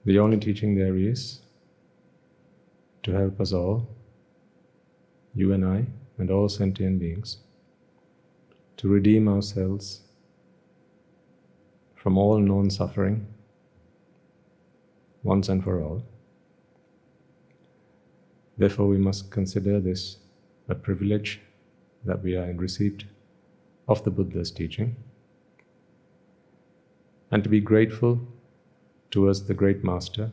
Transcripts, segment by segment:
The only teaching there is to help us all, you and I, and all sentient beings, to redeem ourselves from all known suffering, once and for all. Therefore, we must consider this a privilege that we are in receipt of the Buddha's teaching, and to be grateful towards the great Master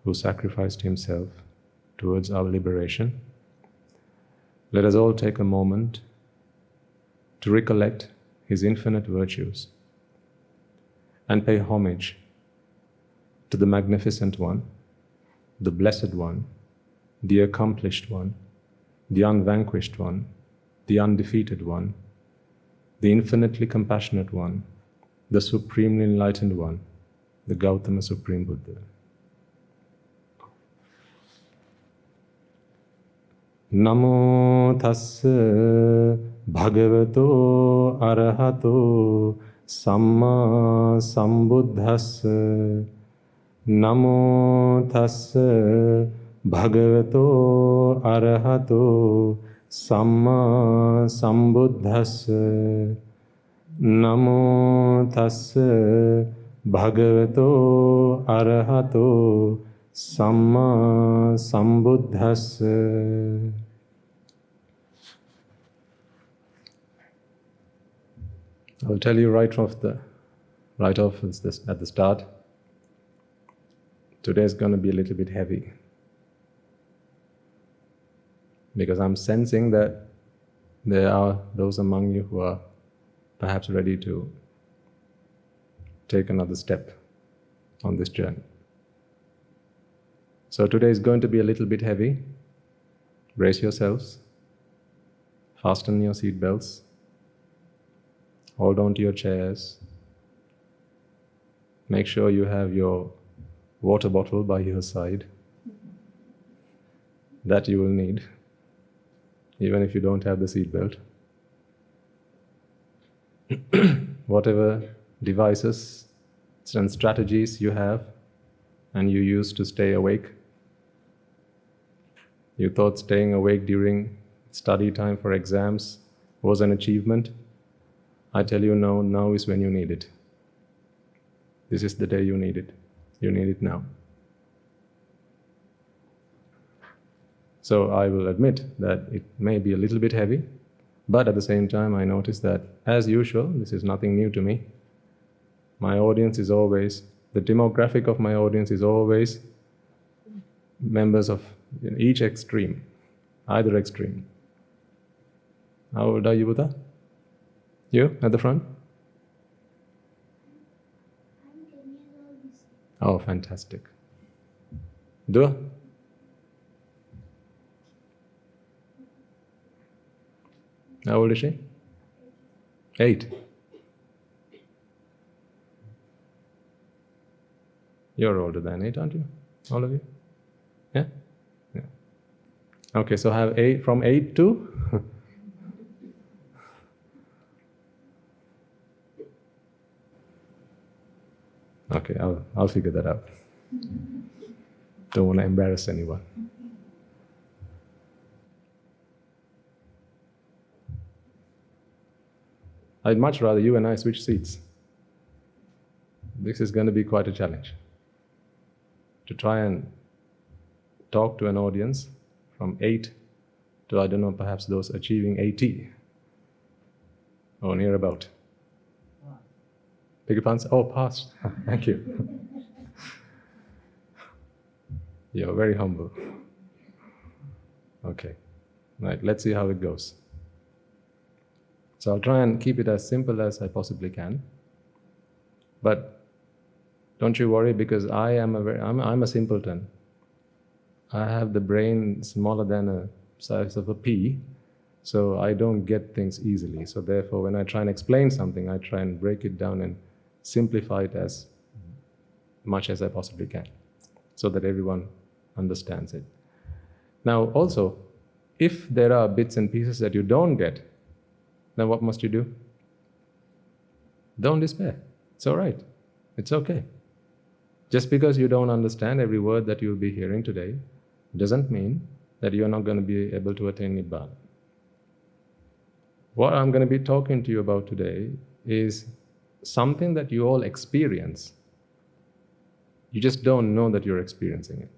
who sacrificed himself towards our liberation. Let us all take a moment to recollect his infinite virtues and pay homage to the Magnificent One, the Blessed One, the Accomplished One, the Unvanquished One, the Undefeated One, the Infinitely Compassionate One, the Supremely Enlightened One, the Gautama Supreme Buddha. Namo tassa bhagavato arahato samma sambuddhassa. Namo tassa bhagavato arahato samma sambuddhassa. Namo tassa bhagavato arahato samma sambuddhassa. I'll tell you right off at the start, today's going to be a little bit heavy, because I'm sensing that there are those among you who are perhaps ready to take another step on this journey. So today is going to be a little bit heavy. Brace yourselves, fasten your seat belts, hold on to your chairs, make sure you have your water bottle by your side. That you will need, even if you don't have the seat belt. Whatever devices and strategies you have and you use to stay awake. You thought staying awake during study time for exams was an achievement. I tell you now is when you need it. This is the day you need it. You need it now. So I will admit that it may be a little bit heavy, but at the same time I notice that, as usual, this is nothing new to me. My audience is always, the demographic of my audience is always members of each extreme, either extreme. How old are you, Buddha? You, at the front? I'm 10 years old. Oh, fantastic. Dua? How old is she? 8. You're older than 8, aren't you? All of you? Yeah? Yeah. Okay, so have 8, from 8 to? Okay, I'll figure that out. Don't want to embarrass anyone. I'd much rather you and I switch seats. This is going to be quite a challenge. To try and talk to an audience from 8 to, I don't know, perhaps those achieving 80 or near about. Beg your pardon? Oh, passed. Thank you. You're very humble. Okay. Right, let's see how it goes. So I'll try and keep it as simple as I possibly can. But don't you worry, because I'm a simpleton. I have the brain smaller than a size of a pea, so I don't get things easily. So therefore, when I try and explain something, I try and break it down and simplify it as much as I possibly can, so that everyone understands it. Now also, if there are bits and pieces that you don't get, then what must you do? Don't despair. It's all right. It's okay. Just because you don't understand every word that you'll be hearing today doesn't mean that you're not going to be able to attain Nibbana. What I'm going to be talking to you about today is something that you all experience. You just don't know that you're experiencing it.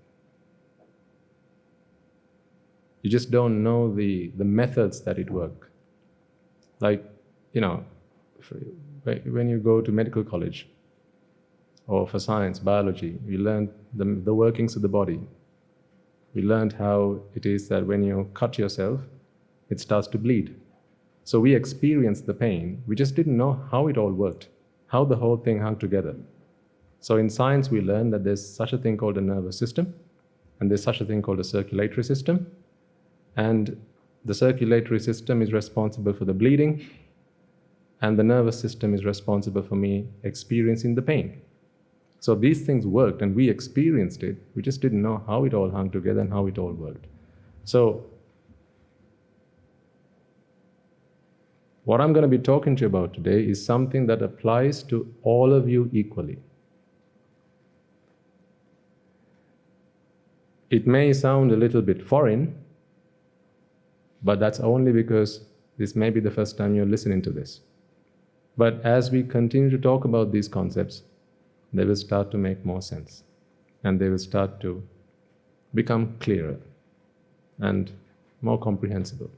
You just don't know the methods that it work. Like, when you go to medical college, or for science, biology, you learn the workings of the body. We learned how it is that when you cut yourself, it starts to bleed. So we experienced the pain, we just didn't know how it all worked, how the whole thing hung together. So in science we learned that there's such a thing called a nervous system, and there's such a thing called a circulatory system, and the circulatory system is responsible for the bleeding, and the nervous system is responsible for me experiencing the pain. So these things worked and we experienced it, we just didn't know how it all hung together and how it all worked. So what I'm going to be talking to you about today is something that applies to all of you equally. It may sound a little bit foreign, but that's only because this may be the first time you're listening to this. But as we continue to talk about these concepts, they will start to make more sense, and they will start to become clearer and more comprehensible.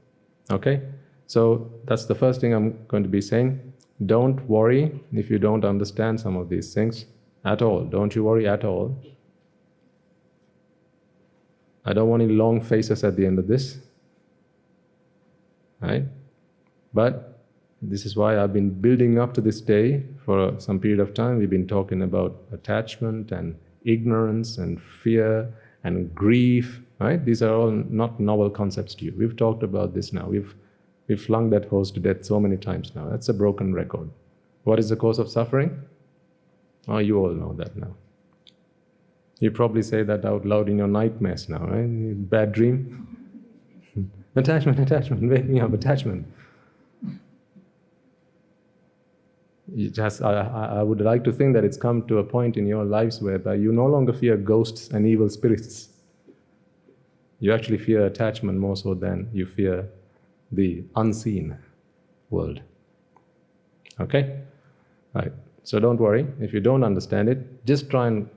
Okay? So that's the first thing I'm going to be saying. Don't worry if you don't understand some of these things at all. Don't you worry at all. I don't want any long faces at the end of this. Right? But this is why I've been building up to this day for some period of time. We've been talking about attachment and ignorance and fear and grief. Right? These are all not novel concepts to you. We've talked about this now. We've flung that horse to death so many times now. That's a broken record. What is the cause of suffering? Oh, you all know that now. You probably say that out loud in your nightmares now, right? Bad dream. Attachment, wake me up, attachment. I would like to think that it's come to a point in your lives whereby you no longer fear ghosts and evil spirits. You actually fear attachment more so than you fear the unseen world. Okay? Right. So don't worry. If you don't understand it, just try and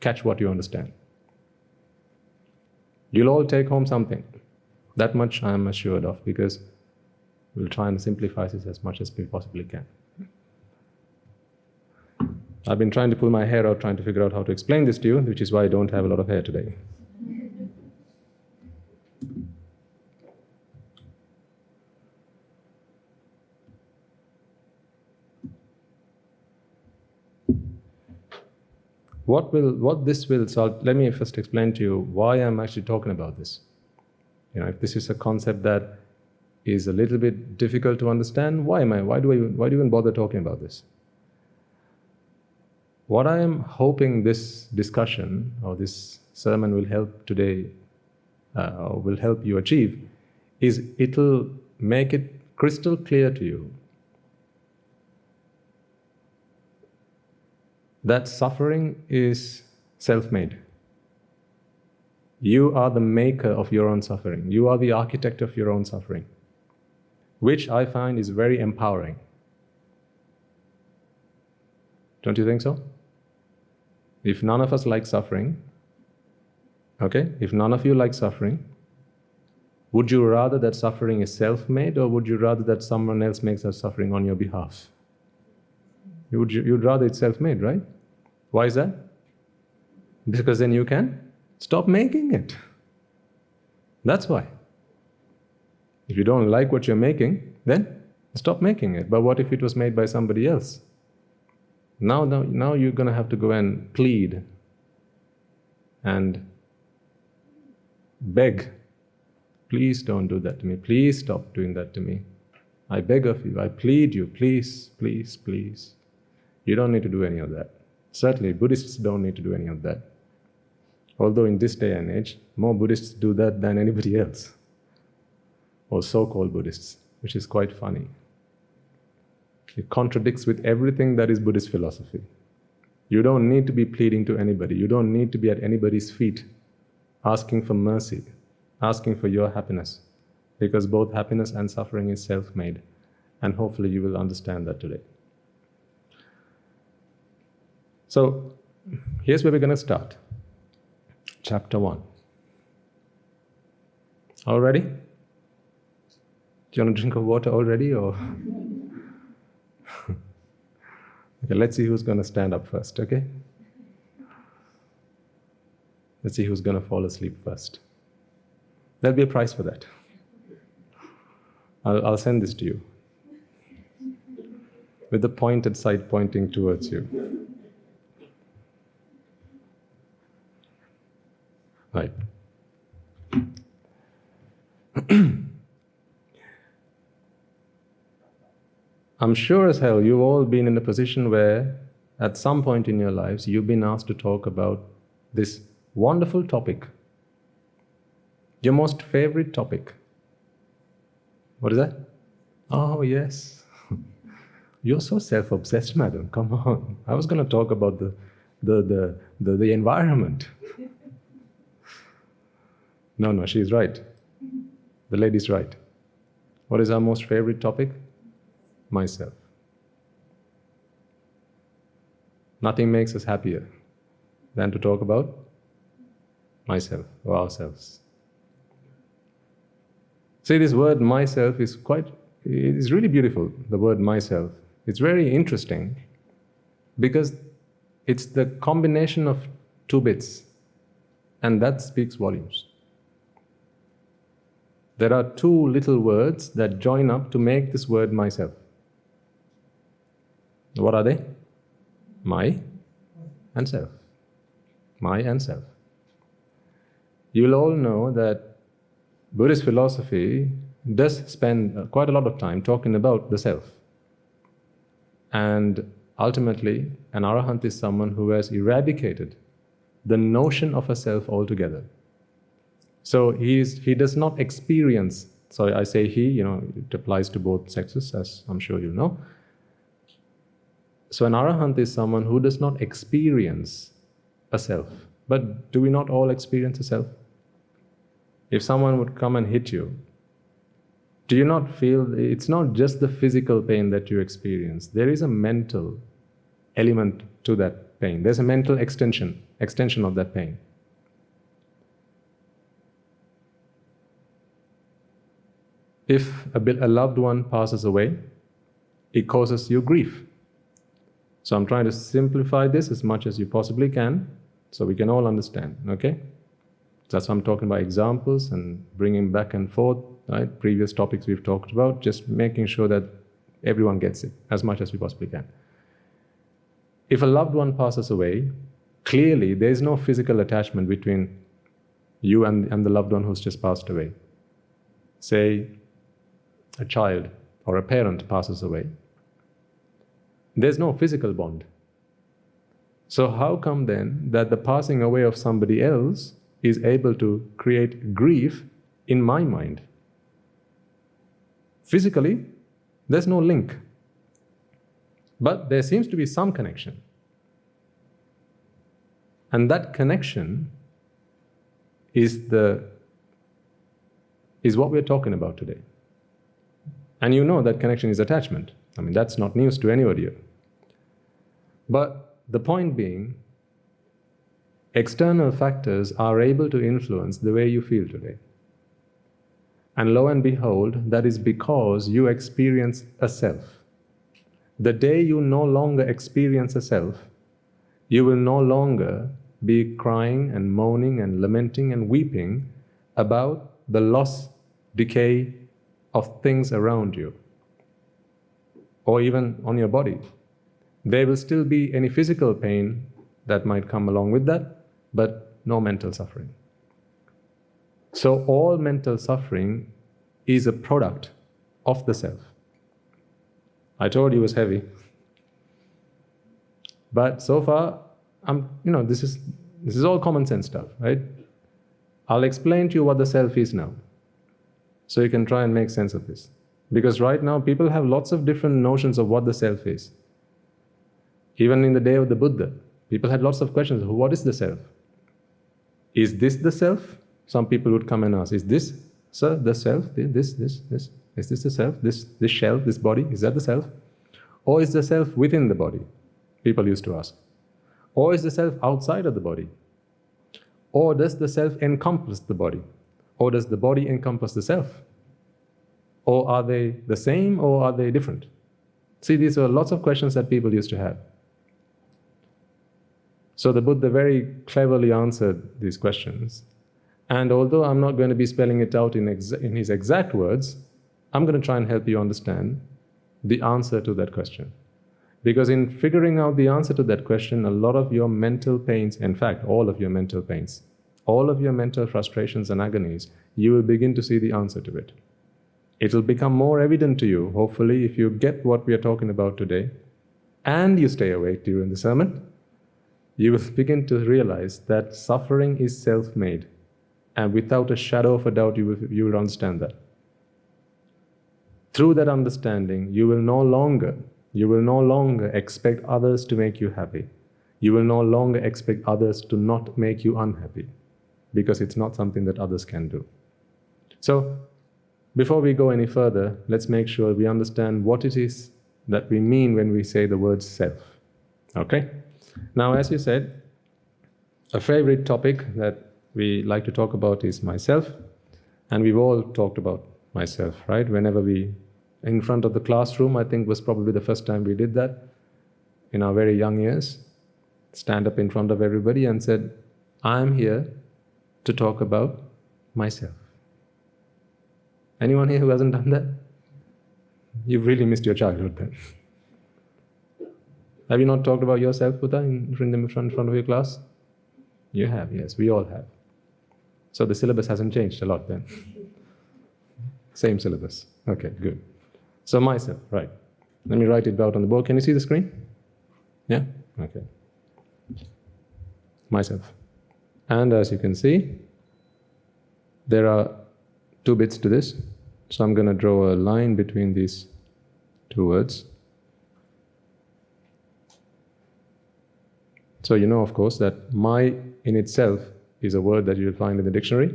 catch what you understand. You'll all take home something. That much I'm assured of, because we'll try and simplify this as much as we possibly can. I've been trying to pull my hair out, trying to figure out how to explain this to you, which is why I don't have a lot of hair today. What this will solve, let me first explain to you why I'm actually talking about this. If this is a concept that is a little bit difficult to understand, why do you even bother talking about this? What I am hoping this discussion or this sermon will help today, or will help you achieve, is it'll make it crystal clear to you that suffering is self-made. You are the maker of your own suffering. You are the architect of your own suffering, which I find is very empowering. Don't you think so? If none of us like suffering, okay, if none of you like suffering, would you rather that suffering is self-made, or would you rather that someone else makes that suffering on your behalf? You'd rather it's self-made, right? Why is that? Because then you can stop making it. That's why. If you don't like what you're making, then stop making it. But what if it was made by somebody else? Now you're going to have to go and plead and beg. Please don't do that to me. Please stop doing that to me. I beg of you. I plead you. Please, please, please. You don't need to do any of that. Certainly, Buddhists don't need to do any of that. Although in this day and age, more Buddhists do that than anybody else, or so-called Buddhists, which is quite funny. It contradicts with everything that is Buddhist philosophy. You don't need to be pleading to anybody. You don't need to be at anybody's feet asking for mercy, asking for your happiness, because both happiness and suffering is self-made. And hopefully you will understand that today. So, here's where we're going to start. Chapter 1. All ready? Do you want a drink of water already, or? Okay, let's see who's going to stand up first, okay? Let's see who's going to fall asleep first. There'll be a prize for that. I'll send this to you, with the pointed side pointing towards you. Right. I'm sure as hell you've all been in a position where at some point in your lives you've been asked to talk about this wonderful topic, your most favorite topic. What is that? Oh yes. You're so self-obsessed, madam. Come on. I was going to talk about the environment. No, she's right. The lady's right. What is our most favorite topic? Myself. Nothing makes us happier than to talk about myself or ourselves. See, this word myself is really beautiful, the word myself. It's very interesting because it's the combination of two bits, and that speaks volumes. There are two little words that join up to make this word myself. What are they? My and self. My and self. You'll all know that Buddhist philosophy does spend quite a lot of time talking about the self. And ultimately, an arahant is someone who has eradicated the notion of a self altogether. So he does not experience, so I say he, it applies to both sexes, as I'm sure you know. So an arahant is someone who does not experience a self. But do we not all experience a self? If someone would come and hit you, do you not feel, it's not just the physical pain that you experience, there is a mental element to that pain. There's a mental extension of that pain. If a loved one passes away, it causes you grief. So I'm trying to simplify this as much as you possibly can, so we can all understand, okay? That's why I'm talking about examples and bringing back and forth, right? Previous topics we've talked about, just making sure that everyone gets it as much as we possibly can. If a loved one passes away, clearly there's no physical attachment between you and the loved one who's just passed away. Say a child or a parent passes away. There's no physical bond. So how come then that the passing away of somebody else is able to create grief in my mind? Physically, there's no link. But there seems to be some connection. And that connection is what we're talking about today. And you know that connection is attachment. I mean, that's not news to anybody here. But the point being, external factors are able to influence the way you feel today. And lo and behold, that is because you experience a self. The day you no longer experience a self, you will no longer be crying and moaning and lamenting and weeping about the loss, decay of things around you, or even on your body. There will still be any physical pain that might come along with that, but no mental suffering. So all mental suffering is a product of the self. I told you it was heavy. But so far, this is all common sense stuff, right? I'll explain to you what the self is now, so you can try and make sense of this. Because right now, people have lots of different notions of what the self is. Even in the day of the Buddha, People had lots of questions. What is the self? Is this the self? Some people would come and ask, is this, sir, the self? This? Is this the self? This shell, this body, is that the self? Or is the self within the body? People used to ask. Or is the self outside of the body? Or does the self encompass the body? Or does the body encompass the self? Or are they the same, or are they different? See, these were lots of questions that people used to have. So the Buddha very cleverly answered these questions. And although I'm not going to be spelling it out in his exact words, I'm going to try and help you understand the answer to that question. Because in figuring out the answer to that question, a lot of your mental pains, in fact, all of your mental pains, all of your mental frustrations and agonies, you will begin to see the answer to it. It will become more evident to you, hopefully, if you get what we are talking about today, and you stay awake during the sermon, you will begin to realize that suffering is self-made. And without a shadow of a doubt, you will understand that. Through that understanding, you will no longer expect others to make you happy. You will no longer expect others to not make you unhappy, because it's not something that others can do. So, before we go any further, let's make sure we understand what it is that we mean when we say the word self. Okay? Now, as you said, a favorite topic that we like to talk about is myself, and we've all talked about myself, right? Whenever we, in front of the classroom, I think was probably the first time we did that in our very young years, stand up in front of everybody and said, I'm here to talk about myself. Anyone here who hasn't done that? You've really missed your childhood then. Have you not talked about yourself, Buddha, in front of your class? You have, yes, we all have. So the syllabus hasn't changed a lot then. Same syllabus. Okay, good. So myself, right. Let me write it out on the board. Can you see the screen? Yeah? Okay. Myself. And as you can see, there are two bits to this. So I'm going to draw a line between these two words. So you know, of course, that my in itself is a word that you will find in the dictionary,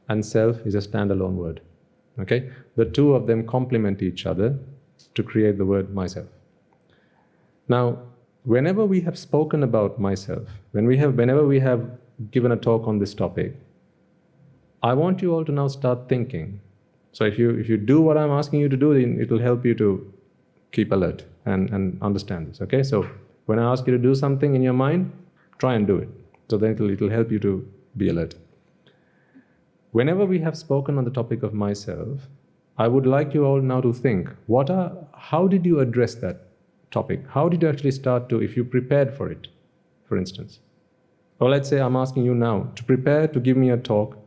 and self is a standalone word. Okay? The two of them complement each other to create the word myself. Now, whenever we have spoken about myself, whenever we have given a talk on this topic, I want you all to now start thinking. So if you do what I'm asking you to do, then it will help you to keep alert and understand this. Okay? So when I ask you to do something in your mind, try and do it. So then it'll help you to be alert. Whenever we have spoken on the topic of myself, I would like you all now to think, how did you address that topic? How did you actually start to, if you prepared for it, for instance? Or let's say I'm asking you now to prepare to give me a talk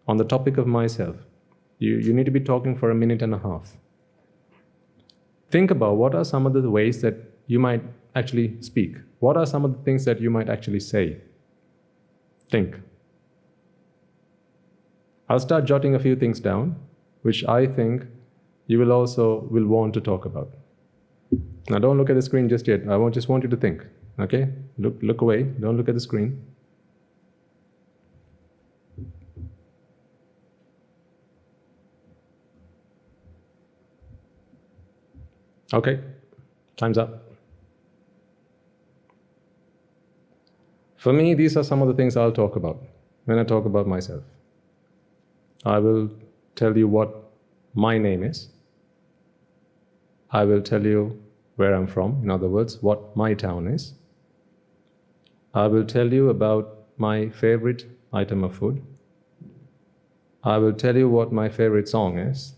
on the topic of myself. You need to be talking for 1.5 minutes. Think about what are some of the ways that you might actually speak. What are some of the things that you might actually say? Think. I'll start jotting a few things down, which I think you will want to talk about. Now don't look at the screen just yet. I just want you to think. Okay? Look away. Don't look at the screen. Okay, time's up. For me, these are some of the things I'll talk about when I talk about myself. I will tell you what my name is. I will tell you where I'm from, in other words, what my town is. I will tell you about my favorite item of food. I will tell you what my favorite song is.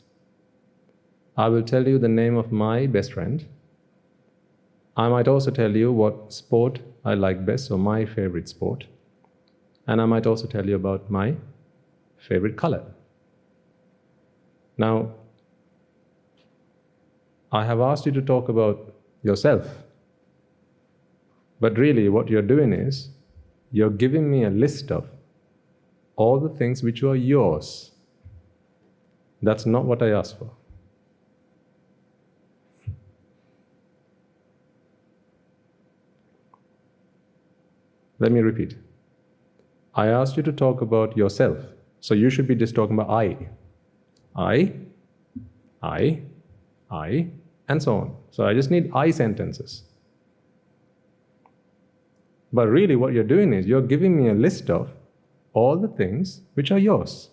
I will tell you the name of my best friend. I might also tell you what sport I like best, or my favorite sport. And I might also tell you about my favorite color. Now, I have asked you to talk about yourself. But really what you're doing is, you're giving me a list of all the things which are yours. That's not what I asked for. Let me repeat. I asked you to talk about yourself. So you should be just talking about I, and so on. So I just need I sentences. But really what you're doing is you're giving me a list of all the things which are yours.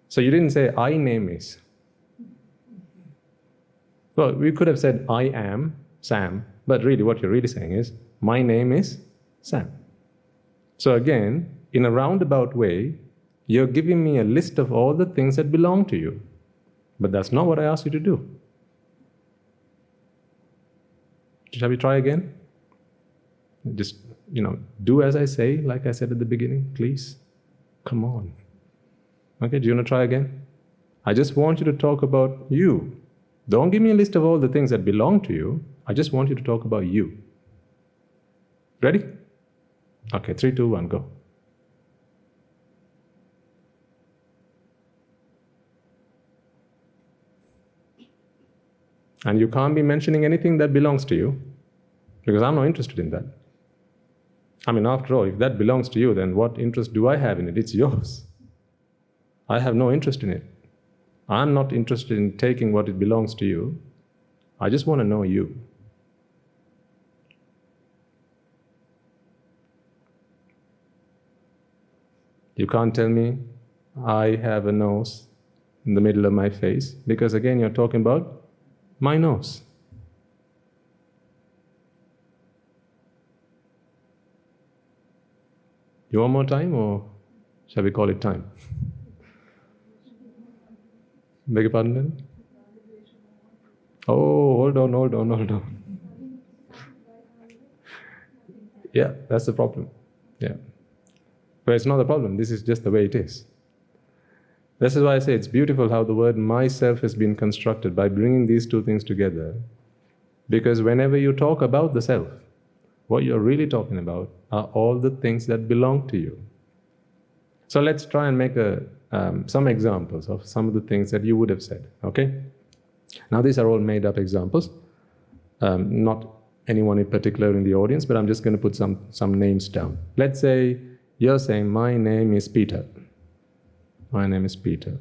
So you didn't say, I name is. Well, we could have said, I am Sam, but really what you're really saying is, my name is Sam. So again, in a roundabout way, you're giving me a list of all the things that belong to you. But that's not what I asked you to do. Shall we try again? Just, do as I say, like I said at the beginning, please. Come on. Okay, do you want to try again? I just want you to talk about you. Don't give me a list of all the things that belong to you. I just want you to talk about you. Ready? Okay, 3, 2, 1, go. And you can't be mentioning anything that belongs to you, because I'm not interested in that. I mean, after all, if that belongs to you, then what interest do I have in it? It's yours. I have no interest in it. I'm not interested in taking what it belongs to you. I just want to know you. You can't tell me I have a nose in the middle of my face, because again, you're talking about my nose. You want more time, or shall we call it time? Beg your pardon then? Oh, hold on. Yeah, that's the problem. Yeah. But it's not the problem, this is just the way it is. This is why I say it's beautiful how the word myself has been constructed by bringing these two things together. Because whenever you talk about the self, what you're really talking about are all the things that belong to you. So let's try and make some examples of some of the things that you would have said, okay? Now these are all made up examples, not anyone in particular in the audience, but I'm just going to put some names down. Let's say you're saying, my name is Peter. My name is Peter.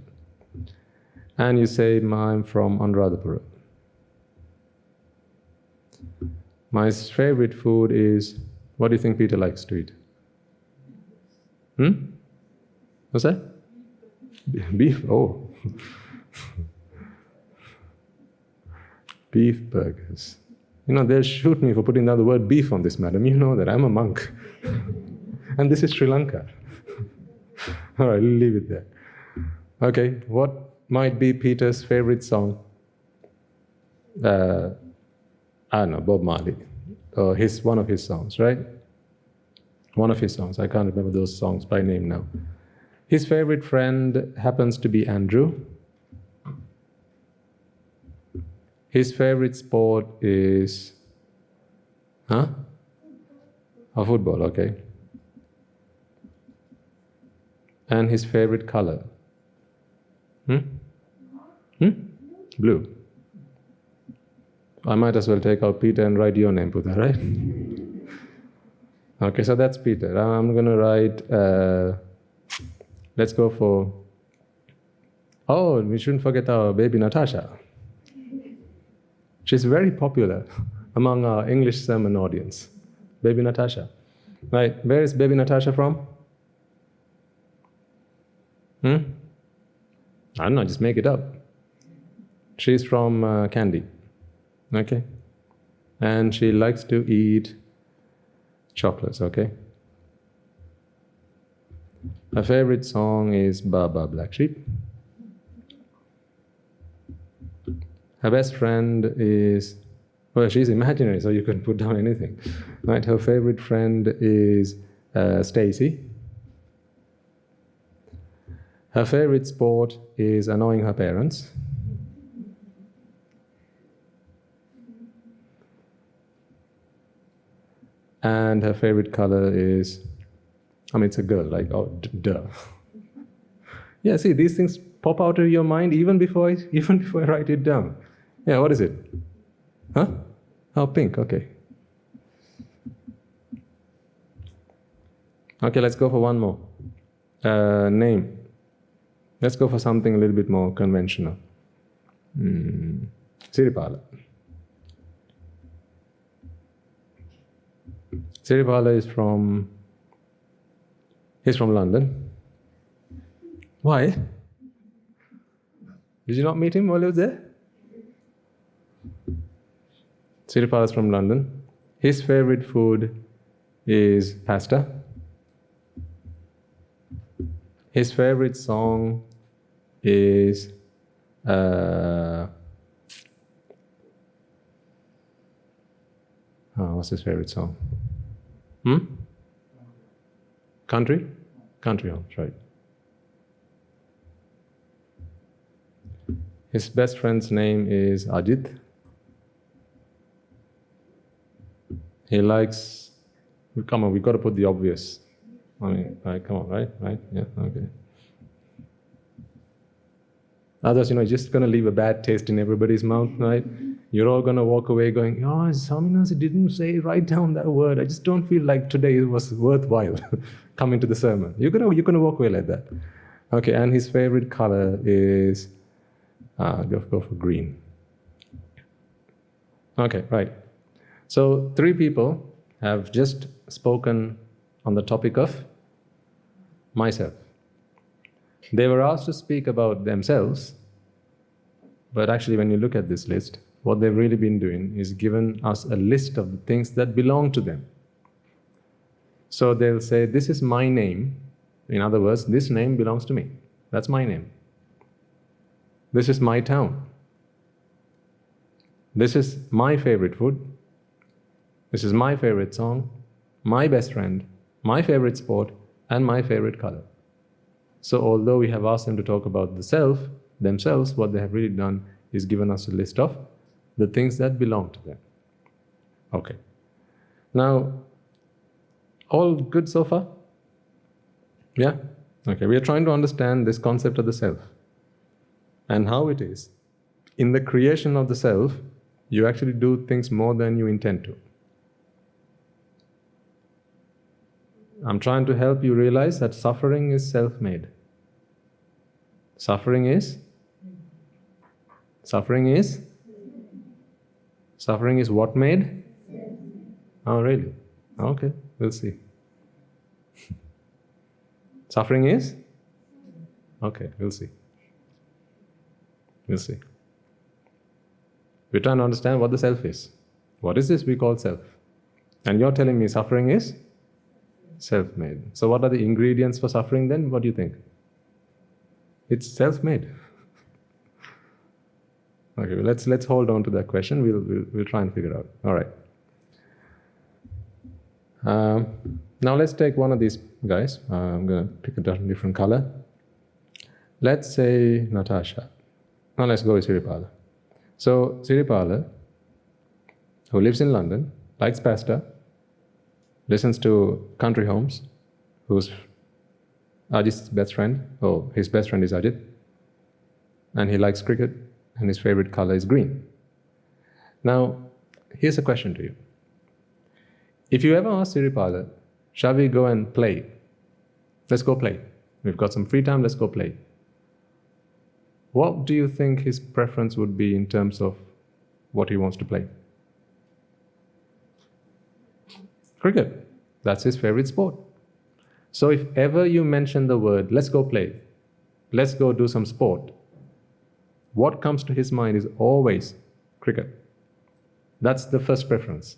And you say, I'm from Anuradhapura. My favorite food is, what do you think Peter likes to eat? What's that? Beef? Oh. Beef burgers. They'll shoot me for putting down the word beef on this, madam. You know that I'm a monk. And this is Sri Lanka. All right, leave it there. Okay, what might be Peter's favorite song? I don't know, Bob Marley. Or one of his songs, right? One of his songs. I can't remember those songs by name now. His favorite friend happens to be Andrew. His favorite sport is... football, okay. And his favorite color? Blue. I might as well take out Peter and write your name, Buddha, right? Okay, so that's Peter. I'm going to write, let's go for, we shouldn't forget our baby Natasha. She's very popular among our English sermon audience. Baby Natasha. Right, where is baby Natasha from? I don't know, just make it up. She's from Kandy. Okay? And she likes to eat chocolates, okay? Her favorite song is Baba Black Sheep. Her best friend is, she's imaginary, so you can put down anything. Right? Her favorite friend is Stacy. Her favorite sport is annoying her parents. And her favorite color is, it's a girl, like, duh. Yeah, see, these things pop out of your mind even before I write it down. Yeah, what is it? Huh? Oh, pink, okay. Okay, let's go for one more. Name. Let's go for something a little bit more conventional. Siripala. Siripala is from... He's from London. Why? Did you not meet him while he was there? Siripala is from London. His favorite food is pasta. His favorite song is what's his favorite song? Country? Country homes, right. His best friend's name is Ajit. He likes... Come on, we've got to put the obvious. I mean, right, come on, right? Yeah, okay. Otherwise, just going to leave a bad taste in everybody's mouth, right? You're all going to walk away going, oh, Swaminathan didn't say, write down that word. I just don't feel like today it was worthwhile coming to the sermon. You're gonna walk away like that. Okay, and his favorite color is, go for green. Okay, right. So 3 people have just spoken on the topic of myself. They were asked to speak about themselves, but actually when you look at this list, what they've really been doing is given us a list of the things that belong to them. So they'll say, this is my name. In other words, this name belongs to me. That's my name. This is my town. This is my favorite food. This is my favorite song, my best friend, my favorite sport, and my favorite color. So although we have asked them to talk about the self, themselves, what they have really done is given us a list of the things that belong to them. Okay. Now, all good so far? Yeah? Okay, we are trying to understand this concept of the self and how it is. In the creation of the self, you actually do things more than you intend to. I'm trying to help you realize that suffering is self-made. Suffering is what made? Oh, really? Okay, we'll see. Suffering is? Okay, we'll see. We'll see. We're trying to understand what the self is. What is this we call self? And you're telling me suffering is self-made. So what are the ingredients for suffering then? What do you think? It's self-made. Okay, let's hold on to that question. We'll try and figure it out. All right. Now let's take one of these guys. I'm going to pick a different color. Let's say Natasha. Now let's go with Siripala. So Siripala, who lives in London, likes pasta, listens to country homes, who's Ajit's best friend. Oh, his best friend is Ajit. And he likes cricket, and his favorite color is green. Now, here's a question to you. If you ever ask Siripala, shall we go and play? Let's go play. We've got some free time, let's go play. What do you think his preference would be in terms of what he wants to play? Cricket. That's his favorite sport. So if ever you mention the word, let's go play, let's go do some sport, what comes to his mind is always cricket. That's the first preference.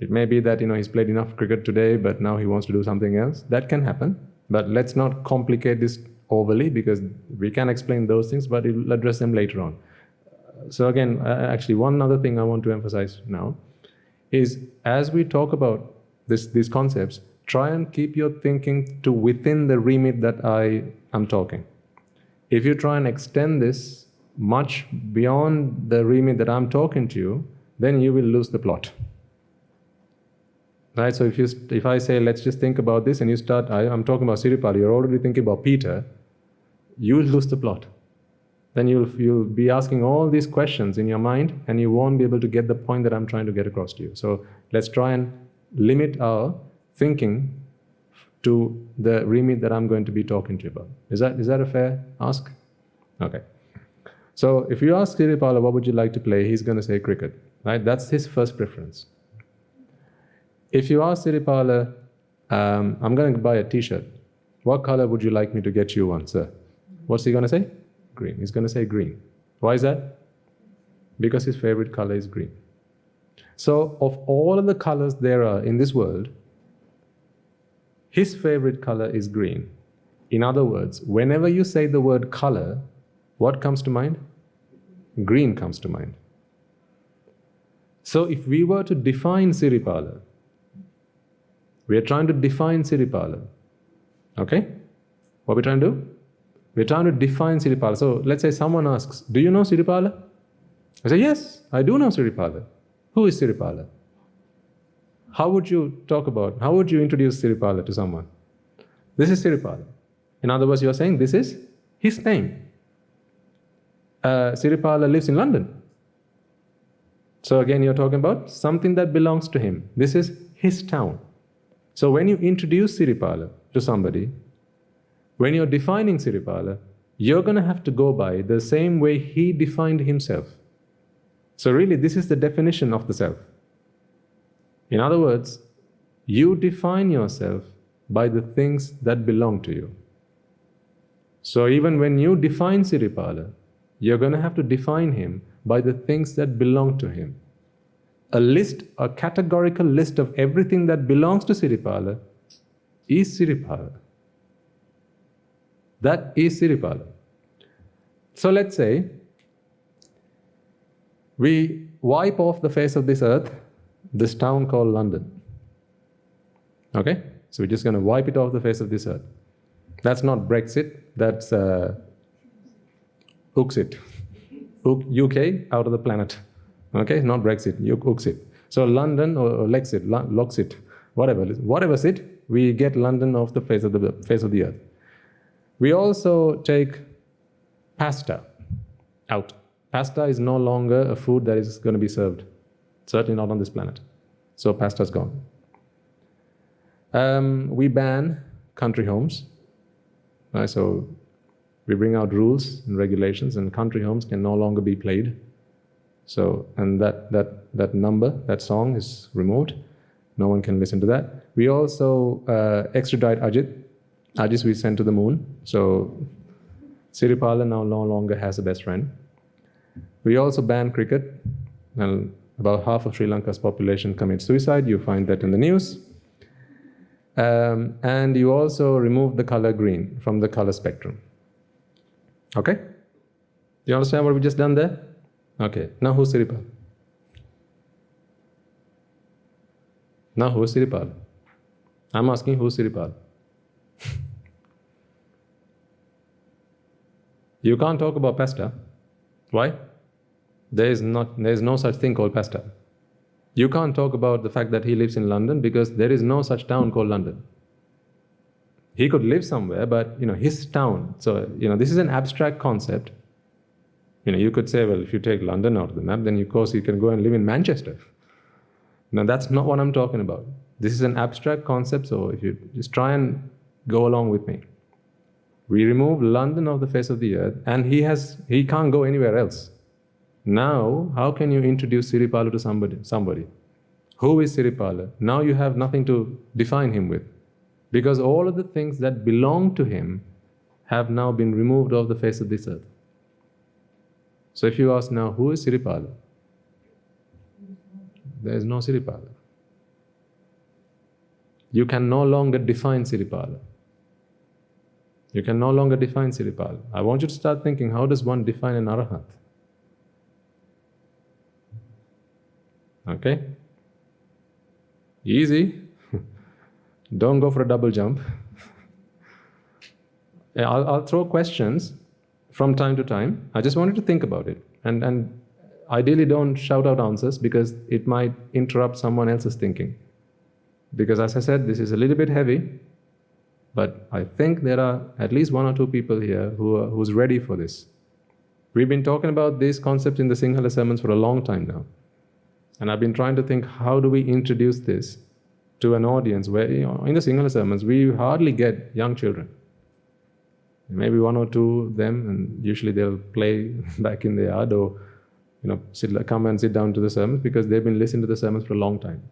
It may be that he's played enough cricket today, but now he wants to do something else. That can happen. But let's not complicate this overly, because we can explain those things, but we'll address them later on. So again, actually one other thing I want to emphasize now is, as we talk about these concepts, try and keep your thinking to within the remit that I am talking. If you try and extend this much beyond the remit that I'm talking to you, then you will lose the plot. Right? So if I say, let's just think about this, and you start, I'm talking about Siripala, you're already thinking about Peter, you will lose the plot. Then you'll be asking all these questions in your mind, and you won't be able to get the point that I'm trying to get across to you. So let's try and limit our thinking to the remit that I'm going to be talking to you about. Is that a fair ask? Okay. So if you ask Siripala, what would you like to play? He's going to say cricket, right? That's his first preference. If you ask Siripala, I'm going to buy a t-shirt. What color would you like me to get you one, sir? What's he going to say? Green. He's going to say green. Why is that? Because his favorite color is green. So of all of the colors there are in this world, his favorite color is green. In other words, whenever you say the word color, what comes to mind? Green comes to mind. So if we were to define Siripala, we are trying to define Siripala. Okay? What are we trying to do? We're trying to define Siripala. So let's say someone asks, do you know Siripala? I say, yes, I do know Siripala. Who is Siripala? How would you introduce Siripala to someone? This is Siripala. In other words, you're saying this is his name. Siripala lives in London. So again, you're talking about something that belongs to him. This is his town. So when you introduce Siripala to somebody, when you're defining Siripala, you're going to have to go by the same way he defined himself. So really, this is the definition of the self. In other words, you define yourself by the things that belong to you. So even when you define Siripala, you're going to have to define him by the things that belong to him. A categorical list of everything that belongs to Siripala is Siripala. That is Siripala. So let's say we wipe off the face of this earth this town called London. Okay? So we're just going to wipe it off the face of this earth. That's not Brexit, that's Uxit. UK out of the planet. Okay? Not Brexit, Uxit. So London or Lexit, Loxit, whatever sit, we get London off the face of the earth. We also take pasta out. Pasta is no longer a food that is going to be served. Certainly not on this planet. So pasta's gone. We ban country homes. Right? So we bring out rules and regulations, and country homes can no longer be played. So, and that number, that song is removed. No one can listen to that. We also extradite Ajit. Ajit we sent to the moon. So Siripala now no longer has a best friend. We also ban cricket. And about half of Sri Lanka's population commits suicide. You find that in the news. And you also remove the color green from the color spectrum. Okay? Do you understand what we just done there? Okay. Now who's Siripala? Now who's Siripala? I'm asking who's Siripala? You can't talk about pasta. Why? There is no such thing called pasta. You can't talk about the fact that he lives in London because there is no such town called London. He could live somewhere, but his town. So this is an abstract concept. You could say, well, if you take London out of the map, then of course you can go and live in Manchester. Now that's not what I'm talking about. This is an abstract concept, so if you just try and go along with me. We remove London off the face of the earth, and he can't go anywhere else. Now, how can you introduce Siripala to somebody? Who is Siripala? Now you have nothing to define him with. Because all of the things that belong to him have now been removed off the face of this earth. So if you ask now, who is Siripala? There is no Siripala. You can no longer define Siripala. You can no longer define Siripala. I want you to start thinking, how does one define an Arahant? Okay? Easy. Don't go for a double jump. I'll throw questions from time to time. I just wanted to think about it. And ideally don't shout out answers because it might interrupt someone else's thinking. Because as I said, this is a little bit heavy, but I think there are at least one or two people here who's ready for this. We've been talking about these concepts in the Sinhala sermons for a long time now. And I've been trying to think, how do we introduce this to an audience where, in the Sinhala sermons, we hardly get young children. Maybe one or two of them, and usually they'll play back in the yard or, come and sit down to the sermons because they've been listening to the sermons for a long time.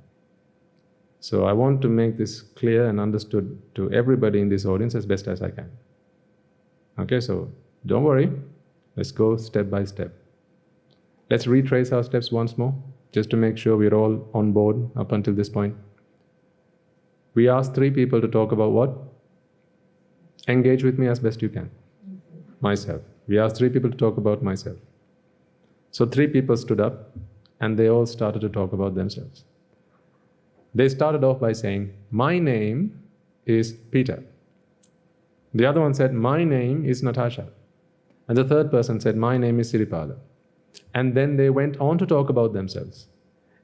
So I want to make this clear and understood to everybody in this audience as best as I can. Okay, so don't worry. Let's go step by step. Let's retrace our steps once more, just to make sure we're all on board up until this point. We asked 3 people to talk about what? Engage with me as best you can. Myself. We asked 3 people to talk about myself. So 3 people stood up and they all started to talk about themselves. They started off by saying, my name is Peter. The other one said, my name is Natasha. And the third person said, my name is Siripala. And then they went on to talk about themselves.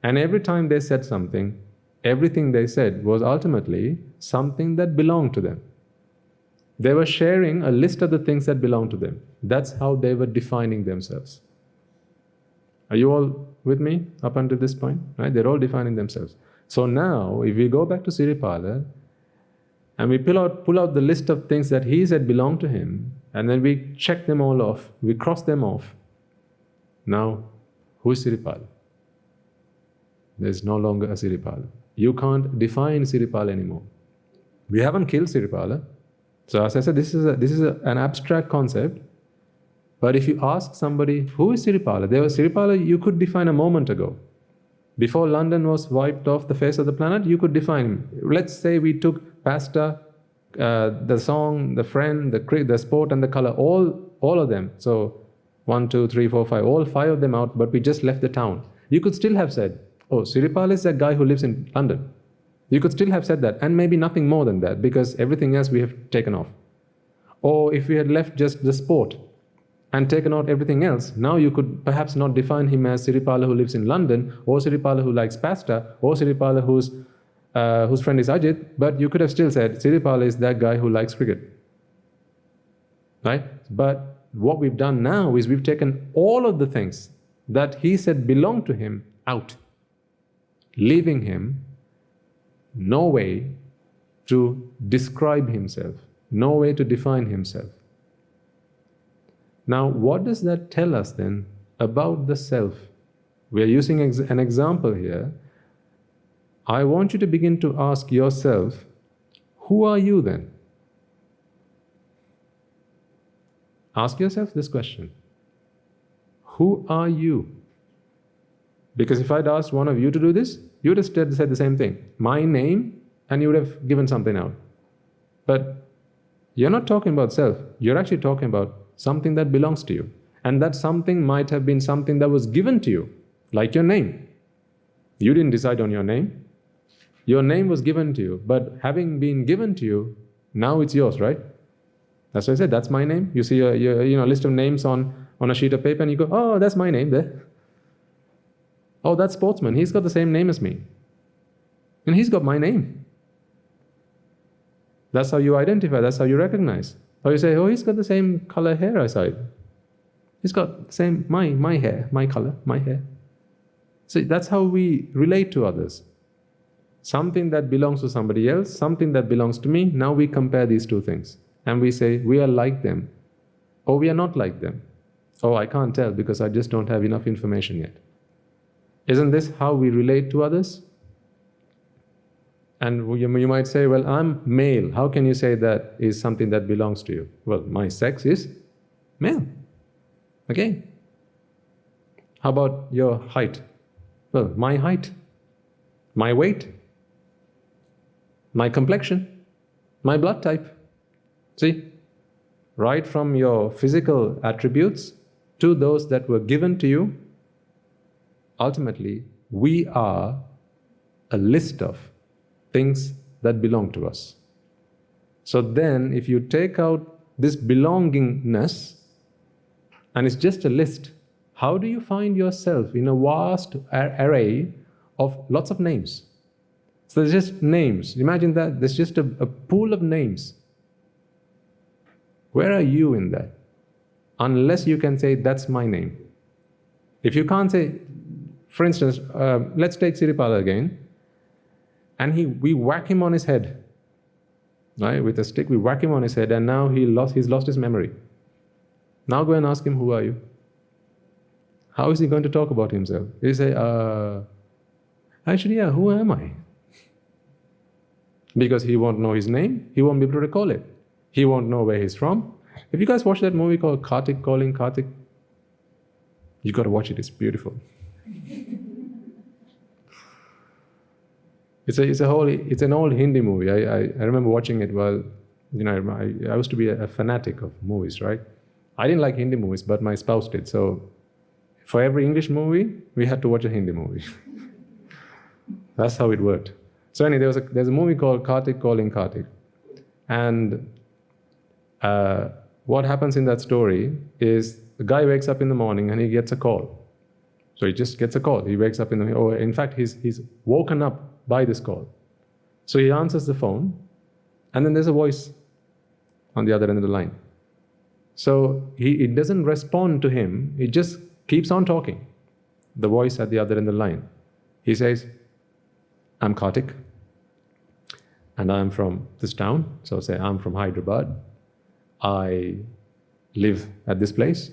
And every time they said something, everything they said was ultimately something that belonged to them. They were sharing a list of the things that belonged to them. That's how they were defining themselves. Are you all with me up until this point? Right? They're all defining themselves. So now, if we go back to Siripala, and we pull out the list of things that he said belong to him, and then we check them all off, we cross them off. Now, who is Siripala? There's no longer a Siripala. You can't define Siripala anymore. We haven't killed Siripala. So as I said, this is an abstract concept. But if you ask somebody, who is Siripala? There was Siripala you could define a moment ago. Before London was wiped off the face of the planet, you could define him. Let's say we took pasta, the song, the friend, the sport and the color, all of them. So 1, 2, 3, 4, 5, all 5 of them out, but we just left the town. You could still have said, oh, Siripala is that guy who lives in London. You could still have said that, and maybe nothing more than that, because everything else we have taken off. Or if we had left just the sport and taken out everything else, now you could perhaps not define him as Siripala who lives in London, or Siripala who likes pasta, or Siripala whose friend is Ajit, but you could have still said Siripala is that guy who likes cricket. Right? But what we've done now is we've taken all of the things that he said belong to him out, leaving him no way to describe himself, no way to define himself. Now, what does that tell us then about the self? We are using an example here. I want you to begin to ask yourself, who are you then? Ask yourself this question. Who are you? Because if I'd asked one of you to do this, you would have said the same thing. My name, and you would have given something out. But you're not talking about self. You're actually talking about something that belongs to you. And that something might have been something that was given to you, like your name. You didn't decide on your name. Your name was given to you, but having been given to you, now it's yours, right? That's why I said, that's my name. You see a list of names on a sheet of paper and you go, oh, that's my name there. Oh, that sportsman, he's got the same name as me. And he's got my name. That's how you identify, that's how you recognize. Or you say, oh, he's got the same color hair as I do. He's got the same, my hair, my color, my hair. So that's how we relate to others. Something that belongs to somebody else, something that belongs to me, now we compare these two things. And we say, we are like them, or we are not like them. Oh, I can't tell because I just don't have enough information yet. Isn't this how we relate to others? And you might say, well, I'm male. How can you say that is something that belongs to you? Well, my sex is male. Okay. How about your height? Well, my height, my weight, my complexion, my blood type. See? Right from your physical attributes to those that were given to you, ultimately, we are a list of things that belong to us. So then, if you take out this belongingness, and it's just a list, how do you find yourself in a vast array of lots of names? So there's just names. Imagine that, there's just a pool of names. Where are you in that? Unless you can say, that's my name. If you can't say, for instance, let's take Siripala again. and we whack him on his head. Right? With a stick, we whack him on his head, and now he's lost his memory. Now go and ask him, who are you? How is he going to talk about himself? He'll say, actually, yeah, who am I? Because he won't know his name, he won't be able to recall it. He won't know where he's from. If you guys watch that movie called Kartik Calling Kartik, you got to watch it, it's beautiful. It's an old Hindi movie. I remember watching it while, I used to be a fanatic of movies, right? I didn't like Hindi movies, but my spouse did. So for every English movie, we had to watch a Hindi movie. That's how it worked. So anyway, there's a movie called Kartik Calling Kartik. And what happens in that story is the guy wakes up in the morning and he gets a call. So he just gets a call. He wakes up in fact, he's woken up by this call. So he answers the phone, and then there's a voice on the other end of the line. So it doesn't respond to him, it just keeps on talking. The voice at the other end of the line. He says, I'm Kartik, and I'm from this town. So say, I'm from Hyderabad. I live at this place.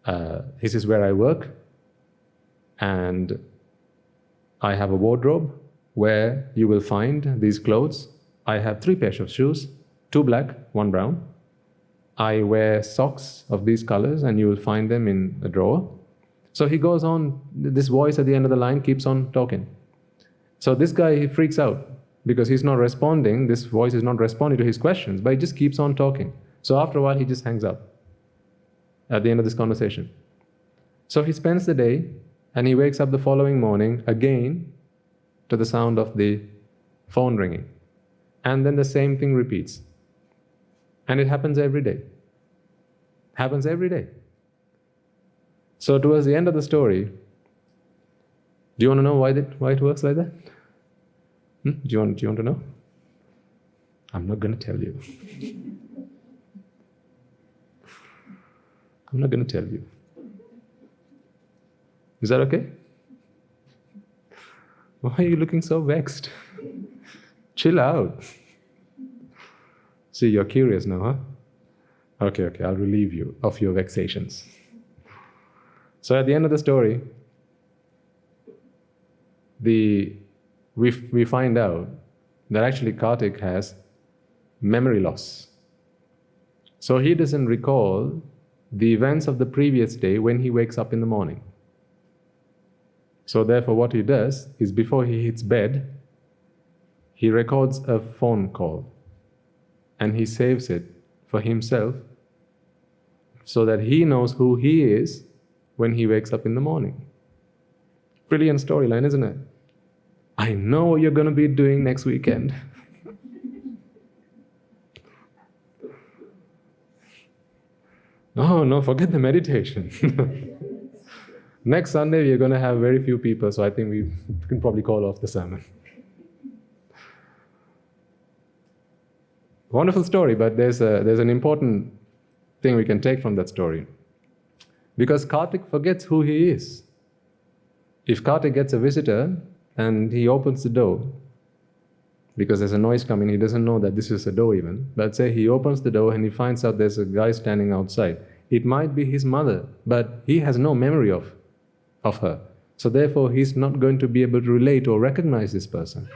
This is where I work. And I have a wardrobe where you will find these clothes. I have 3 pairs of shoes, 2 black, 1 brown. I wear socks of these colors, and you will find them in a drawer. So he goes on, this voice at the end of the line keeps on talking. So this guy, he freaks out because he's not responding, this voice is not responding to his questions, but he just keeps on talking. So after a while, he just hangs up at the end of this conversation. So he spends the day, and he wakes up the following morning again to the sound of the phone ringing. And then the same thing repeats. And it happens every day. Happens every day. So towards the end of the story, do you want to know why it works like that? Do you want to know? I'm not going to tell you. I'm not going to tell you. Is that okay? Why are you looking so vexed? Chill out. See, you're curious now, huh? Okay, I'll relieve you of your vexations. So at the end of the story, we find out that actually Kartik has memory loss. So he doesn't recall the events of the previous day when he wakes up in the morning. So therefore what he does is, before he hits bed, he records a phone call and he saves it for himself so that he knows who he is when he wakes up in the morning. Brilliant storyline, isn't it? I know what you're going to be doing next weekend. No, forget the meditation. Next Sunday, we're going to have very few people, so I think we can probably call off the sermon. Wonderful story, but there's an important thing we can take from that story. Because Kartik forgets who he is. If Kartik gets a visitor and he opens the door, because there's a noise coming, he doesn't know that this is a door even, but say he opens the door and he finds out there's a guy standing outside. It might be his mother, but he has no memory of her. So therefore, he's not going to be able to relate or recognize this person.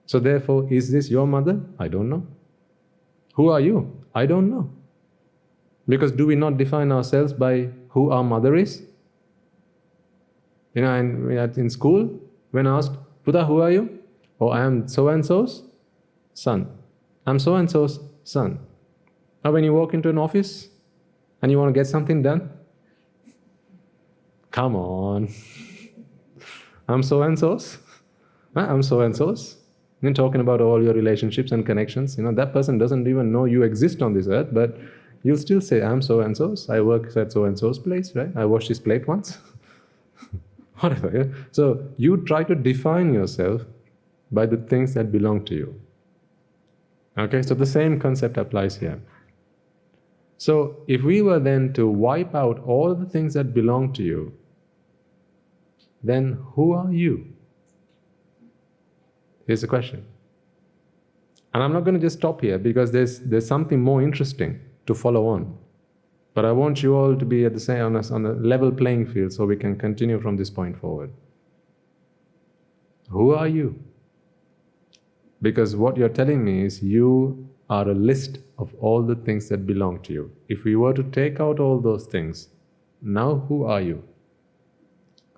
So therefore, is this your mother? I don't know. Who are you? I don't know. Because do we not define ourselves by who our mother is? In school, when asked, Buddha, who are you? Oh, I am so-and-so's son. I'm so-and-so's son. Now when you walk into an office and you want to get something done, come on. I'm so-and-so's. I'm so-and-so's. You're talking about all your relationships and connections. That person doesn't even know you exist on this earth, but you'll still say, I'm so-and-so's. I work at so-and-so's place, right? I washed his plate once. Whatever, yeah? So you try to define yourself by the things that belong to you. Okay, so the same concept applies here. So if we were then to wipe out all the things that belong to you, then who are you? Here's the question. And I'm not going to just stop here because there's something more interesting to follow on. But I want you all to be at the same on a level playing field so we can continue from this point forward. Who are you? Because what you're telling me is you are a list of all the things that belong to you. If we were to take out all those things, now who are you?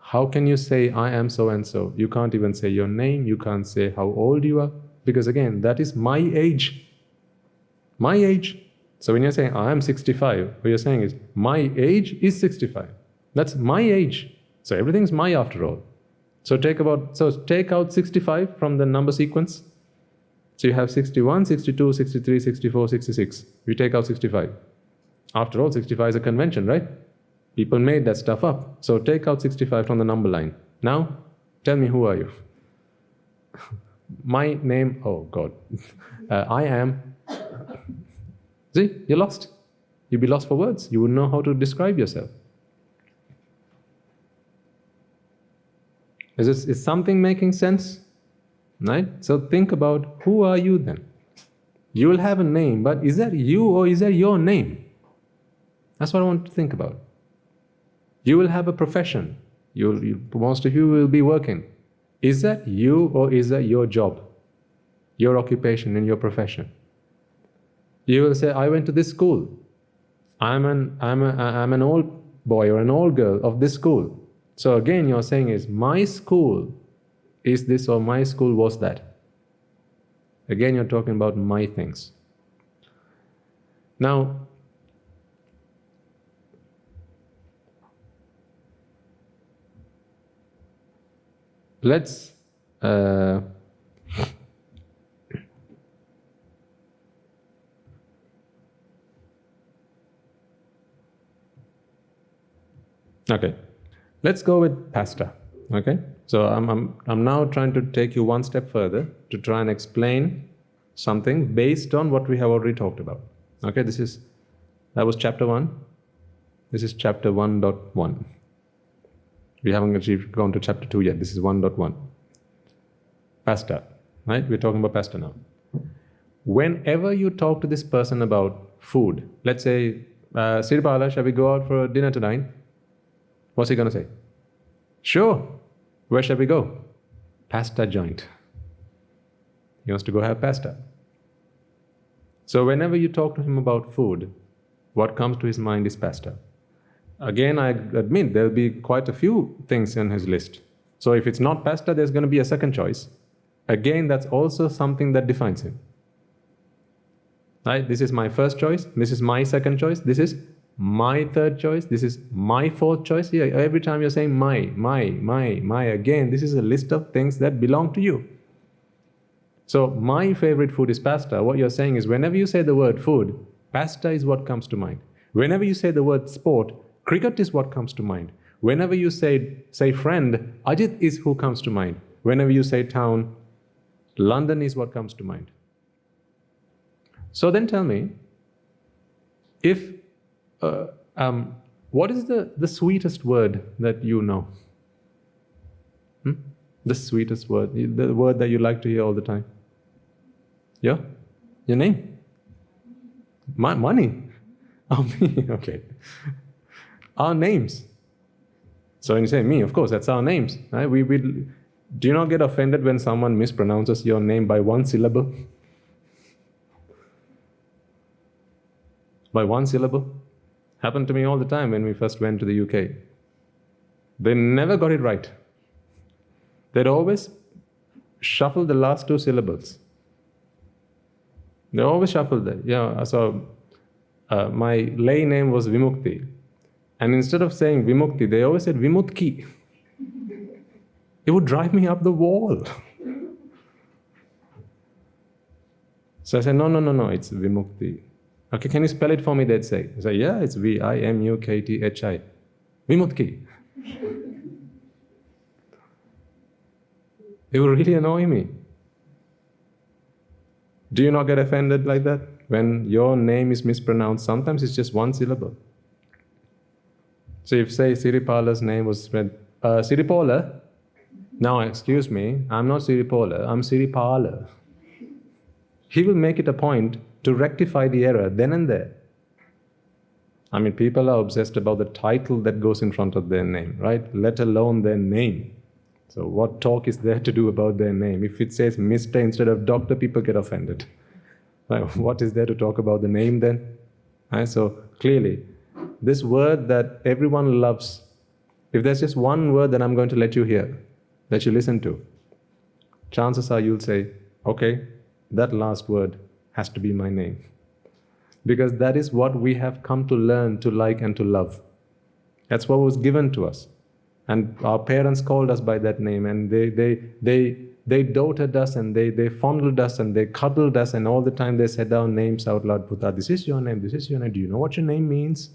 How can you say, I am so and so? You can't even say your name, you can't say how old you are, because again, that is my age. My age. So when you're saying, I am 65, what you're saying is, my age is 65. That's my age. So everything's my after all. So take out 65 from the number sequence. So you have 61, 62, 63, 64, 66. You take out 65. After all, 65 is a convention, right? People made that stuff up. So take out 65 from the number line. Now, tell me, who are you? My name, oh God. I am. See, you're lost. You'd be lost for words. You wouldn't know how to describe yourself. Is something making sense? Right? So think about, who are you then? You will have a name, but is that you or is that your name? That's what I want to think about. You will have a profession. Most of you will be working. Is that you or is that your job? Your occupation and your profession? You will say, I went to this school. I'm an old boy or an old girl of this school. So again, you're saying is, my school is this or my school was that. Again, you're talking about my things. Now, let's okay, let's go with pasta. Okay, so I'm now trying to take you one step further to try and explain something based on what we have already talked about. Okay, that was chapter 1. This is chapter 1.1. We haven't actually gone to chapter 2 yet. This is 1.1. Pasta, right? We're talking about pasta now. Whenever you talk to this person about food, let's say, Siripala, shall we go out for dinner tonight? What's he going to say? Sure. Where shall we go? Pasta joint. He wants to go have pasta. So whenever you talk to him about food, what comes to his mind is pasta. Again, I admit there'll be quite a few things in his list. So if it's not pasta, there's going to be a second choice. Again, that's also something that defines him. Right? This is my first choice. This is my second choice. This is my third choice. This is my fourth choice. Yeah, every time you're saying my, again, this is a list of things that belong to you. So my favorite food is pasta. What you're saying is, whenever you say the word food, pasta is what comes to mind. Whenever you say the word sport, cricket is what comes to mind. Whenever you say friend, Ajit is who comes to mind. Whenever you say town, London is what comes to mind. So then tell me, if what is the sweetest word that you know? The sweetest word, the word that you like to hear all the time? Yeah? Your name? Money? Oh, me, okay. Our names. So when you say me, of course, that's our names. Right? Do you not get offended when someone mispronounces your name by one syllable? By one syllable? Happened to me all the time when we first went to the UK. They never got it right. They'd always shuffle the last two syllables. They always shuffled that. Yeah, so my lay name was Vimukti. And instead of saying Vimukti, they always said Vimutki. It would drive me up the wall. So I said, no, it's Vimukti. Okay, can you spell it for me? They'd say. I say, yeah, it's Vimukthi. Vimutki. It would really annoy me. Do you not get offended like that? When your name is mispronounced, sometimes it's just one syllable. So if, say, Siripala's name was read, Siripola, Now, excuse me, I'm not Siripola, I'm Siripala. He will make it a point to rectify the error then and there. I mean, people are obsessed about the title that goes in front of their name, right? Let alone their name. So what talk is there to do about their name? If it says Mr. instead of Doctor, people get offended. Right? What is there to talk about the name then? Right? So clearly, this word that everyone loves, if there's just one word that I'm going to let you hear, that you listen to, chances are you'll say, okay, that last word has to be my name. Because that is what we have come to learn to like and to love. That's what was given to us. And our parents called us by that name, and they doted us, and they fondled us, and they cuddled us, and all the time they said our names out loud. Buddha, this is your name, this is your name. Do you know what your name means?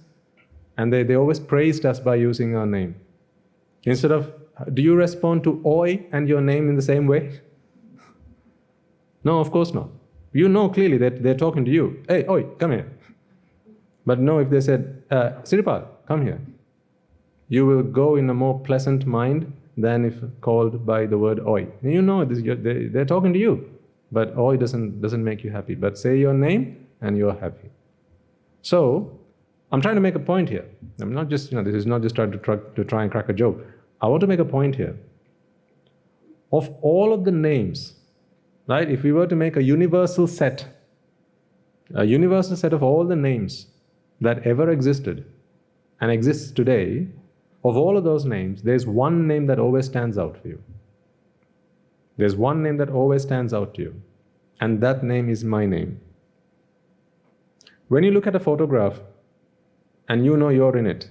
And they always praised us by using our name. Instead of, do you respond to oi and your name in the same way? No, of course not. You know clearly that they're talking to you. Hey, oi, come here. But no, if they said, Siripal, come here, you will go in a more pleasant mind than if called by the word oi. And you know they're talking to you, but oi doesn't make you happy. But say your name and you're happy. So I'm trying to make a point here. I'm not just, this is not just trying to try and crack a joke. I want to make a point here. Of all of the names, right? If we were to make a universal set of all the names that ever existed and exists today, of all of those names, there's one name that always stands out for you. There's one name that always stands out to you, and that name is my name. When you look at a photograph and you know you're in it,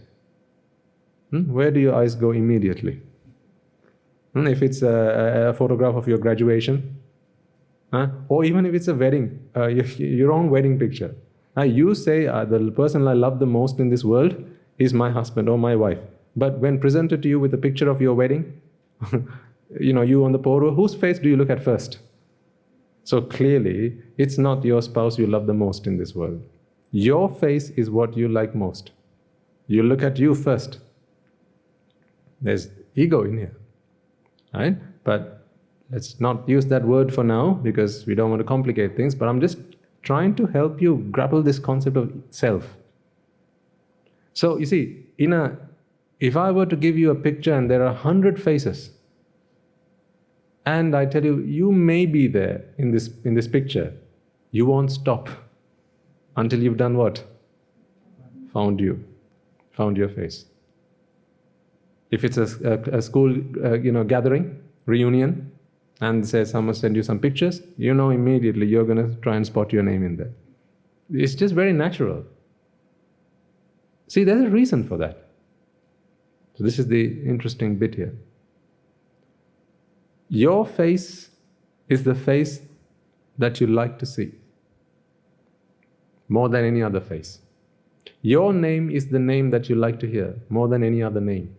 where do your eyes go immediately? If it's a photograph of your graduation, or even if it's a wedding, your own wedding picture. You say, the person I love the most in this world is my husband or my wife. But when presented to you with a picture of your wedding, you on the photo, whose face do you look at first? So clearly, it's not your spouse you love the most in this world. Your face is what you like most. You look at you first. There's ego in here, right? But let's not use that word for now because we don't want to complicate things, but I'm just trying to help you grapple this concept of self. So you see, if I were to give you a picture and there are 100 faces, and I tell you, you may be there in this picture, you won't stop until you've done what? Found your face. If it's a school gathering, reunion, and say someone send you some pictures, you know immediately you're going to try and spot your name in there. It's just very natural. See, there's a reason for that. So this is the interesting bit here. Your face is the face that you like to see more than any other face. Your name is the name that you like to hear more than any other name.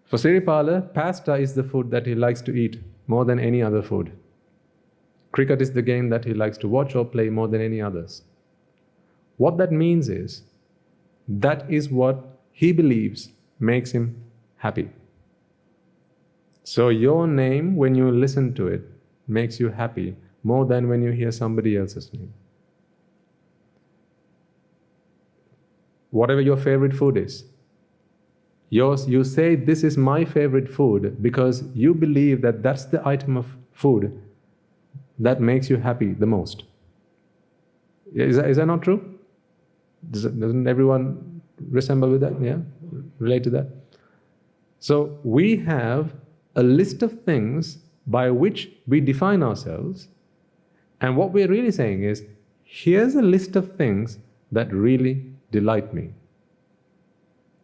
For Siripala, pasta is the food that he likes to eat more than any other food. Cricket is the game that he likes to watch or play more than any others. What that means is, that is what he believes makes him happy. So your name, when you listen to it, makes you happy more than when you hear somebody else's name. Whatever your favorite food is, you say this is my favorite food because you believe that that's the item of food that makes you happy the most. Is that not true? Doesn't everyone resemble with that? Yeah? Relate to that? So we have a list of things by which we define ourselves, and what we're really saying is, here's a list of things that really delight me.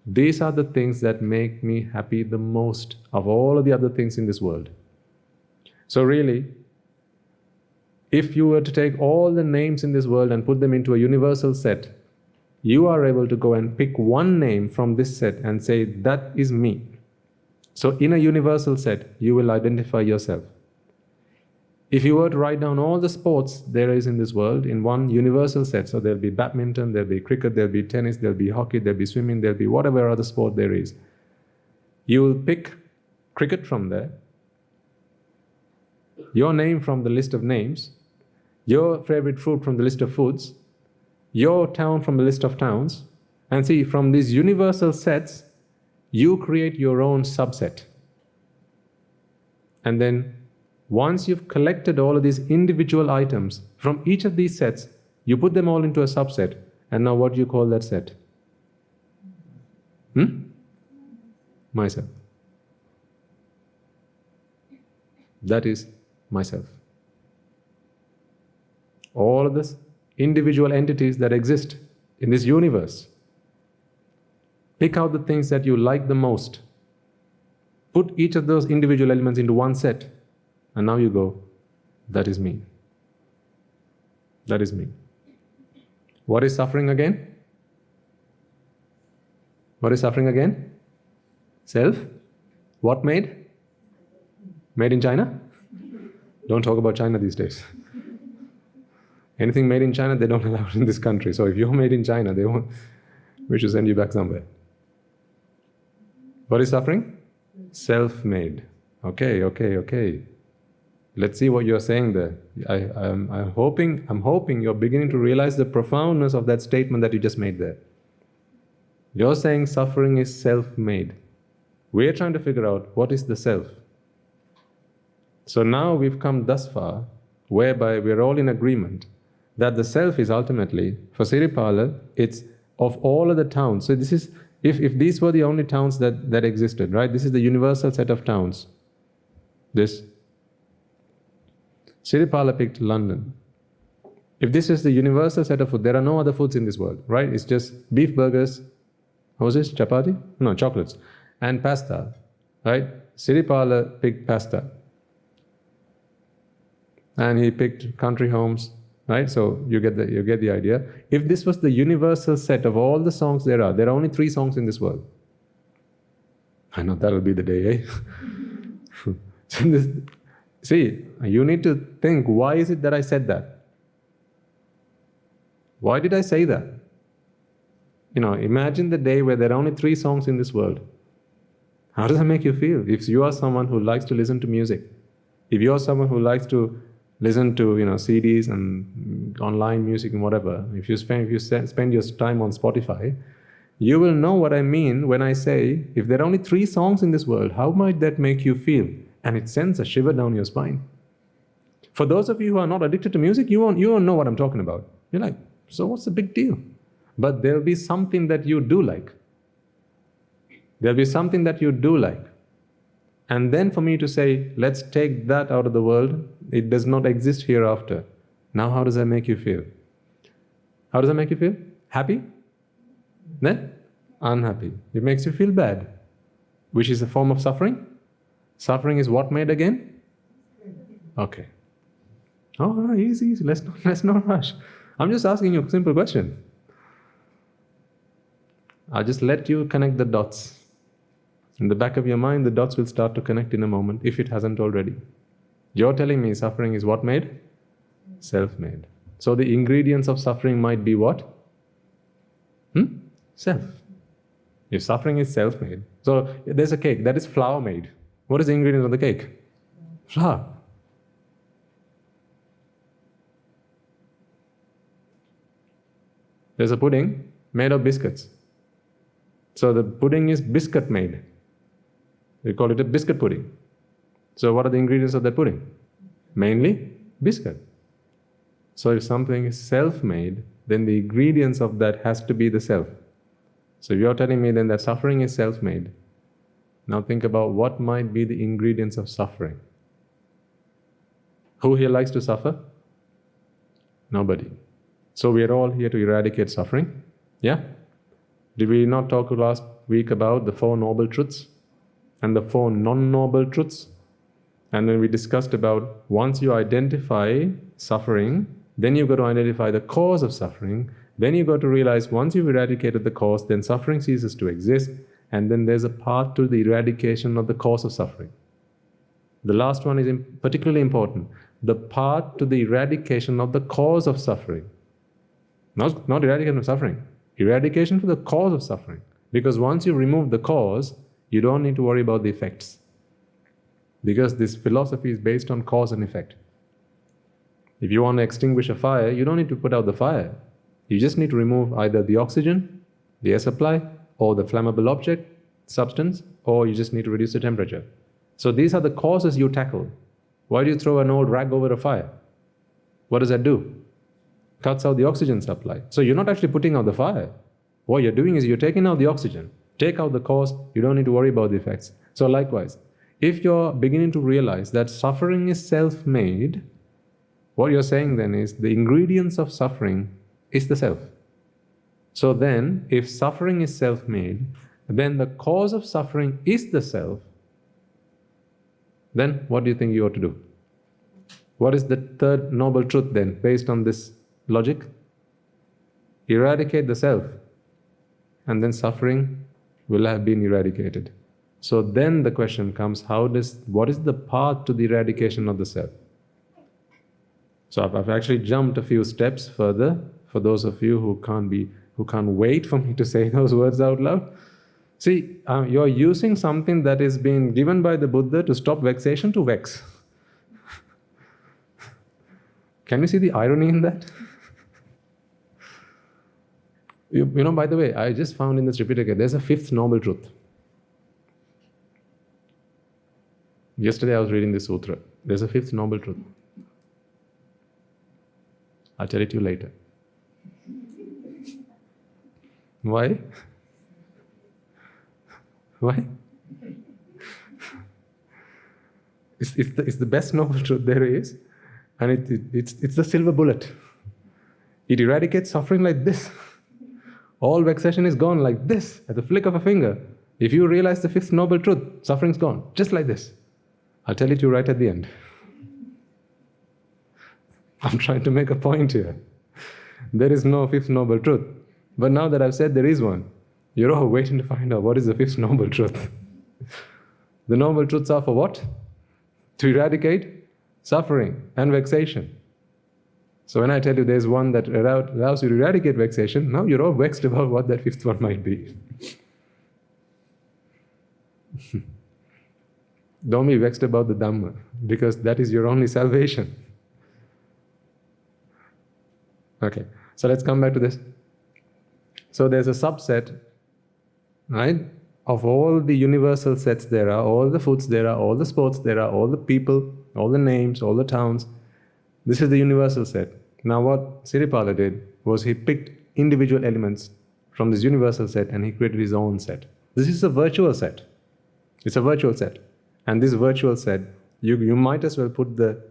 These are the things that make me happy the most of all of the other things in this world. So really, if you were to take all the names in this world and put them into a universal set, you are able to go and pick one name from this set and say, that is me. So in a universal set, you will identify yourself. If you were to write down all the sports there is in this world in one universal set, so there'll be badminton, there'll be cricket, there'll be tennis, there'll be hockey, there'll be swimming, there'll be whatever other sport there is. You will pick cricket from there, your name from the list of names, your favorite food from the list of foods, your town from the list of towns, and see, from these universal sets, you create your own subset. And then, once you've collected all of these individual items from each of these sets, you put them all into a subset. And now what do you call that set? Myself. That is myself. All of these individual entities that exist in this universe. Pick out the things that you like the most. Put each of those individual elements into one set. And now you go, that is me. That is me. What is suffering again? What is suffering again? Self. What made? Made in China? Don't talk about China these days. Anything made in China, they don't allow it in this country. So if you're made in China, we should send you back somewhere. What is suffering? Self-made. Okay. Let's see what you're saying there. I'm hoping you're beginning to realize the profoundness of that statement that you just made there. You're saying suffering is self-made. We're trying to figure out what is the self. So now we've come thus far, whereby we're all in agreement that the self is ultimately, for Siripala, it's of all of the towns. So this is, if these were the only towns that existed, right? This is the universal set of towns. This. Siripala picked London. If this is the universal set of food, there are no other foods in this world, right? It's just beef burgers, what was this, chapati? No, chocolates, and pasta, right? Siripala picked pasta. And he picked country homes, right? So you get the idea. If this was the universal set of all the songs there are only 3 songs in this world. I know that'll be the day, eh? See, you need to think, why is it that I said that? Why did I say that? Imagine the day where there are only 3 songs in this world. How does that make you feel? If you are someone who likes to listen to music, if you are someone who likes to listen to CDs and online music and whatever, if you spend your time on Spotify, you will know what I mean when I say, if there are only 3 songs in this world, how might that make you feel? And it sends a shiver down your spine. For those of you who are not addicted to music, you won't know what I'm talking about. You're like, so what's the big deal? But there'll be something that you do like. There'll be something that you do like. And then for me to say, let's take that out of the world, it does not exist hereafter. Now how does that make you feel? How does that make you feel? Happy? Then? Unhappy. It makes you feel bad. Which is a form of suffering? Suffering is what made again? Okay. Oh, easy. Let's not rush. I'm just asking you a simple question. I'll just let you connect the dots. In the back of your mind, the dots will start to connect in a moment, if it hasn't already. You're telling me suffering is what made? Self-made. So the ingredients of suffering might be what? Self. If suffering is self-made. So there's a cake, that is flour-made. What is the ingredient of the cake? Flour. There's a pudding made of biscuits. So the pudding is biscuit made. We call it a biscuit pudding. So what are the ingredients of that pudding? Mainly biscuit. So if something is self-made, then the ingredients of that has to be the self. So if you're telling me then that suffering is self-made, now think about what might be the ingredients of suffering. Who here likes to suffer? Nobody. So we are all here to eradicate suffering. Yeah? Did we not talk last week about the 4 noble truths and the 4 non-noble truths? And then we discussed about once you identify suffering, then you've got to identify the cause of suffering. Then you've got to realize once you've eradicated the cause, then suffering ceases to exist. And then there's a path to the eradication of the cause of suffering. The last one is particularly important. The path to the eradication of the cause of suffering. Not eradication of suffering. Eradication for the cause of suffering. Because once you remove the cause, you don't need to worry about the effects. Because this philosophy is based on cause and effect. If you want to extinguish a fire, you don't need to put out the fire. You just need to remove either the oxygen, the air supply, or the flammable object, substance, or you just need to reduce the temperature. So these are the causes you tackle. Why do you throw an old rag over a fire? What does that do? Cuts out the oxygen supply. So you're not actually putting out the fire. What you're doing is you're taking out the oxygen. Take out the cause, you don't need to worry about the effects. So likewise, if you're beginning to realize that suffering is self-made, what you're saying then is the ingredients of suffering is the self. So then, if suffering is self-made, then the cause of suffering is the self, then what do you think you ought to do? What is the third noble truth then, based on this logic? Eradicate the self, and then suffering will have been eradicated. So then the question comes, what is the path to the eradication of the self? So I've actually jumped a few steps further for those of you who can't wait for me to say those words out loud. See, you're using something that is being given by the Buddha to stop vexation to vex. Can you see the irony in that? You know, by the way, I just found in this Tripitaka, there's a fifth noble truth. Yesterday I was reading this sutra. There's a fifth noble truth. I'll tell it to you later. Why? Why? It's the best noble truth there is, and it's the silver bullet. It eradicates suffering like this. All vexation is gone like this, at the flick of a finger. If you realize the fifth noble truth, suffering's gone, just like this. I'll tell it to you right at the end. I'm trying to make a point here. There is no fifth noble truth. But now that I've said there is one, you're all waiting to find out what is the fifth noble truth. The noble truths are for what? To eradicate suffering and vexation. So when I tell you there's one that allows you to eradicate vexation, now you're all vexed about what that fifth one might be. Don't be vexed about the Dhamma, because that is your only salvation. Okay, so let's come back to this. So there's a subset, right, of all the universal sets there are, all the foods there are, all the sports there are, all the people, all the names, all the towns. This is the universal set. Now what Siripala did was he picked individual elements from this universal set and he created his own set. This is a virtual set. It's a virtual set. And this virtual set, you might as well put the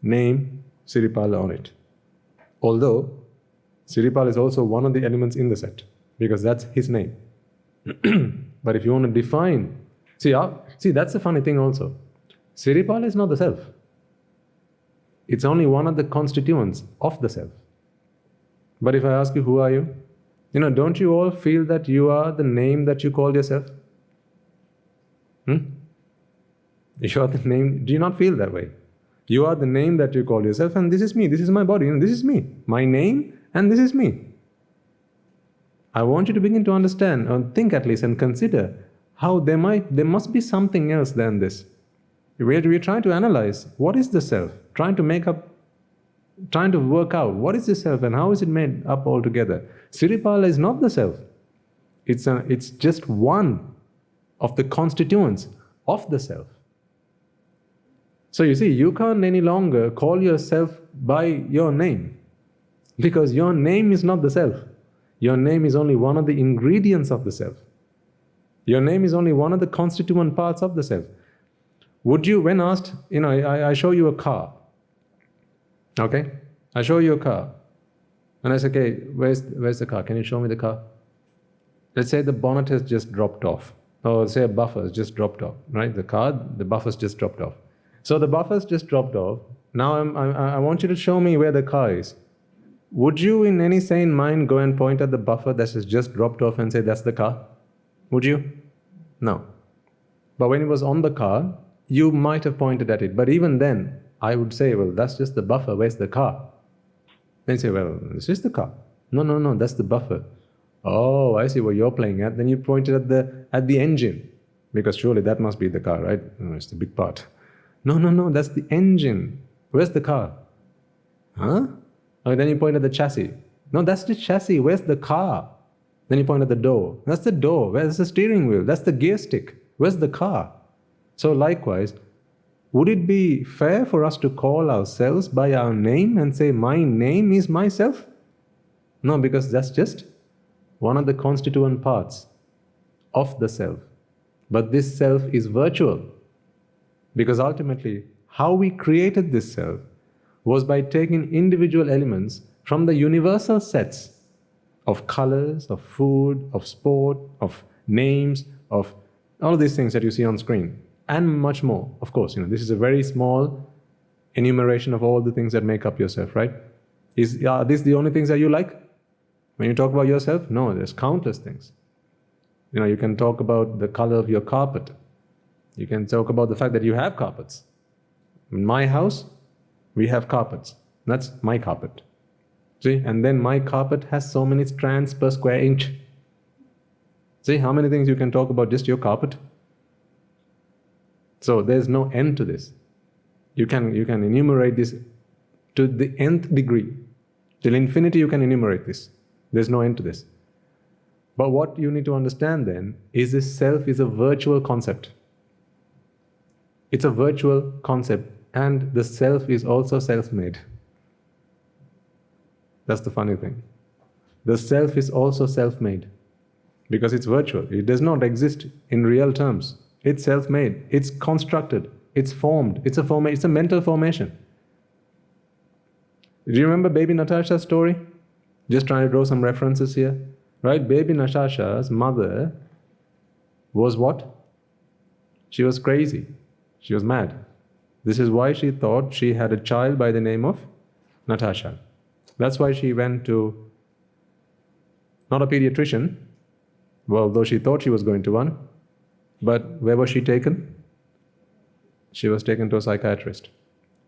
name Siripala on it. Although, Siripala is also one of the elements in the set, because that's his name. But if you want to define, see, that's the funny thing also. Siripala is not the self. It's only one of the constituents of the self. But if I ask you, who are you? Don't you all feel that you are the name that you call yourself? You are the name. Do you not feel that way? You are the name that you call yourself, and this is me, this is my body, this is me. My name, and this is me. I want you to begin to understand, or think at least, and consider how there must be something else than this. We're trying to analyze what is the self, trying to work out what is the self and how is it made up altogether. Siripala is not the self. It's just one of the constituents of the self. So you see, you can't any longer call yourself by your name, because your name is not the self. Your name is only one of the ingredients of the self. Your name is only one of the constituent parts of the self. Would you, when asked, I show you a car, okay? I show you a car, and I say, okay, where's the car? Can you show me the car? Let's say the bonnet has just dropped off, or let's say a buffer has just dropped off, right? The buffer's just dropped off. So the buffer's just dropped off. Now I want you to show me where the car is. Would you, in any sane mind, go and point at the buffer that has just dropped off and say, that's the car? Would you? No. But when it was on the car, you might have pointed at it. But even then, I would say, well, that's just the buffer. Where's the car? Then you say, well, it's just the car. No, that's the buffer. Oh, I see what you're playing at. Then you pointed at the engine, because surely that must be the car, right? No, it's the big part. No, that's the engine. Where's the car? Huh? Oh, then you point at the chassis. No, that's the chassis. Where's the car? Then you point at the door. That's the door. Where's the steering wheel? That's the gear stick. Where's the car? So likewise, would it be fair for us to call ourselves by our name and say, my name is myself? No, because that's just one of the constituent parts of the self. But this self is virtual. Because ultimately, how we created this self was by taking individual elements from the universal sets of colors, of food, of sport, of names, of all of these things that you see on screen, and much more. Of course, this is a very small enumeration of all the things that make up yourself, right? Are these the only things that you like? When you talk about yourself? No, there's countless things. You can talk about the color of your carpet. You can talk about the fact that you have carpets. In my house, we have carpets. That's my carpet. See, and then my carpet has so many strands per square inch. See how many things you can talk about just your carpet? So there's no end to this. You can enumerate this to the nth degree. Till infinity you can enumerate this. There's no end to this. But what you need to understand then is this self is a virtual concept. It's a virtual concept, and the self is also self-made. That's the funny thing. The self is also self-made because it's virtual. It does not exist in real terms. It's self-made. It's constructed. It's formed. It's a mental formation. Do you remember baby Natasha's story? Just trying to draw some references here. Right? Baby Natasha's mother was what? She was crazy. She was mad. This is why she thought she had a child by the name of Natasha. That's why she went to, not a pediatrician, well, though she thought she was going to one, but where was she taken? She was taken to a psychiatrist.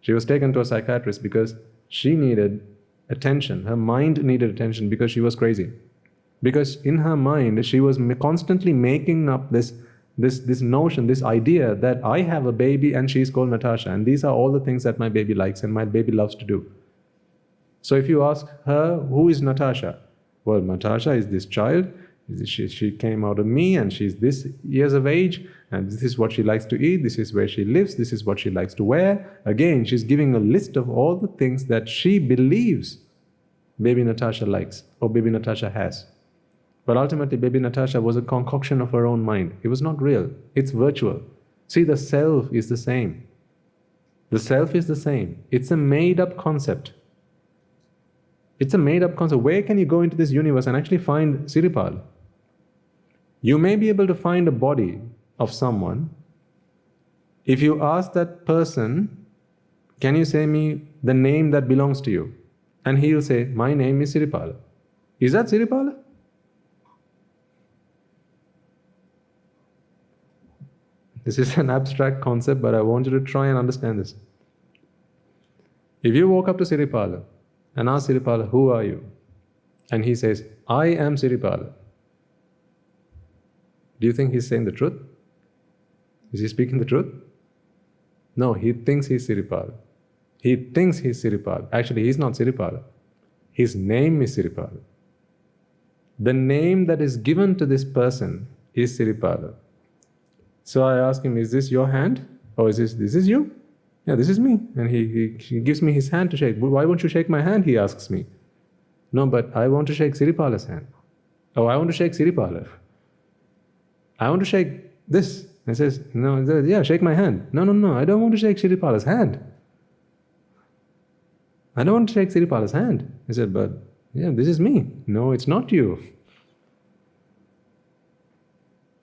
She was taken to a psychiatrist because she needed attention. Her mind needed attention because she was crazy. Because in her mind, she was constantly making up this notion, this idea that I have a baby and she's called Natasha, and these are all the things that my baby likes and my baby loves to do. So if you ask her, who is Natasha? Well, Natasha is this child. She came out of me and she's this years of age, and this is what she likes to eat, this is where she lives, this is what she likes to wear. Again, she's giving a list of all the things that she believes baby Natasha likes or baby Natasha has. But ultimately, baby Natasha was a concoction of her own mind. It was not real. It's virtual. See, the self is the same. The self is the same. It's a made-up concept. It's a made-up concept. Where can you go into this universe and actually find Siripal? You may be able to find a body of someone. If you ask that person, can you say me the name that belongs to you? And he will say, my name is Siripala. Is that Siripala? This is an abstract concept, but I want you to try and understand this. If you walk up to Siripala and ask Siripala, who are you? And he says, I am Siripala. Do you think he's saying the truth? Is he speaking the truth? No, he thinks he's Siripala. He thinks he's Siripala. Actually, he's not Siripala. His name is Siripala. The name that is given to this person is Siripala. So I ask him, is this your hand? Or this is you? Yeah, this is me. And he gives me his hand to shake. Why won't you shake my hand? He asks me. No, but I want to shake Siripala's hand. Oh, I want to shake Siripala. I want to shake this. He says, no, yeah, shake my hand. No, I don't want to shake Siripala's hand. I don't want to shake Siripala's hand. He said, but yeah, this is me. No, it's not you.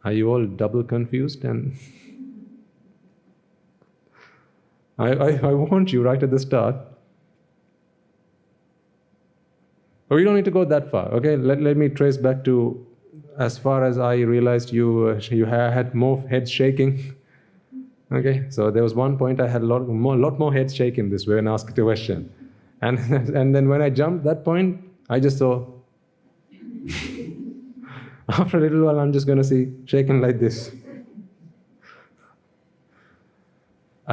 Are you all double confused? And I warned you right at the start. But we don't need to go that far, okay? Let me trace back to as far as I realized you had more heads shaking. Okay, so there was one point I had a lot more heads shaking this way when asked a question. And then when I jumped that point, I just saw after a little while, I'm just going to see shaking like this.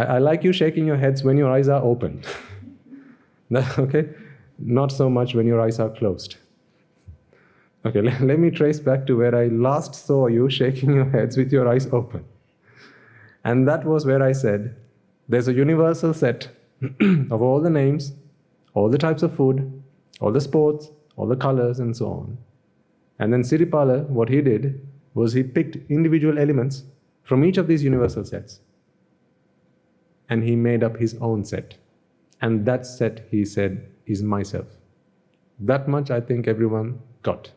I like you shaking your heads when your eyes are open. Okay? Not so much when your eyes are closed. Okay, let me trace back to where I last saw you shaking your heads with your eyes open. And that was where I said, there's a universal set of all the names, all the types of food, all the sports, all the colors, and so on. And then Siripala, what he did was he picked individual elements from each of these universal sets. And he made up his own set. And that set, he said, is myself. That much I think everyone got.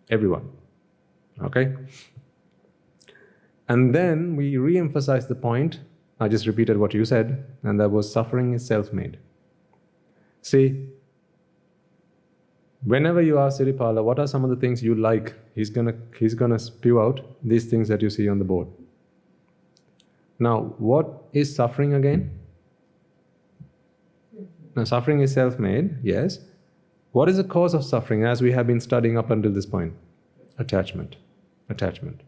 Everyone. Okay? And then we re-emphasized the point, I just repeated what you said, and that was suffering is self-made. See, whenever you ask Siripala, what are some of the things you like, he's gonna spew out these things that you see on the board. Now, what is suffering again? Now, suffering is self-made, yes. What is the cause of suffering as we have been studying up until this point? Attachment. Attachment.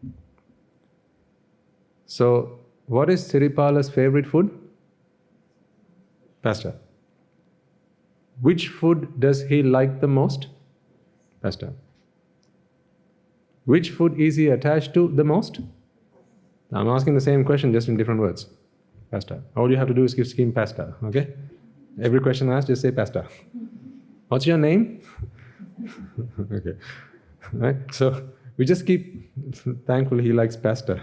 So, what is Siripala's favorite food? Pasta. Which food does he like the most? Pasta. Which food is he attached to the most? I'm asking the same question just in different words. Pasta. All you have to do is give scheme pasta, okay? Every question asked, just say pasta. What's your name? Okay. Right? So we just keep thankful he likes pasta,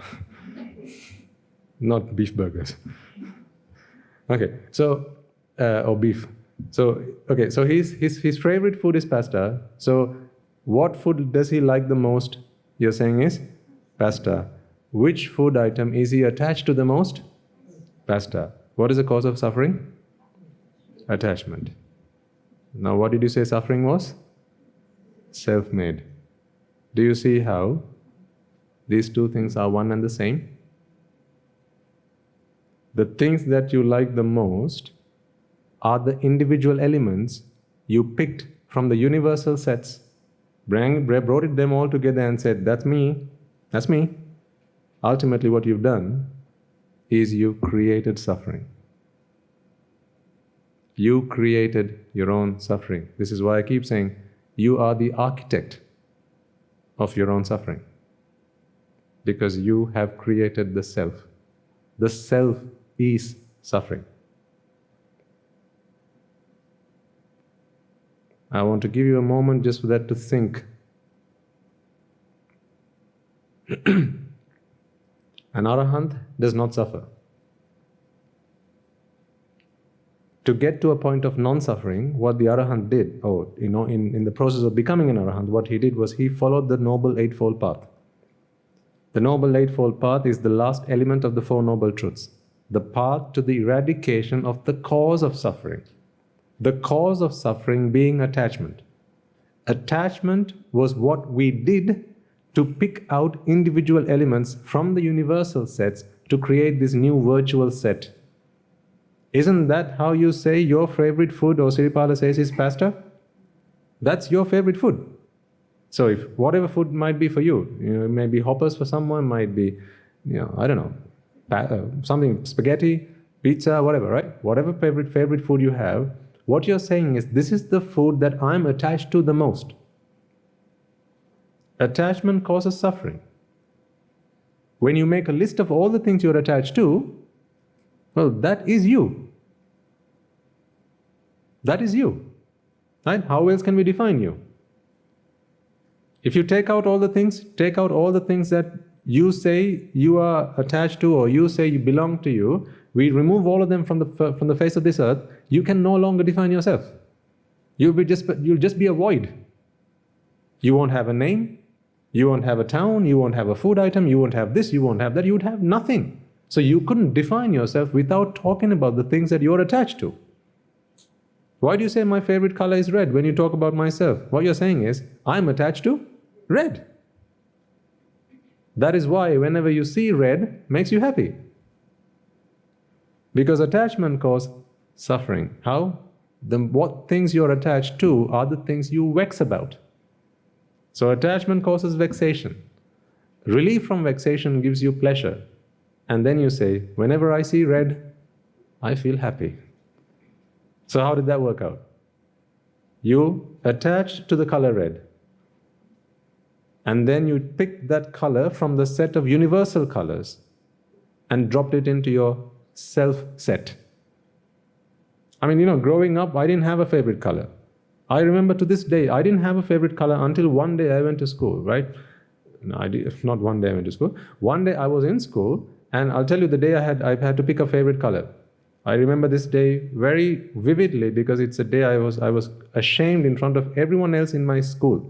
not beef burgers. Okay, so or beef. So okay, so his favorite food is pasta. So what food does he like the most? You're saying is pasta. Which food item is he attached to the most? Pasta. What is the cause of suffering? Attachment. Now what did you say suffering was? Self-made. Do you see how these two things are one and the same? The things that you like the most are the individual elements you picked from the universal sets, brought them all together and said, that's me, that's me. Ultimately what you've done is you created suffering. You created your own suffering. This is why I keep saying, you are the architect of your own suffering. Because you have created the self. The self is suffering. I want to give you a moment just for that to think. An arahant does not suffer. To get to a point of non-suffering, what the arahant did, in the process of becoming an arahant, what he did was he followed the Noble Eightfold Path. The Noble Eightfold Path is the last element of the Four Noble Truths. The path to the eradication of the cause of suffering. The cause of suffering being attachment. Attachment was what we did to pick out individual elements from the universal sets to create this new virtual set. Isn't that how you say your favorite food, or Siripala says, is pasta? That's your favorite food. So if whatever food might be for you, it may be hoppers for someone, might be, I don't know, something, spaghetti, pizza, whatever, right? Whatever favorite food you have, what you're saying is, this is the food that I'm attached to the most. Attachment causes suffering. When you make a list of all the things you're attached to, well, that is you. That is you. Right? How else can we define you? If you take out all the things that you say you are attached to, or you say you belong to you, we remove all of them from the face of this earth, you can no longer define yourself. You'll just be a void. You won't have a name, you won't have a town, you won't have a food item, you won't have this, you won't have that, you would have nothing. So you couldn't define yourself without talking about the things that you're attached to. Why do you say my favorite color is red when you talk about myself? What you're saying is, I'm attached to red. That is why whenever you see red, it makes you happy. Because attachment causes suffering. How? What things you're attached to are the things you vex about. So attachment causes vexation. Relief from vexation gives you pleasure. And then you say, whenever I see red, I feel happy. So how did that work out? You attached to the color red, and then you picked that color from the set of universal colors and dropped it into your self set. I mean, growing up, I didn't have a favorite color. I remember to this day, I didn't have a favorite color until one day I went to school, right? No, not one day I went to school. One day I was in school, and I'll tell you the day I had to pick a favorite color. I remember this day very vividly because it's a day I was ashamed in front of everyone else in my school.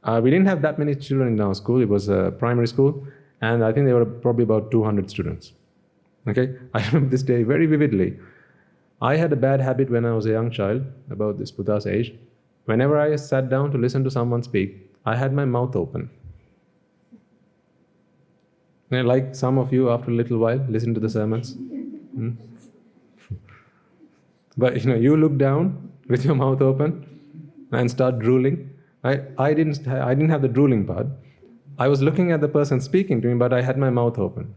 We didn't have that many children in our school. It was a primary school, and I think there were probably about 200 students. Okay, I remember this day very vividly. I had a bad habit when I was a young child, about this Buddha's age. Whenever I sat down to listen to someone speak, I had my mouth open. Like some of you, after a little while, listen to the sermons. But you look down with your mouth open and start drooling. I didn't have the drooling part. I was looking at the person speaking to me, but I had my mouth open.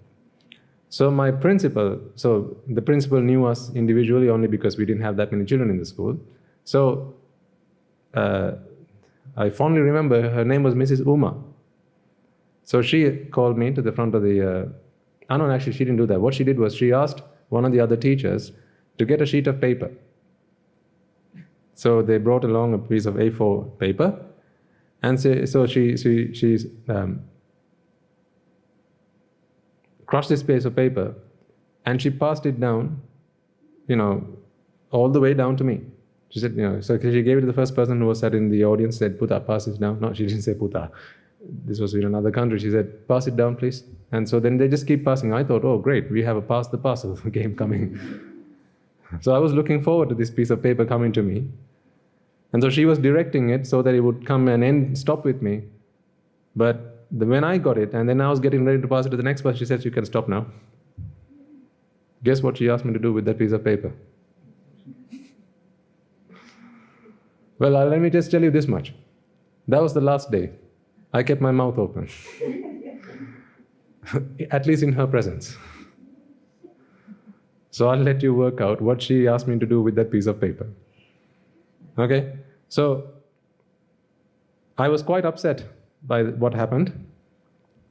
So the principal knew us individually only because we didn't have that many children in the school. So I fondly remember her name was Mrs. Uma. So she called me to the front of the... no, actually she didn't do that. What she did was she asked one of the other teachers to get a sheet of paper. So they brought along a piece of A4 paper, and so she crushed this piece of paper, and she passed it down, all the way down to me. She said, so she gave it to the first person who was sat in the audience, said, "Puta, pass this down." No, she didn't say Puta. This was in another country. She said, "Pass it down, please." And so then they just keep passing. I thought, oh, great, we have a pass the parcel game coming. So I was looking forward to this piece of paper coming to me. And so she was directing it so that it would come and stop with me. But when I got it, and then I was getting ready to pass it to the next person, she said, "You can stop now." Guess what she asked me to do with that piece of paper? Well, let me just tell you this much. That was the last day. I kept my mouth open. At least in her presence. So I'll let you work out what she asked me to do with that piece of paper. Okay? So I was quite upset by what happened.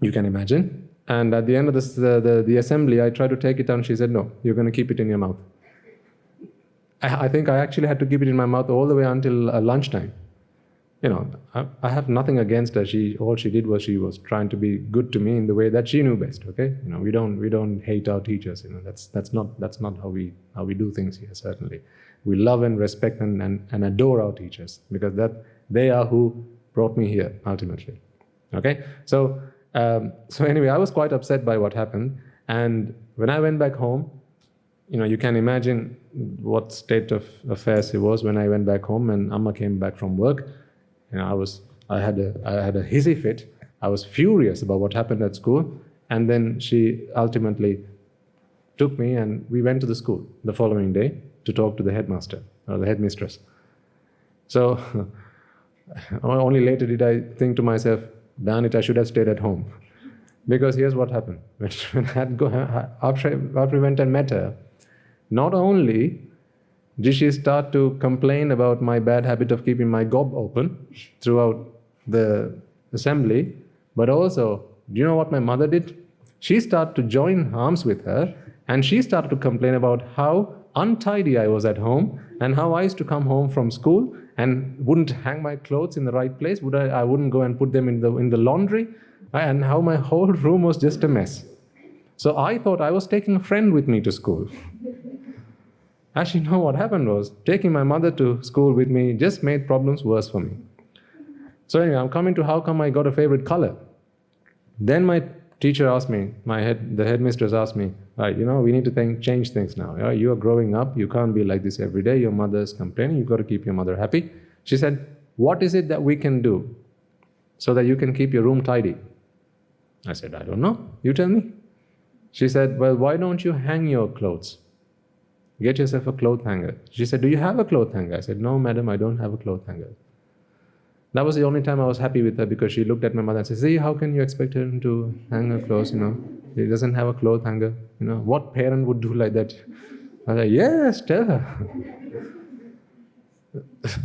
You can imagine. And at the end of the assembly, I tried to take it down. She said, "No, you're going to keep it in your mouth." I think I actually had to keep it in my mouth all the way until lunchtime. I have nothing against her. All she did was she was trying to be good to me in the way that she knew best. Okay, we don't hate our teachers. That's not how we do things here. Certainly, we love and respect and adore our teachers because they are who brought me here ultimately. Okay, so anyway, I was quite upset by what happened, and when I went back home, you can imagine what state of affairs it was when I went back home and Amma came back from work. I had a hissy fit. I was furious about what happened at school, and then she ultimately took me and we went to the school the following day to talk to the headmaster or the headmistress. So only later did I think to myself, darn it, I should have stayed at home. Because here's what happened. After we went and met her, not only did she start to complain about my bad habit of keeping my gob open throughout the assembly, but also, do you know what my mother did? She started to join arms with her, and she started to complain about how untidy I was at home, and how I used to come home from school and wouldn't hang my clothes in the right place. I wouldn't go and put them in the laundry, and how my whole room was just a mess. So I thought I was taking a friend with me to school. Actually, no, what happened was, taking my mother to school with me just made problems worse for me. So anyway, I'm coming to how come I got a favorite color. Then my teacher asked me, the headmistress asked me, right, we need to change things now. You are growing up, you can't be like this every day, your mother's complaining, you've got to keep your mother happy. She said, what is it that we can do so that you can keep your room tidy? I said, I don't know, you tell me. She said, well, why don't you hang your clothes? Get yourself a cloth hanger. She said, do you have a cloth hanger? I said, no, madam, I don't have a cloth hanger. That was the only time I was happy with her, because she looked at my mother and said, see, how can you expect him to hang her clothes, He doesn't have a cloth hanger, What parent would do like that? I was like, yes, tell her.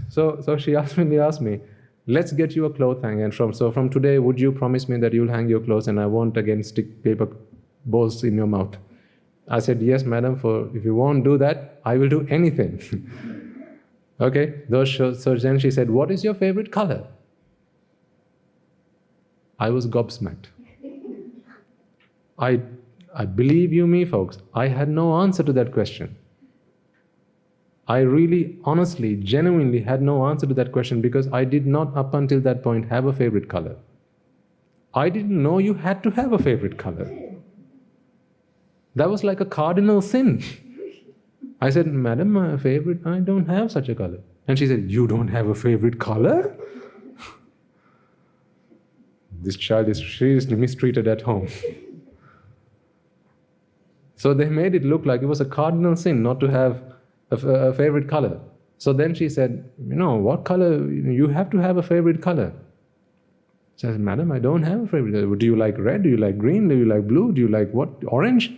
So she asked me, let's get you a cloth hanger. And from today, would you promise me that you'll hang your clothes and I won't again stick paper balls in your mouth? I said, yes, madam, if you won't do that, I will do anything. Okay, so then she said, what is your favorite color? I was gobsmacked. I believe you me, folks, I had no answer to that question. I really, honestly, genuinely had no answer to that question, because I did not, up until that point, have a favorite color. I didn't know you had to have a favorite color. That was like a cardinal sin. I said, madam, my favorite, I don't have such a color. And she said, you don't have a favorite color? This child is seriously mistreated at home. So they made it look like it was a cardinal sin not to have a favorite color. So then she said, what color, you have to have a favorite color. She said, madam, I don't have a favorite color. Do you like red? Do you like green? Do you like blue? Do you like what? Orange?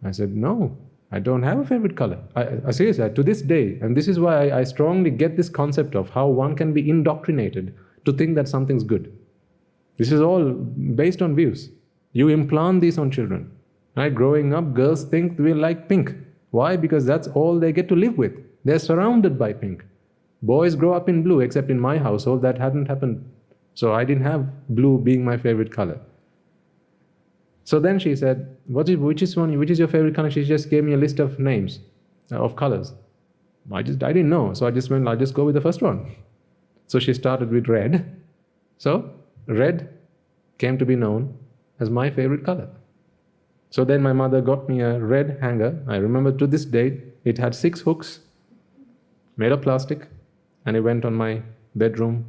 I said, no, I don't have a favorite color. I seriously, to this day, and this is why I strongly get this concept of how one can be indoctrinated to think that something's good. This is all based on views. You implant these on children. Right? Growing up, girls think we like pink. Why? Because that's all they get to live with. They're surrounded by pink. Boys grow up in blue, except in my household that hadn't happened. So I didn't have blue being my favorite color. So then she said, which is your favorite color? She just gave me a list of names, of colors. I didn't know, so I just went, I'll just go with the first one. So she started with red. So red came to be known as my favorite color. So then my mother got me a red hanger. I remember to this day, it had 6 hooks made of plastic, and it went on my bedroom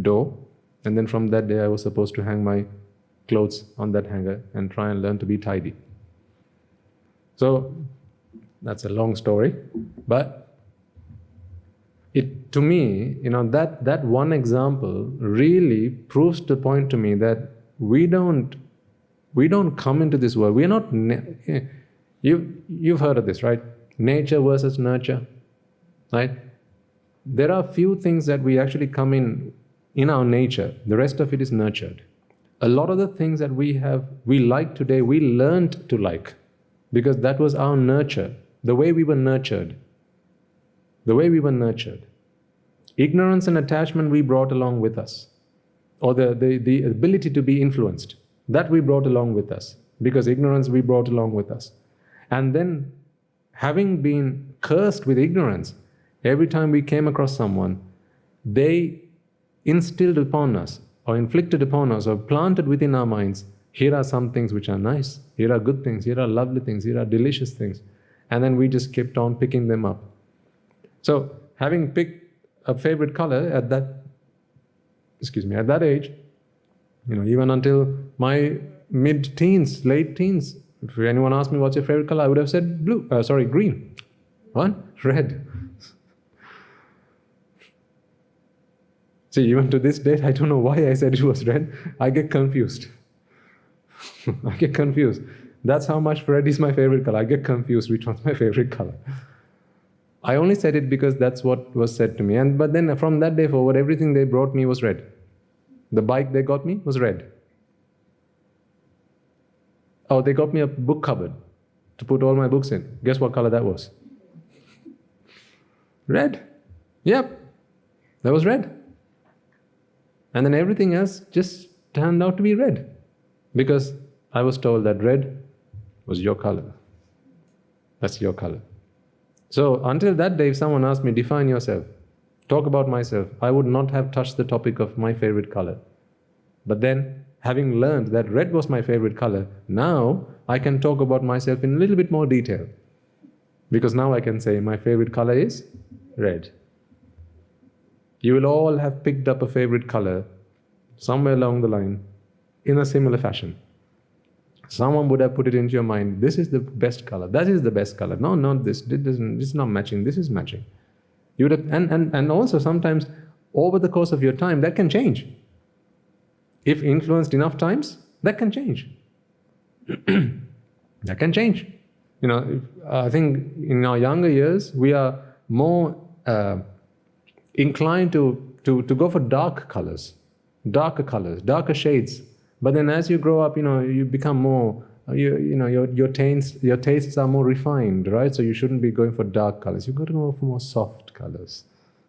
door. And then from that day, I was supposed to hang my clothes on that hanger and try and learn to be tidy. So that's a long story, but to me, that one example really proves the point to me that we don't come into this world. We are not. You've heard of this, right? Nature versus nurture, right? There are few things that we actually come in our nature. The rest of it is nurtured. A lot of the things that we like today, we learned to like, because that was our nurture, the way we were nurtured. Ignorance and attachment we brought along with us, or the ability to be influenced, that we brought along with us, because ignorance we brought along with us. And then, having been cursed with ignorance, every time we came across someone, they instilled upon us, or inflicted upon us, or planted within our minds, here are some things which are nice, here are good things, here are lovely things, here are delicious things. And then we just kept on picking them up. So, having picked a favorite color at that age, even until my mid-teens, late teens, if anyone asked me what's your favorite color, I would have said green. What? Red. See, even to this date, I don't know why I said it was red. I get confused. That's how much red is my favorite color. I get confused which one's my favorite color. I only said it because that's what was said to me. But then from that day forward, everything they brought me was red. The bike they got me was red. Oh, they got me a book cupboard to put all my books in. Guess what color that was? Red. Yep, that was red. And then everything else just turned out to be red, because I was told that red was your color. That's your color. So until that day, if someone asked me, define yourself, talk about myself, I would not have touched the topic of my favorite color. But then, having learned that red was my favorite color, now I can talk about myself in a little bit more detail. Because now I can say my favorite color is red. You will all have picked up a favorite color somewhere along the line in a similar fashion. Someone would have put it into your mind, this is the best color, that is the best color. No, not this, this is not matching, this is matching. You would have, and also sometimes over the course of your time, that can change. If influenced enough times, that can change. That can change. I think in our younger years, we are more inclined to go for darker colors, darker shades. But then as you grow up, you become more, your tastes are more refined, right? So you shouldn't be going for dark colors. You've got to go for more soft colors.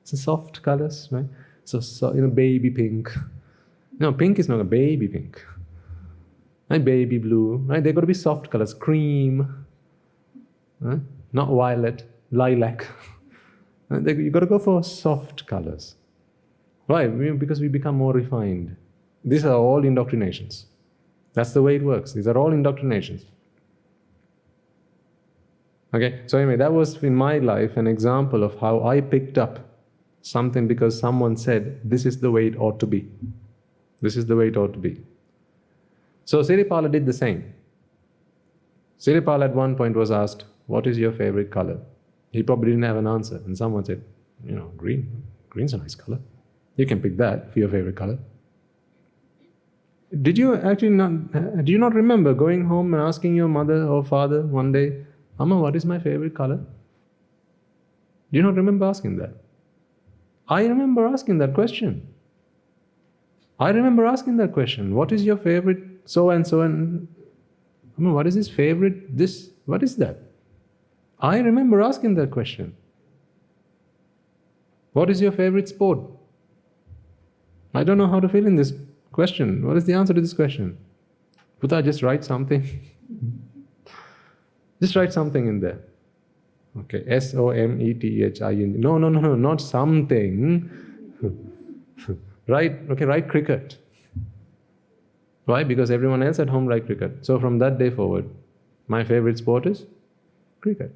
So soft colors, right? So baby pink. No, pink is not a baby pink. Right? Baby blue, right? They've got to be soft colors. Cream, right? Not violet, lilac. You've got to go for soft colors. Why? Because we become more refined. These are all indoctrinations. That's the way it works. These are all indoctrinations. Okay, so anyway, that was in my life an example of how I picked up something because someone said, this is the way it ought to be. This is the way it ought to be. So Siripala did the same. Siripala at one point was asked, what is your favorite color? He probably didn't have an answer. And someone said, green. Green's a nice color. You can pick that for your favorite color. Do you not remember going home and asking your mother or father one day, Amma, what is my favorite color? Do you not remember asking that? I remember asking that question. What is your favorite so and so? And Amma, what is his favorite this? What is that? I remember asking that question. What is your favorite sport? I don't know how to fill in this question. What is the answer to this question? Buddha, just write something. Just write something in there. Okay, SOMETHIN. No, not something. Write cricket. Why? Because everyone else at home write cricket. So from that day forward, my favorite sport is cricket.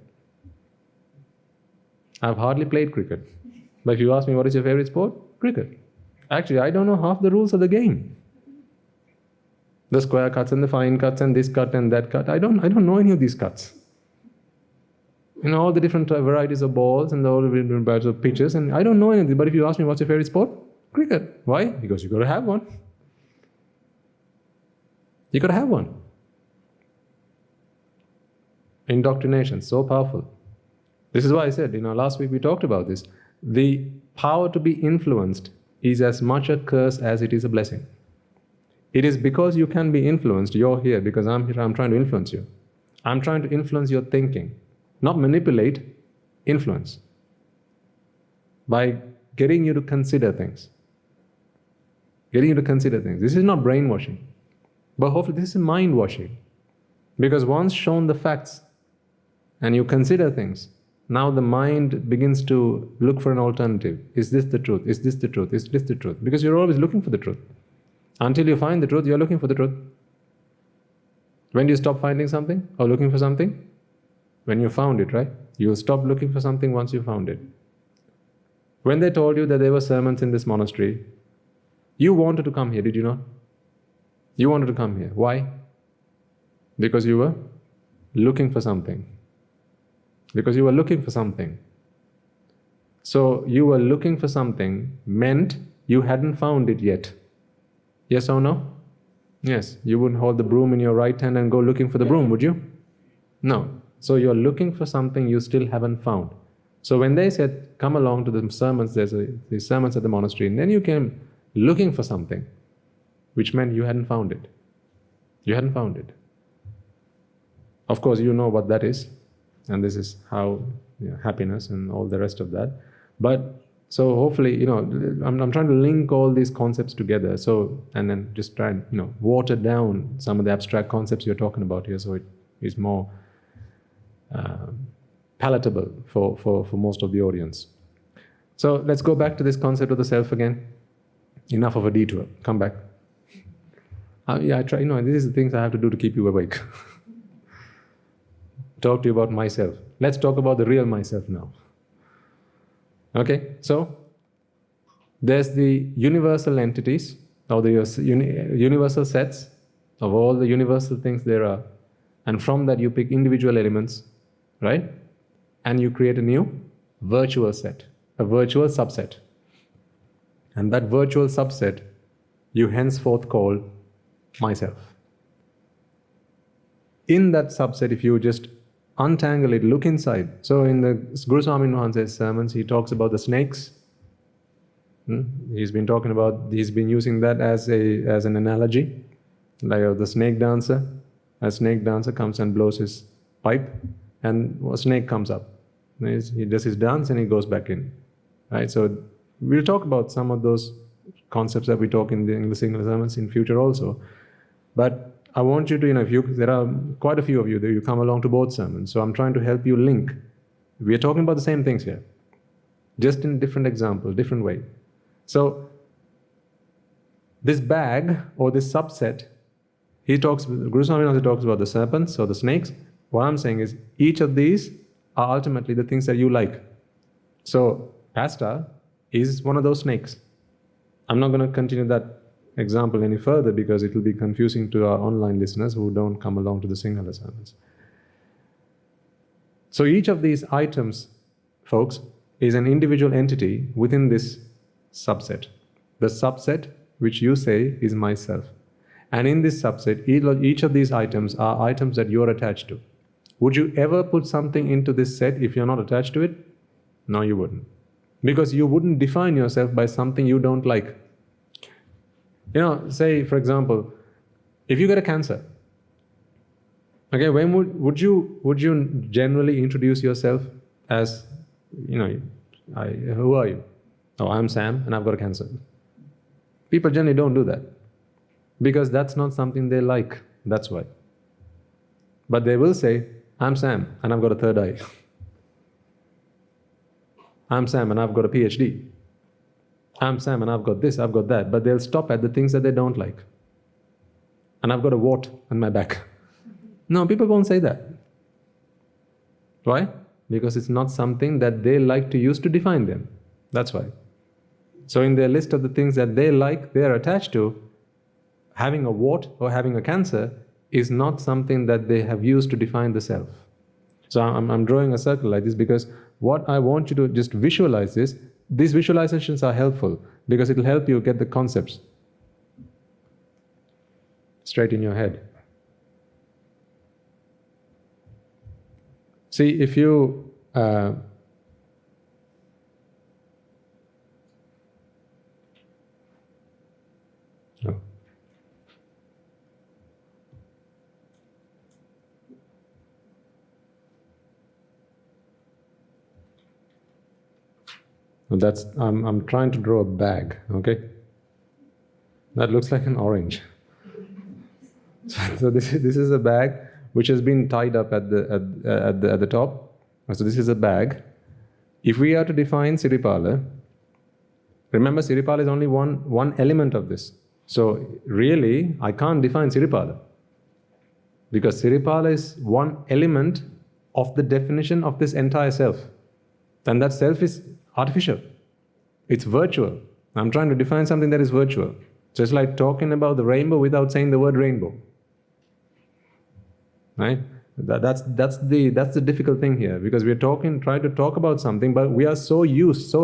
I've hardly played cricket. But if you ask me what is your favorite sport? Cricket. Actually, I don't know half the rules of the game. The square cuts and the fine cuts and this cut and that cut. I don't know any of these cuts. All the different varieties of balls and all the different varieties of pitches, and I don't know anything. But if you ask me what's your favorite sport? Cricket. Why? Because you got to have one. You got to have one. Indoctrination, so powerful. This is why I said, last week we talked about this. The power to be influenced is as much a curse as it is a blessing. It is because you can be influenced, you're here because I'm here, I'm trying to influence you. I'm trying to influence your thinking. Not manipulate, influence. By getting you to consider things. This is not brainwashing. But hopefully this is mind washing. Because once shown the facts and you consider things, now the mind begins to look for an alternative. Is this the truth? Is this the truth? Is this the truth? Because you're always looking for the truth. Until you find the truth, you're looking for the truth. When do you stop finding something or looking for something? When you found it, right? You stop looking for something once you found it. When they told you that there were sermons in this monastery, you wanted to come here, did you not? You wanted to come here. Why? Because you were looking for something. So you were looking for something meant you hadn't found it yet. Yes or no? Yes. You wouldn't hold the broom in your right hand and go looking for the broom, would you? No. So you're looking for something you still haven't found. So when they said, come along to the sermons, there's these sermons at the monastery, and then you came looking for something, which meant you hadn't found it. Of course, you know what that is. And this is how happiness and all the rest of that. But so hopefully, I'm trying to link all these concepts together. So, and then just try and, water down some of the abstract concepts you're talking about here, so it is more palatable for most of the audience. So let's go back to this concept of the self again. Enough of a detour. Come back. I try. This is the things I have to do to keep you awake. Talk to you about myself. Let's talk about the real myself now. Okay, so there's the universal entities, or the universal sets of all the universal things there are, and from that you pick individual elements, right? And you create a new virtual set, a virtual subset. And that virtual subset you henceforth call myself. In that subset, if you just untangle it, look inside. So in the Guru Swami Mahansa's sermons, he talks about the snakes. He's been using that as an analogy, like the snake dancer. A snake dancer comes and blows his pipe, and a snake comes up. He does his dance and he goes back in. Right? So we'll talk about some of those concepts that we talk in the single sermons in future also. But I want you to, there are quite a few of you that you come along to both sermons. So I'm trying to help you link. We are talking about the same things here, just in different example, different way. So this bag or this subset, Guru Swami talks about the serpents or the snakes. What I'm saying is each of these are ultimately the things that you like. So pasta is one of those snakes. I'm not going to continue that example any further because it will be confusing to our online listeners who don't come along to the singular sermons. So each of these items, folks, is an individual entity within this subset. The subset which you say is myself. And in this subset, each of these items are items that you're attached to. Would you ever put something into this set if you're not attached to it? No, you wouldn't. Because you wouldn't define yourself by something you don't like. Say, for example, if you get a cancer, okay, when would you generally introduce yourself as, who are you? Oh, I'm Sam and I've got a cancer. People generally don't do that because that's not something they like. That's why. But they will say, I'm Sam and I've got a third eye. I'm Sam and I've got a PhD. I'm Sam and I've got this, I've got that. But they'll stop at the things that they don't like. And I've got a wart on my back. No, people won't say that. Why? Because it's not something that they like to use to define them. That's why. So in their list of the things that they like, they are attached to, having a wart or having a cancer is not something that they have used to define the self. So I'm drawing a circle like this because what I want you to just visualize is, these visualizations are helpful because it will help you get the concepts straight in your head. See, if you I'm trying to draw a bag, okay? That looks like an orange. So this is a bag which has been tied up at the top. So this is a bag. If we are to define Siripala, remember Siripala is only one element of this. So really, I can't define Siripala because Siripala is one element of the definition of this entire self. And that self is artificial. It's virtual. I'm trying to define something that is virtual. Just like talking about the rainbow without saying the word rainbow. Right? That's the difficult thing here because we're trying to talk about something, but we are so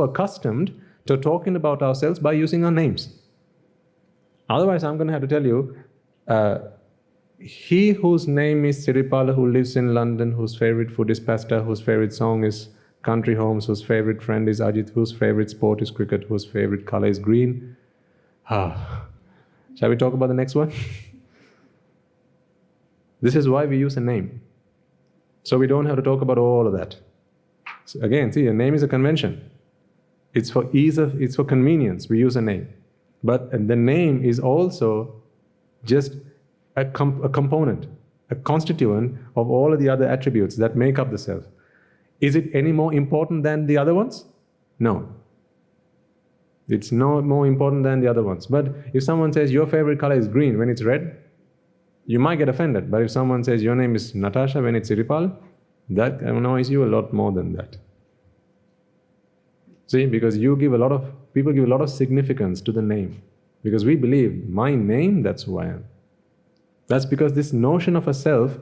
accustomed to talking about ourselves by using our names. Otherwise, I'm going to have to tell you, he whose name is Siripala, who lives in London, whose favorite food is pasta, whose favorite song is Country Homes, whose favorite friend is Ajit, whose favorite sport is cricket, whose favorite color is green. Shall we talk about the next one? This is why we use a name. So we don't have to talk about all of that. So again, see, a name is a convention. It's for convenience, we use a name. But the name is also just a component, a constituent of all of the other attributes that make up the self. Is it any more important than the other ones? No. It's no more important than the other ones. But if someone says your favorite color is green when it's red, you might get offended. But if someone says your name is Natasha when it's Siripal, that annoys you a lot more than that. See, because people give a lot of significance to the name. Because we believe, my name, that's who I am. That's because this notion of a self,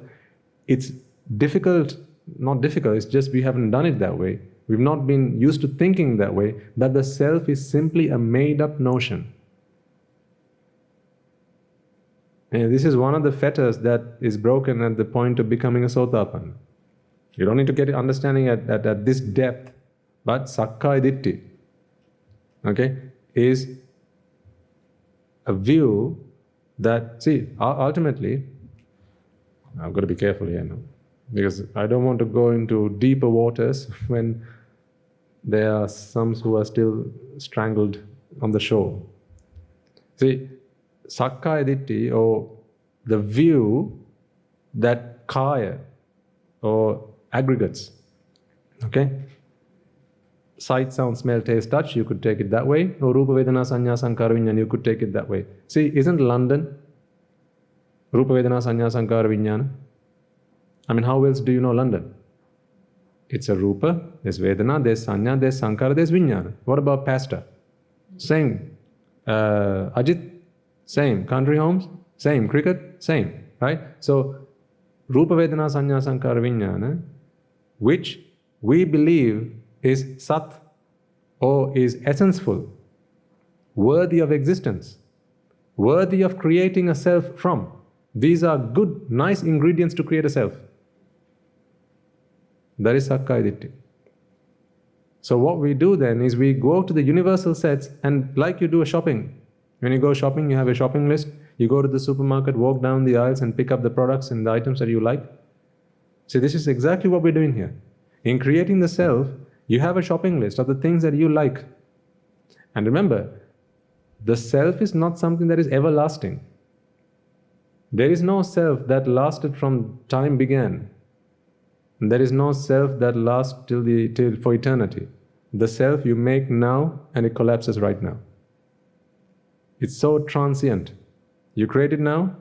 it's difficult. Not difficult, it's just we haven't done it that way. We've not been used to thinking that way, that the self is simply a made-up notion. And this is one of the fetters that is broken at the point of becoming a Sotapanna. You don't need to get understanding at this depth, but Sakkaya Ditthi, okay, is a view that, see, ultimately, I've got to be careful here now, because I don't want to go into deeper waters when there are some who are still strangled on the shore. See, Sakkaya Ditthi, or the view that kaya, or aggregates, okay? Sight, sound, smell, taste, touch, you could take it that way. Or Rupa, Vedana, Sanya, Sankara, Vijnana, you could take it that way. See, isn't London Rupa, Vedana, Sanya, Sankara, Vijnana? I mean, how else do you know London? It's a Rupa, there's Vedana, there's Sanya, there's Sankara, there's Vijnana. What about Pasta? Same. Ajit? Same. Country homes? Same. Cricket? Same. Right? So, Rupa, Vedana, Sanya, Sankara, Vijnana, which we believe is Sat, or is essence-full, worthy of existence, worthy of creating a self from. These are good, nice ingredients to create a self. That is Sakkaya Ditthi. So what we do then is we go to the universal sets, and like you do a shopping. When you go shopping, you have a shopping list. You go to the supermarket, walk down the aisles and pick up the products and the items that you like. See, this is exactly what we're doing here. In creating the self, you have a shopping list of the things that you like. And remember, the self is not something that is everlasting. There is no self that lasted from time began. There is no self that lasts till for eternity. The self you make now and it collapses right now. It's so transient. You create it now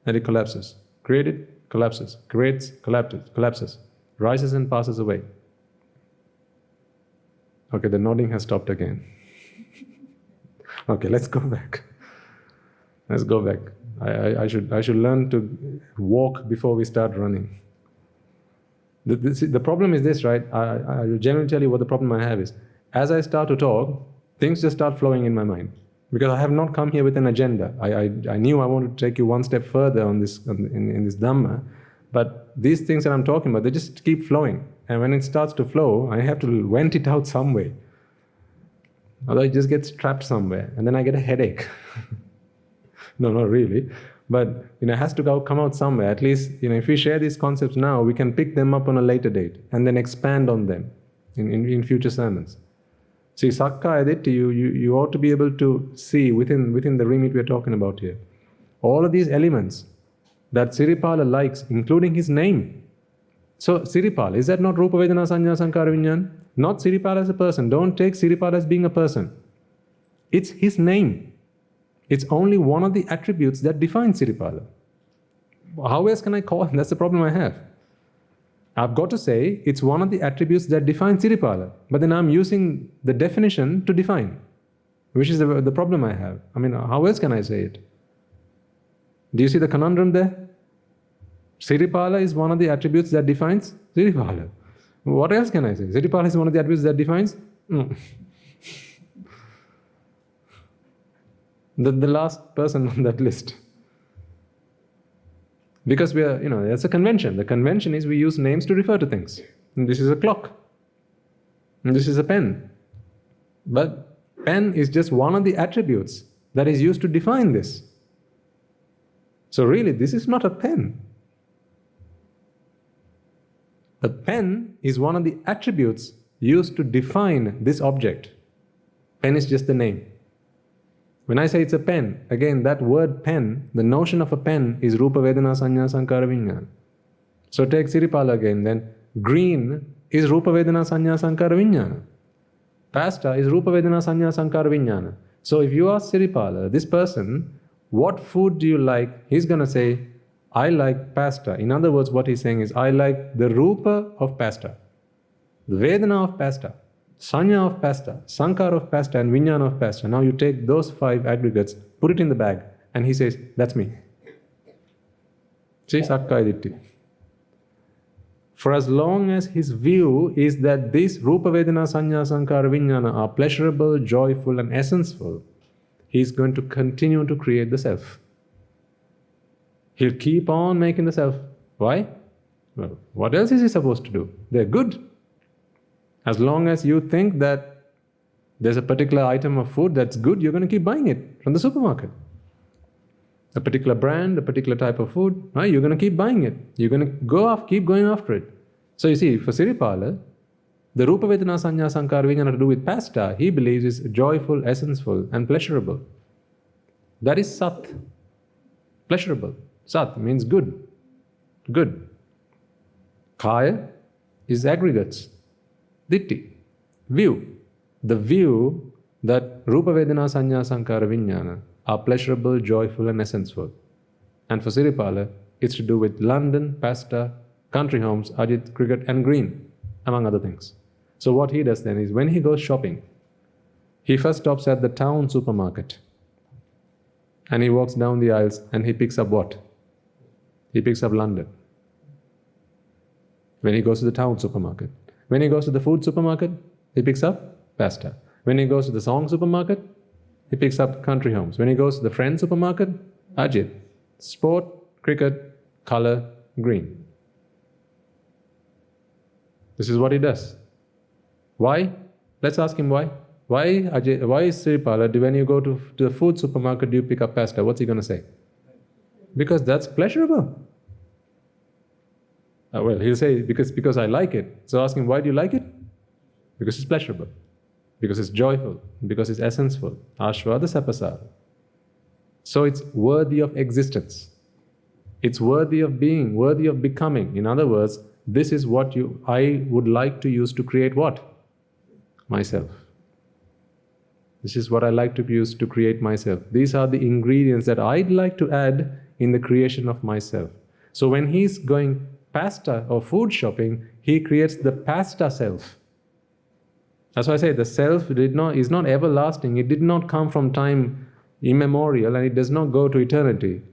and it collapses. Create it, collapses. Creates, collapses. Rises and passes away. Okay, the nodding has stopped again. Okay, let's go back. Let's go back. I should learn to walk before we start running. The problem is this, right? I will generally tell you what the problem I have is. As I start to talk, things just start flowing in my mind. Because I have not come here with an agenda. I knew I wanted to take you one step further on this in this Dhamma, but these things that I'm talking about, they just keep flowing. And when it starts to flow, I have to vent it out some way. Otherwise it just gets trapped somewhere, and then I get a headache. No, not really. But it has to come out somewhere. At least, if we share these concepts now, we can pick them up on a later date and then expand on them in future sermons. See, Sakkaya Ditthi, you ought to be able to see within the remit we are talking about here. All of these elements that Siripala likes, including his name. So, Siripala, is that not Rupa, Vedana, Sanya, Sankara, Vijnana? Not Siripala as a person. Don't take Siripala as being a person. It's his name. It's only one of the attributes that define Siripala. How else can I call him? That's the problem I have. I've got to say, it's one of the attributes that define Siripala. But then I'm using the definition to define, which is the problem I have. I mean, how else can I say it? Do you see the conundrum there? Siripala is one of the attributes that defines Siripala. What else can I say? Siripala is one of the attributes that defines... The last person on that list. Because we are, that's a convention. The convention is we use names to refer to things. And this is a clock. And this is a pen. But pen is just one of the attributes that is used to define this. So really, this is not a pen. The pen is one of the attributes used to define this object. Pen is just the name. When I say it's a pen, again, that word pen, the notion of a pen is Rupa, Vedana, Sanya, Sankara, Vijnana. So take Siripala again, then green is Rupa, Vedana, Sanya, Sankara, Vijnana. Pasta is Rupa, Vedana, Sanya, Sankara, Vijnana. So if you ask Siripala, this person, what food do you like? He's going to say, I like pasta. In other words, what he's saying is, I like the Rupa of pasta, the Vedana of pasta, Sanya of pasta, Sankara of pasta, and Vijnana of pasta. Now you take those 5 aggregates, put it in the bag, and he says, that's me. See, Sakkaya Ditthi. For as long as his view is that these Rupa Vedana Sanya Sankara Vijnana are pleasurable, joyful and essential, he is going to continue to create the self. He'll keep on making the self. Why? Well, what else is he supposed to do? They're good. As long as you think that there's a particular item of food that's good, you're going to keep buying it from the supermarket. A particular brand, a particular type of food, right? You're going to keep buying it. You're going to keep going after it. So you see, for Siripala, the Rupa Vedana Sanya Sankara Vijnana to do with pasta, he believes is joyful, essential and pleasurable. That is Sat. Pleasurable. Sat means good. Good. Kaya is aggregates. Ditti. View. The view that Rupa Vedana Sanya Sankara Vijnana are pleasurable, joyful and essential. And for Siripala, it's to do with London, pasta, country homes, Ajit, cricket and green, among other things. So what he does then is, when he goes shopping, he first stops at the town supermarket. And he walks down the aisles and he picks up what? He picks up London. When he goes to the town supermarket. When he goes to the food supermarket, he picks up pasta. When he goes to the song supermarket, he picks up country homes. When he goes to the friend supermarket, Ajit. Sport, cricket, color, green. This is what he does. Why? Let's ask him why. Why is Siripala, when you go to the food supermarket, do you pick up pasta? What's he going to say? Because that's pleasurable. Well, he'll say, because I like it. So ask him, why do you like it? Because it's pleasurable. Because it's joyful. Because it's essential. Ashvada sapasara. So it's worthy of existence. It's worthy of being, worthy of becoming. In other words, this is what I would like to use to create what? Myself. This is what I like to use to create myself. These are the ingredients that I'd like to add in the creation of myself. So when he's going pasta or food shopping, he creates the pasta self. That's why I say the self is not everlasting. It did not come from time immemorial and it does not go to eternity.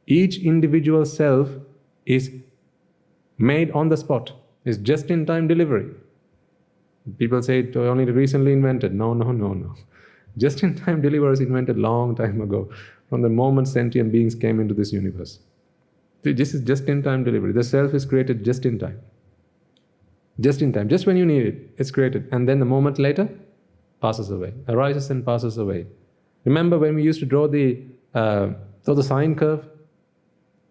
Each individual self is made on the spot. It's just-in-time delivery. People say it only recently invented. No. Just-in-time delivery was invented long time ago, from the moment sentient beings came into this universe. This is just-in-time delivery. The self is created just-in-time. Just-in-time. Just when you need it, it's created. And then the moment later, passes away. Arises and passes away. Remember when we used to draw the sine curve?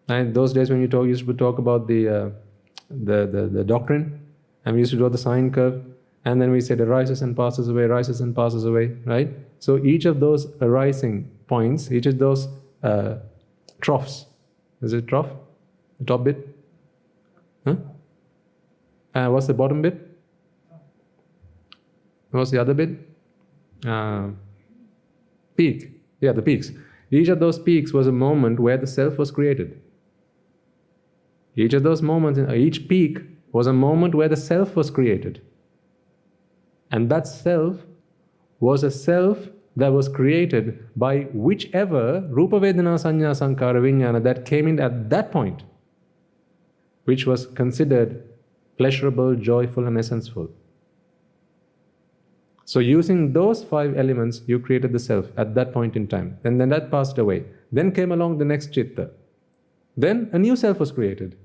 And those days when you used to talk about the doctrine, and we used to draw the sine curve, and then we said arises and passes away, arises and passes away, right? So each of those arising points, each of those troughs, is it trough? The top bit? Huh? What's the bottom bit? What's the other bit? Peak. Yeah, the peaks. Each of those peaks was a moment where the self was created. Each of those moments, each peak was a moment where the self was created. And that self was a self that was created by whichever Rupa Vedana Sanya Sankara Vijnana that came in at that point, which was considered pleasurable, joyful and essential. So using those 5 elements, you created the self at that point in time. And then that passed away. Then came along the next chitta. Then a new self was created.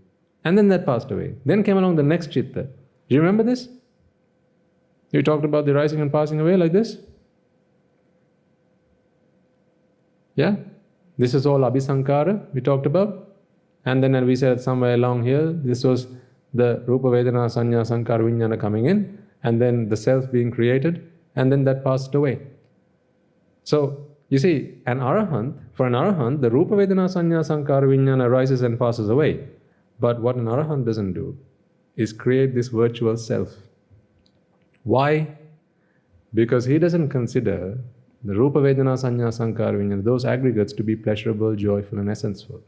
And then that passed away. Then came along the next chitta. Do you remember this? We talked about the rising and passing away like this. Yeah? This is all Abhisankara we talked about. And then we said somewhere along here, this was the Rupa Vedana Sanya Sankara Vijnana coming in, and then the self being created, and then that passed away. So, you see, for an Arahant, the Rupa Vedana Sanya Sankara Vijnana rises and passes away. But what an Arahant doesn't do is create this virtual self. Why? Because he doesn't consider the Rupa Vedana Sanya Sankara Vijnana, those aggregates, to be pleasurable, joyful and essential.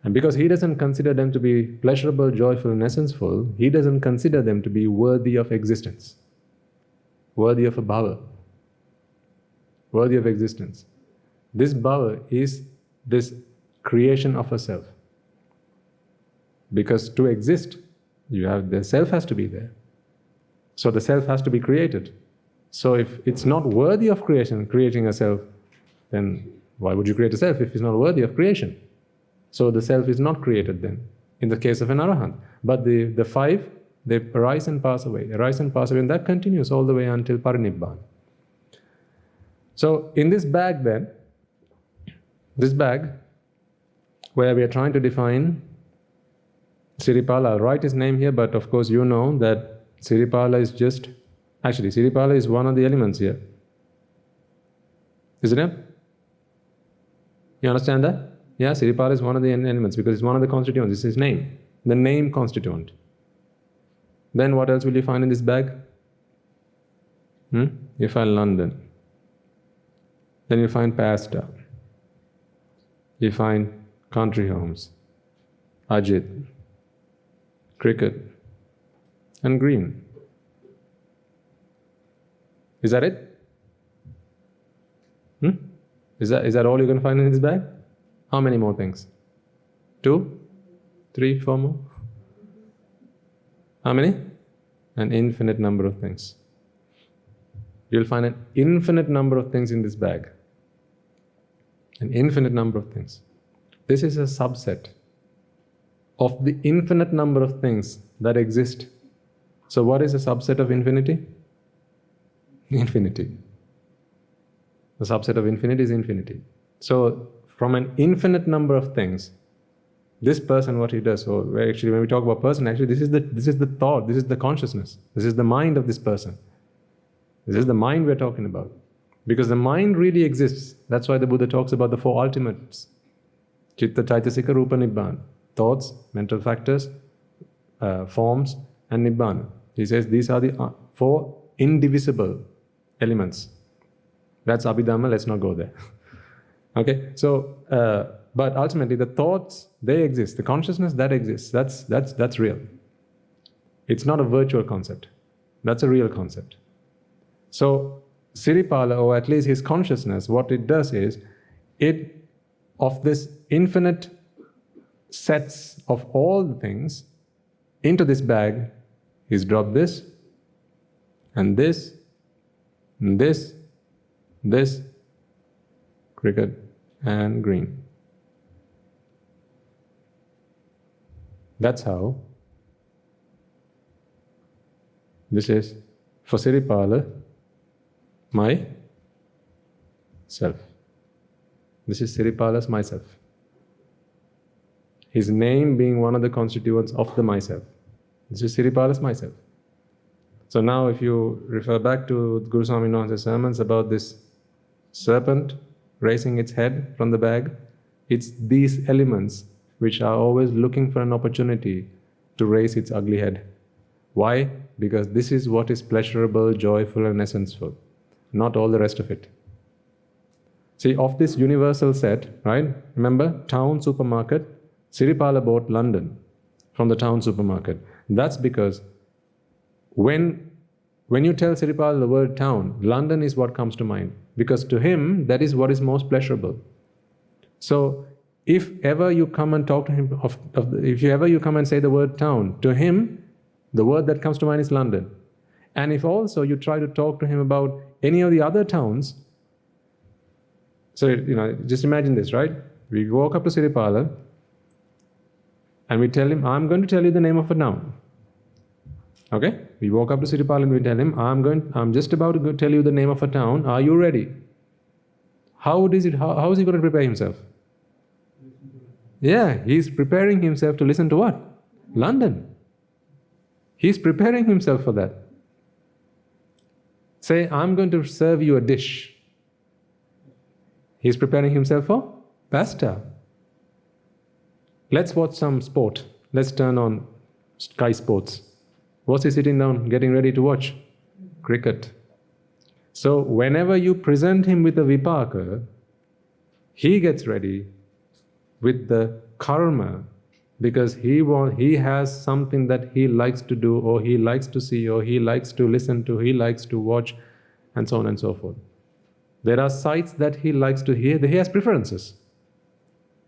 And because he doesn't consider them to be pleasurable, joyful and essential, he doesn't consider them to be worthy of existence, worthy of a bhava, worthy of existence. This bhava is this creation of a self. Because to exist, the self has to be there. So the self has to be created. So if it's not worthy of creating a self, then why would you create a self if it's not worthy of creation? So the self is not created then, in the case of an arahant. But the five, they arise and pass away, and that continues all the way until parinibbana. So in this bag then, where we are trying to define Siripala, I'll write his name here, but of course you know that Siripala is one of the elements here. Isn't it? You understand that? Yeah, Siripala is one of the elements because it's one of the constituents. It's his name, the name constituent. Then what else will you find in this bag? You find London. Then you find pasta. You find country homes, Ajit, cricket, and green. Is that it? Is that all you're going to find in this bag? How many more things? 2, 3, 4 more? How many? An infinite number of things. You'll find an infinite number of things in this bag. An infinite number of things. This is a subset of the infinite number of things that exist. So what is a subset of infinity? Infinity. The subset of infinity is infinity. So from an infinite number of things, this person, what he does, so actually when we talk about person, actually this is the thought, this is the consciousness, this is the mind of this person. This is the mind we're talking about. Because the mind really exists. That's why the Buddha talks about the four ultimates. Chitta, Chaitasika, Rupa, Nibbana. Thoughts, mental factors, forms, and Nibbana. He says these are the four indivisible elements. That's Abhidhamma, let's not go there. Okay, so, but ultimately the thoughts, they exist. The consciousness, that exists. That's real. It's not a virtual concept. That's a real concept. So, Siripala, or at least his consciousness, what it does is, of this infinite sets of all the things, into this bag, he's dropped this, and this, and this, cricket, and green. That's how this is, for Siripala, my self. This is Siripala's myself. His name being one of the constituents of the myself. This is Siripala's myself. So now if you refer back to Guru Swami Nohan's sermons about this serpent raising its head from the bag, it's these elements which are always looking for an opportunity to raise its ugly head. Why? Because this is what is pleasurable, joyful, and essential. Not all the rest of it. See, of this universal set, right? Remember, town, supermarket, Siripala bought London from the town supermarket. That's because when you tell Siripala the word town, London is what comes to mind. Because to him, that is what is most pleasurable. So, if ever you come and talk to him, if ever you come and say the word town, to him, the word that comes to mind is London. And if also you try to talk to him about any of the other towns, so just imagine this, right? We walk up to Siripala and we tell him, I'm going to tell you the name of a town. Okay? We walk up to Siripala and we tell him, I'm just about to tell you the name of a town. Are you ready? How is he going to prepare himself? Yeah, he's preparing himself to listen to what? London. He's preparing himself for that. Say, I'm going to serve you a dish. He's preparing himself for pasta. Let's watch some sport. Let's turn on Sky Sports. What's he sitting down, getting ready to watch? Cricket. So whenever you present him with a vipaka, he gets ready with the karma, because he has something that he likes to do, or he likes to see, or he likes to listen to, he likes to watch, and so on and so forth. There are sights that he likes to hear. He has preferences.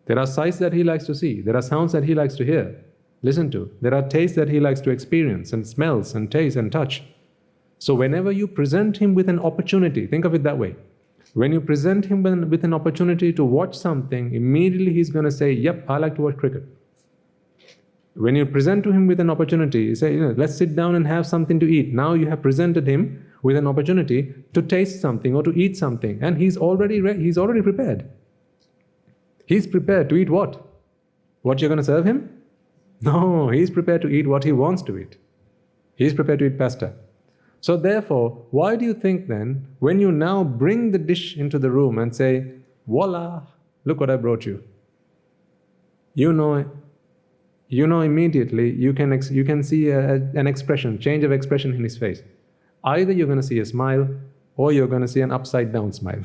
There are sights that he likes to see. There are sounds that he likes to hear. listen to. There are tastes that he likes to experience, and smells and taste and touch. So whenever you present him with an opportunity, think of it that way. When you present him with an opportunity to watch something, immediately he's going to say, yep, I like to watch cricket. When you present to him with an opportunity, you say, let's sit down and have something to eat. Now you have presented him with an opportunity to taste something or to eat something, and he's already prepared. He's prepared to eat what? What you're going to serve him? No, he's prepared to eat what he wants to eat. He's prepared to eat pasta. So therefore, why do you think then, when you now bring the dish into the room and say, voila, look what I brought you. You know immediately, you can see an expression, change of expression in his face. Either you're going to see a smile, or you're going to see an upside down smile,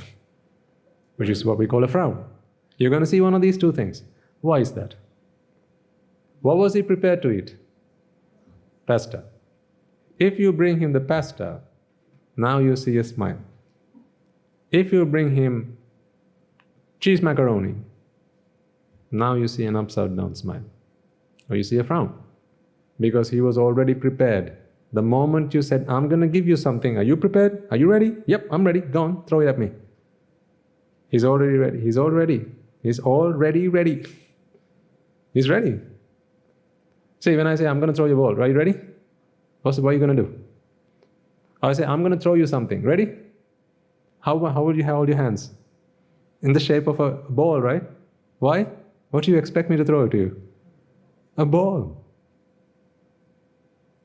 which is what we call a frown. You're going to see one of these two things. Why is that? What was he prepared to eat? Pasta. If you bring him the pasta, now you see a smile. If you bring him cheese macaroni, now you see an upside down smile. Or you see a frown. Because he was already prepared. The moment you said, I'm going to give you something, are you prepared? Are you ready? Yep, I'm ready. Go on, throw it at me. He's already ready. He's already ready. He's ready. See, when I say, I'm going to throw you a ball, are you ready? What are you going to do? I say, I'm going to throw you something. Ready? How would you hold your hands? In the shape of a ball, right? Why? What do you expect me to throw to you? A ball.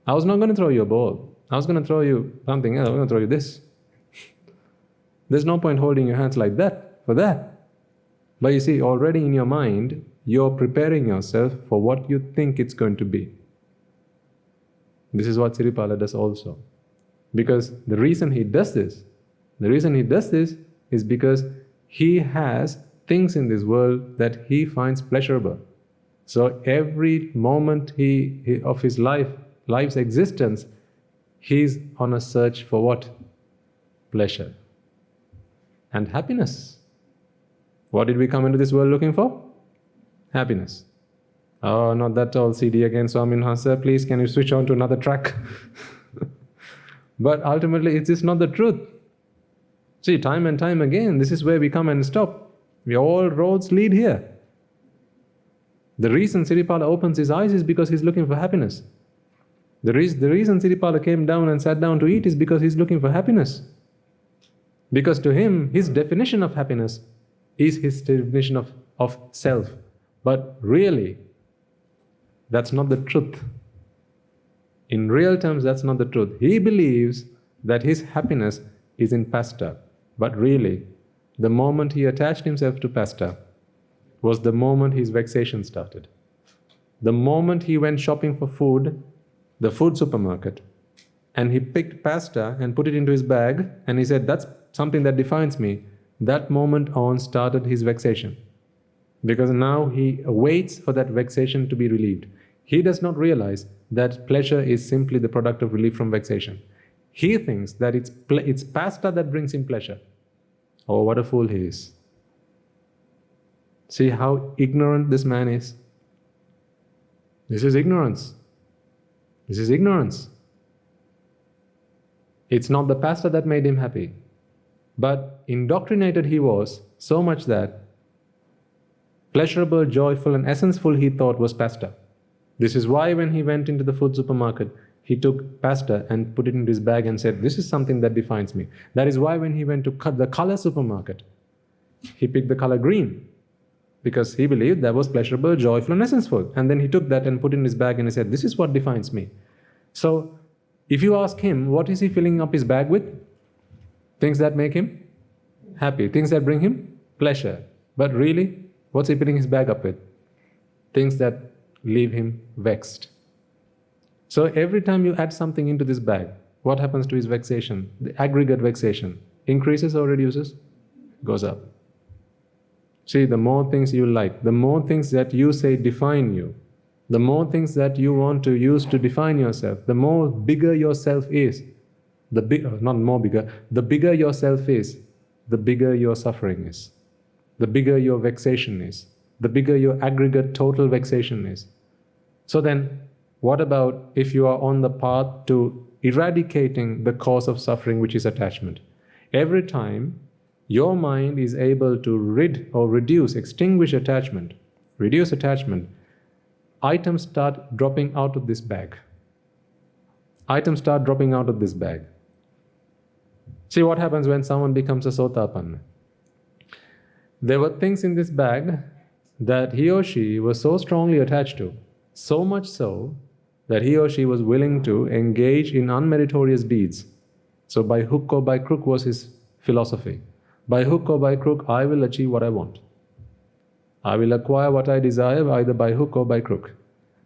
I was not going to throw you a ball. I was going to throw you something else. I was going to throw you this. There's no point holding your hands like that, for that. But you see, already in your mind, you're preparing yourself for what you think it's going to be. This is what Siripala does also. Because the reason he does this is because he has things in this world that he finds pleasurable. So every moment of his life's existence, he's on a search for what? Pleasure and happiness. What did we come into this world looking for? Happiness. Oh, not that old CD again, Swamin Hansa, please can you switch on to another track? But ultimately, it is not the truth. See, time and time again, this is where we come and stop. All roads lead here. The reason Siripala opens his eyes is because he's looking for happiness. The reason Siripala came down and sat down to eat is because he's looking for happiness. Because to him, his definition of happiness is his definition of self. But really, that's not the truth. In real terms, that's not the truth. He believes that his happiness is in pasta. But really, the moment he attached himself to pasta was the moment his vexation started. The moment he went shopping for food, the food supermarket, and he picked pasta and put it into his bag, and he said, that's something that defines me. That moment on started his vexation. Because now he waits for that vexation to be relieved. He does not realize that pleasure is simply the product of relief from vexation. He thinks that it's pasta that brings him pleasure. Oh, what a fool he is. See how ignorant this man is? This is ignorance. This is ignorance. It's not the pasta that made him happy. But indoctrinated he was so much that pleasurable, joyful and essential he thought was pasta. This is why when he went into the food supermarket, he took pasta and put it into his bag and said, this is something that defines me. That is why when he went to the color supermarket, he picked the color green. Because he believed that was pleasurable, joyful and essential. And then he took that and put it in his bag and he said, this is what defines me. So, if you ask him, what is he filling up his bag with? Things that make him happy, things that bring him pleasure. But really, what's he filling his bag up with? Things that leave him vexed. So every time you add something into this bag, what happens to his vexation? The aggregate vexation increases or reduces? Goes up. See, the more things you like, the more things that you say define you, the more things that you want to use to define yourself, the more bigger yourself is. The bigger yourself is, the bigger your suffering is, the bigger your vexation is, the bigger your aggregate total vexation is. So then, what about if you are on the path to eradicating the cause of suffering, which is attachment? Every time your mind is able to rid or reduce, extinguish attachment, reduce attachment, items start dropping out of this bag. Items start dropping out of this bag. See what happens when someone becomes a Sotapanna. There were things in this bag that he or she was so strongly attached to, so much so that he or she was willing to engage in unmeritorious deeds. So by hook or by crook was his philosophy. By hook or by crook, I will achieve what I want. I will acquire what I desire either by hook or by crook.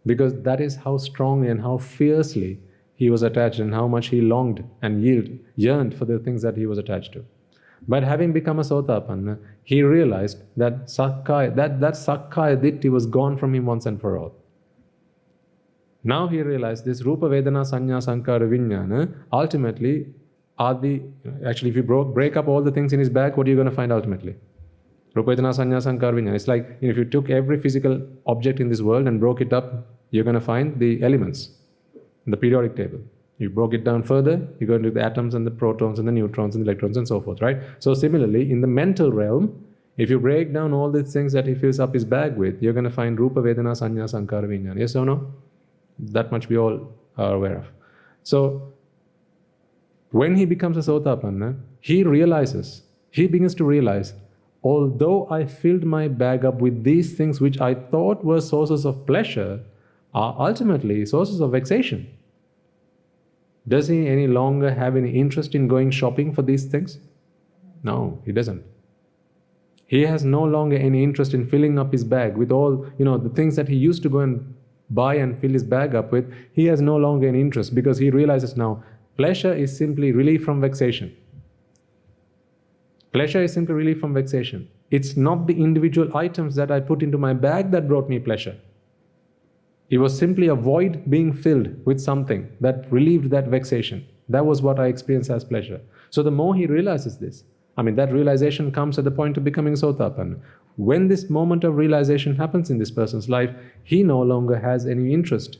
Because that is how strongly and how fiercely he was attached and how much he longed and yearned for the things that he was attached to. But having become a Sotapanna, he realized that Sakkaya Ditthi was gone from him once and for all. Now he realized this Rupa Vedana Sanya Sankara Vijnana ultimately are actually if you break up all the things in his bag, what are you going to find ultimately? Rupa Vedana Sanya Sankara Vijnana. It's like if you took every physical object in this world and broke it up, you're going to find the elements in the periodic table. You broke it down further, you go into the atoms and the protons and the neutrons and the electrons and so forth, right? So similarly, in the mental realm, if you break down all these things that he fills up his bag with, you're going to find Rupa Vedana Sanya Sankara Vijnana. Yes or no? That much we all are aware of. So when he becomes a Sotapanna, he begins to realize, although I filled my bag up with these things which I thought were sources of pleasure, are ultimately sources of vexation. Does he any longer have any interest in going shopping for these things? No, he doesn't. He has no longer any interest in filling up his bag with all, the things that he used to go and buy and fill his bag up with. He has no longer any interest because he realizes now, pleasure is simply relief from vexation. Pleasure is simply relief from vexation. It's not the individual items that I put into my bag that brought me pleasure. It was simply a void being filled with something that relieved that vexation. That was what I experienced as pleasure. So the more he realizes this, that realization comes at the point of becoming Sotapanna. When this moment of realization happens in this person's life, he no longer has any interest.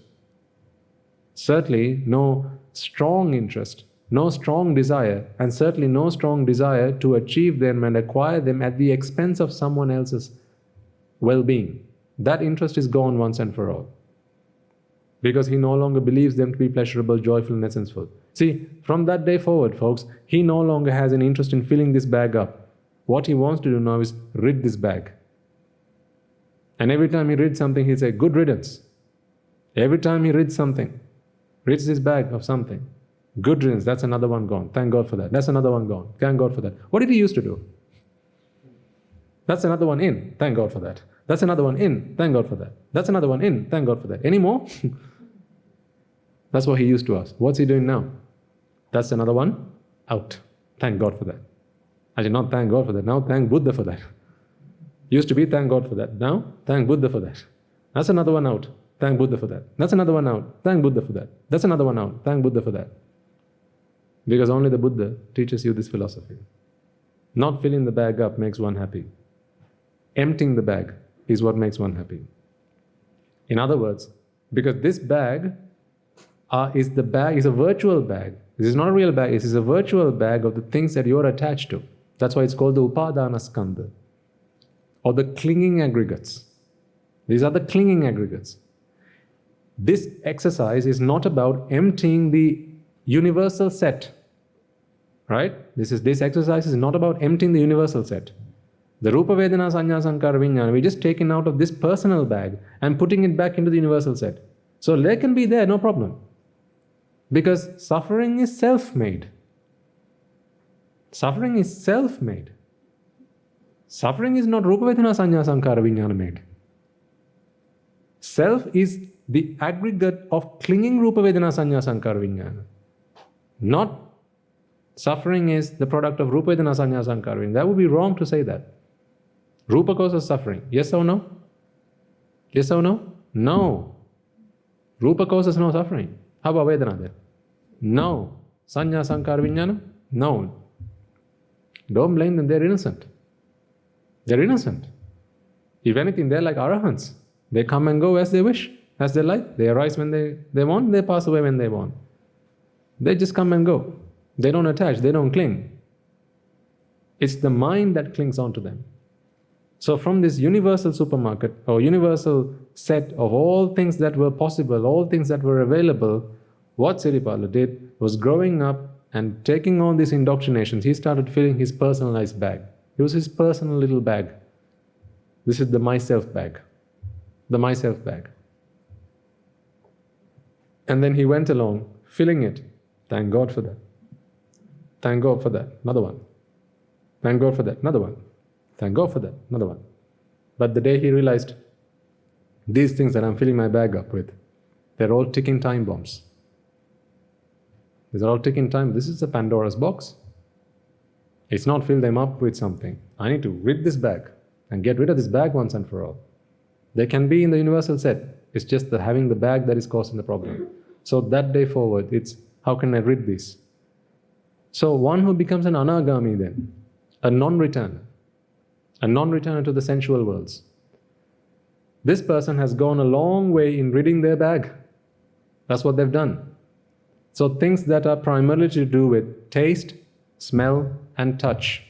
Certainly no strong interest, no strong desire, and certainly no strong desire to achieve them and acquire them at the expense of someone else's well-being. That interest is gone once and for all. Because he no longer believes them to be pleasurable, joyful, and essential. See, from that day forward, folks, he no longer has an interest in filling this bag up. What he wants to do now is rid this bag. And every time he rids something, he'll say, good riddance. Every time he rids something, rids this bag of something, good riddance, that's another one gone. Thank God for that. That's another one gone. Thank God for that. What did he used to do? That's another one in. Thank God for that. That's another one in. Thank God for that. That's another one in. Thank God for that. Any more? That's what he used to ask. What's he doing now? That's another one out. Thank God for that. I did not thank God for that. Now thank Buddha for that. Used to be thank God for that. Now thank Buddha for that. That's another one out. Thank Buddha for that. That's another one out. Thank Buddha for that. That's another one out. Thank Buddha for that. Because only the Buddha teaches you this philosophy. Not filling the bag up makes one happy. Emptying the bag is what makes one happy. In other words, because this bag is a virtual bag. This is not a real bag. This is a virtual bag of the things that you are attached to. That's why it's called the Upadana Skandha, or the clinging aggregates. These are the clinging aggregates. This exercise is not about emptying the universal set, right? This exercise is not about emptying the universal set. The Rupa Vedana Sanya Sankara Vijnana, we're just taking out of this personal bag and putting it back into the universal set. So they can be there, no problem. Because suffering is self-made. Suffering is self-made. Suffering is not Rupa Vedana Sanya Sankara Vijnana made. Self is the aggregate of clinging Rupa Vedana Sanya Sankara Vijnana. Not suffering is the product of Rupa Vedana Sanya Sankara Vijnana. That would be wrong to say that. Rupa causes suffering. Yes or no? Yes or no? No. Rupa causes no suffering. How about Vedana then? No. Sanya Sankara Vijnana? No. Don't blame them, they're innocent. They're innocent. If anything, they're like arahants. They come and go as they wish. as they like. They arise when they want, they pass away when they want. They just come and go. They don't attach, they don't cling. It's the mind that clings on to them. So from this universal supermarket or universal set of all things that were possible, all things that were available, what Siripala did was growing up and taking on these indoctrinations. He started filling his personalized bag. It was his personal little bag. This is the myself bag. The myself bag. And then he went along filling it. Thank God for that. Thank God for that. Another one. Thank God for that. Another one. Thank God for that. Another one. But the day he realized, these things that I'm filling my bag up with, they're all ticking time bombs. These are all ticking time. This is a Pandora's box. It's not fill them up with something. I need to rid this bag and get rid of this bag once and for all. They can be in the universal set. It's just the having the bag that is causing the problem. So that day forward, it's how can I rid this? So one who becomes an anagami then, a non-returner to the sensual worlds. This person has gone a long way in ridding their bag. That's what they've done. So things that are primarily to do with taste, smell and touch,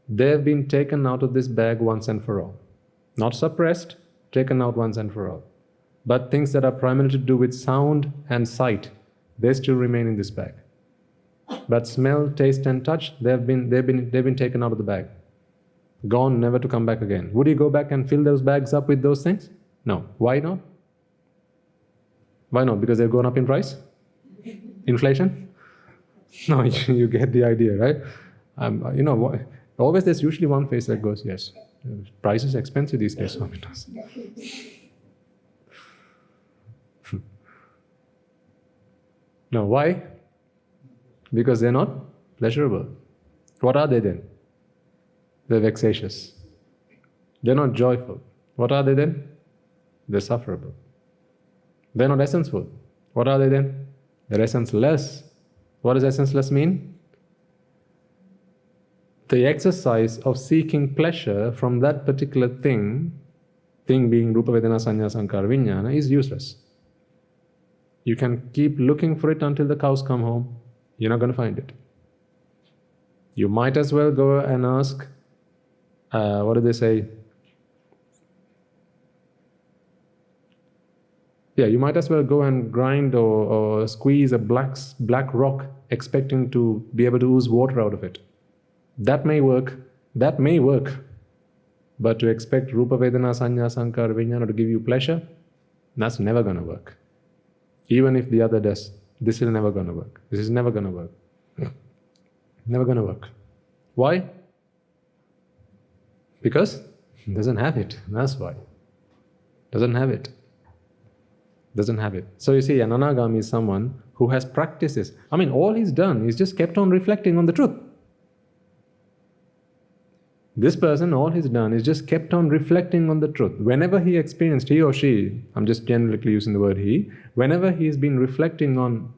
they've been taken out of this bag once and for all. Not suppressed, taken out once and for all. But things that are primarily to do with sound and sight, they still remain in this bag. But smell, taste and touch, they've been taken out of the bag. Gone, never to come back again. Would you go back and fill those bags up with those things? No. Why not? Why not? Because they've gone up in price? Inflation? No, you get the idea, right? Always there's usually one face that goes, yes, price is expensive these days. No, why? Because they're not pleasurable. What are they then? They're vexatious. They're not joyful. What are they then? They're sufferable. They're not essenceful. What are they then? They're essenceless. What does essenceless mean? The exercise of seeking pleasure from that particular thing being Rupa Vedana Sanya Sankara Vijnana, is useless. You can keep looking for it until the cows come home. You're not going to find it. You might as well go and ask, what do they say? Yeah, you might as well go and grind or squeeze a black rock expecting to be able to ooze water out of it. That may work. But to expect Rupa Vedana Sanya Sankara Vijnana to give you pleasure, that's never going to work. Even if the other does, this is never going to work. This is never going to work. Never going to work. Why? Because it doesn't have it. That's why. Doesn't have it. Doesn't have it. So you see, an anagami is someone who has practices. All he's done is just kept on reflecting on the truth. This person, all he's done is just kept on reflecting on the truth. Whenever he experienced, he or she, I'm just generically using the word he, whenever he's been reflecting on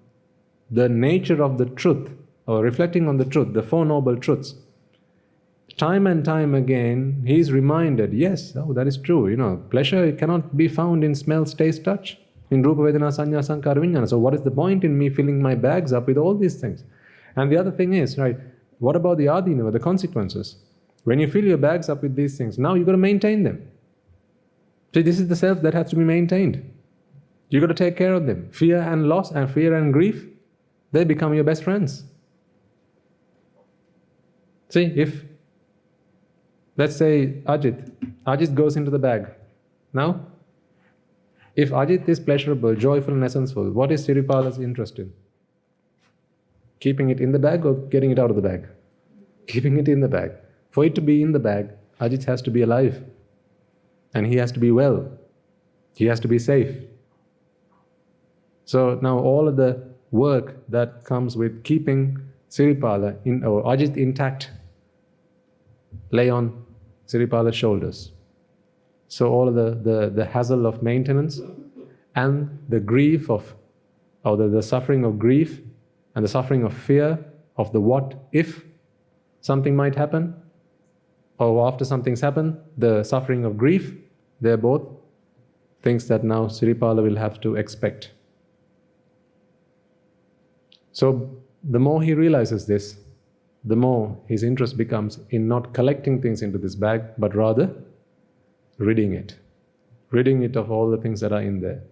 the nature of the truth, or reflecting on the truth, the Four Noble Truths, time and time again, he's reminded, yes, that is true. Pleasure cannot be found in smell, taste, touch, in Rupa Vedana Sanya Sankara Vijnana. So what is the point in me filling my bags up with all these things? And the other thing is, right, what about the adhinava, the consequences? When you fill your bags up with these things, now you've got to maintain them. See, this is the self that has to be maintained. You've got to take care of them. Fear and loss and fear and grief, they become your best friends. See, if, let's say Ajit goes into the bag. Now, if Ajit is pleasurable, joyful and essential, what is Siripala's interest in? Keeping it in the bag or getting it out of the bag? Keeping it in the bag. For it to be in the bag, Ajit has to be alive. And he has to be well. He has to be safe. So now all of the work that comes with keeping Siripala or Ajit intact lay on Siripala's shoulders. So all of the hassle of maintenance and the grief the suffering of grief and the suffering of fear of the what if something might happen, or after something's happened, the suffering of grief, they're both things that now Siripala will have to expect. So the more he realizes this, the more his interest becomes in not collecting things into this bag, but rather ridding it of all the things that are in there.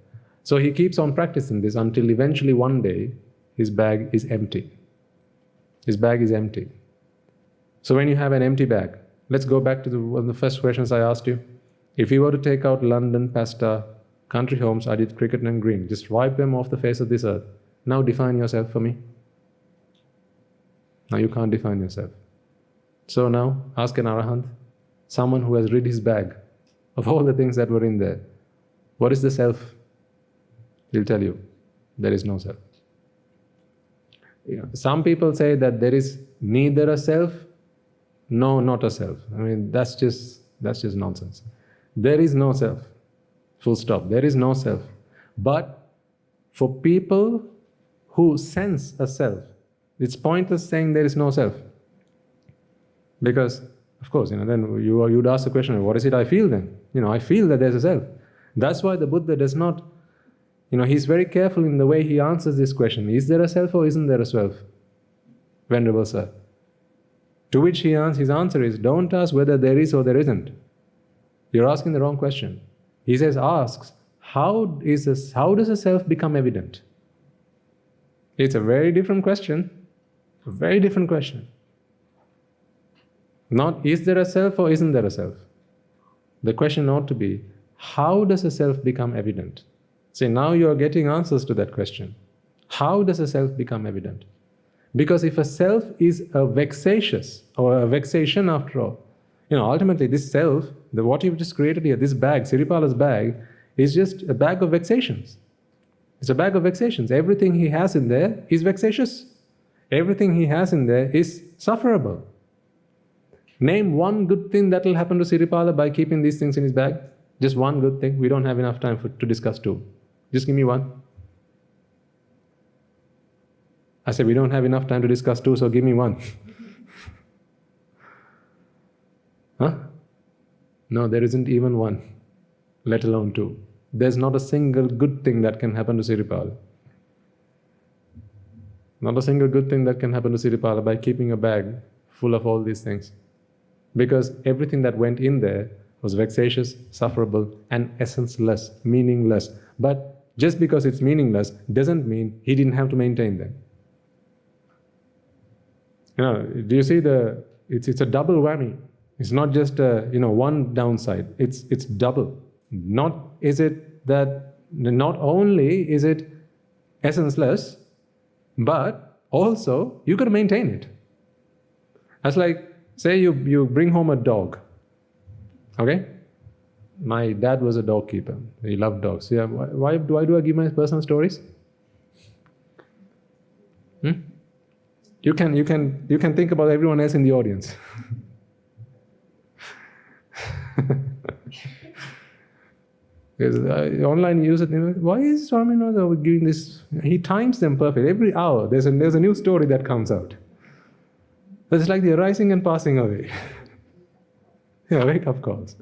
So he keeps on practicing this until eventually one day his bag is empty. His bag is empty. So when you have an empty bag, let's go back to one of the first questions I asked you. If you were to take out London, Pasta, country homes, I did cricket and green, just wipe them off the face of this earth. Now define yourself for me. Now you can't define yourself. So now ask an Arahant, someone who has rid his bag of all the things that were in there. What is the self? He'll tell you, there is no self. Some people say that there is neither a self, no, not a self. I mean, that's just nonsense. There is no self. Full stop. There is no self. But for people who sense a self, it's pointless saying there is no self. Because, of course, then you'd ask the question, what is it I feel then? I feel that there's a self. That's why the Buddha does not, he's very careful in the way he answers this question. Is there a self or isn't there a self? Venerable Sir. To which his answer is, don't ask whether there is or there isn't. You're asking the wrong question. He says, asks, how does a self become evident? It's a very different question. A very different question. Not, is there a self or isn't there a self? The question ought to be, how does a self become evident? See, now you are getting answers to that question. How does a self become evident? Because if a self is a vexatious, or a vexation after all, ultimately this self, what you've just created here, this bag, Siripala's bag, is just a bag of vexations. It's a bag of vexations. Everything he has in there is vexatious. Everything he has in there is sufferable. Name one good thing that will happen to Siripala by keeping these things in his bag. Just one good thing. We don't have enough time to discuss two. Just give me one. I said we don't have enough time to discuss two, so give me one. Huh? No, there isn't even one, let alone two. There's not a single good thing that can happen to Siripala. Not a single good thing that can happen to Siripala by keeping a bag full of all these things. Because everything that went in there was vexatious, sufferable, and essenceless, meaningless. But just because it's meaningless doesn't mean he didn't have to maintain them. Do you see it's a double whammy. It's not just one downside. It's double. Not only is it essenceless, but also you got to maintain it. That's like, say you bring home a dog. Okay? My dad was a dog keeper. He loved dogs. Yeah, why do I give my personal stories? You can think about everyone else in the audience. Because online use it. Why is Swami giving this? He times them perfect. Every hour there's a new story that comes out. It's like the arising and passing away. Yeah, wake up calls.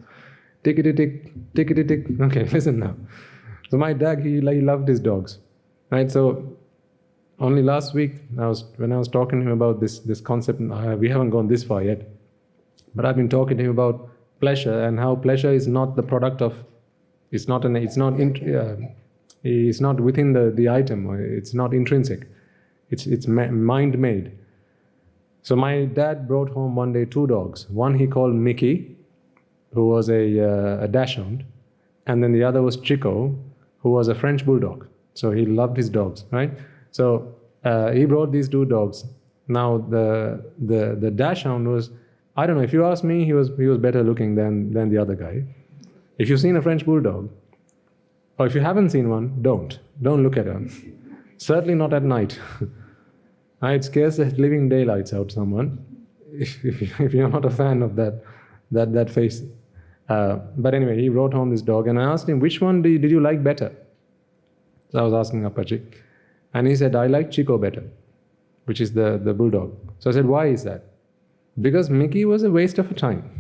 Tickety tick, tickety tick. Okay, listen now. So my dad, he loved his dogs, right? So only last week, when I was talking to him about this concept, we haven't gone this far yet, but I've been talking to him about pleasure and how pleasure is not the product of, it's not within the item, or it's not intrinsic. It's mind made. So my dad brought home one day 2 dogs. One he called Mickey, who was a dachshund, and then the other was Chico, who was a French bulldog. So he loved his dogs, right? So he brought these 2 dogs. Now the dachshund was, I don't know, if you ask me, he was better looking than the other guy. If you've seen a French bulldog, or if you haven't seen one, don't look at her. Certainly not at night. It scares the living daylights out someone if you're not a fan of that face. But anyway, he brought home this dog, and I asked him, which one did you like better? So I was asking Apache, and he said, I like Chico better, which is the bulldog. So I said, why is that? Because Mickey was a waste of time.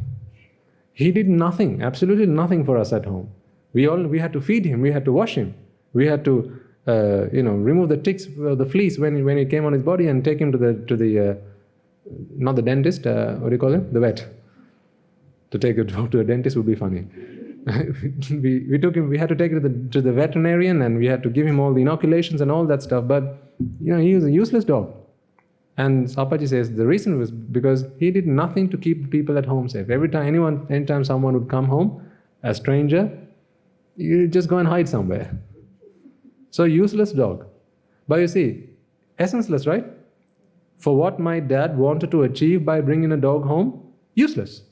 He did nothing, absolutely nothing for us at home. We had to feed him, we had to wash him, we had to remove the ticks, the fleas when it came on his body, and take him to the not the dentist, what do you call him? The vet. To take a dog to a dentist would be funny. we took him. We had to take him to the veterinarian, and we had to give him all the inoculations and all that stuff. But he was a useless dog. And Apaji says the reason was because he did nothing to keep the people at home safe. Anytime someone would come home, a stranger, you just go and hide somewhere. So useless dog. But you see, essenceless, right? For what my dad wanted to achieve by bringing a dog home, useless.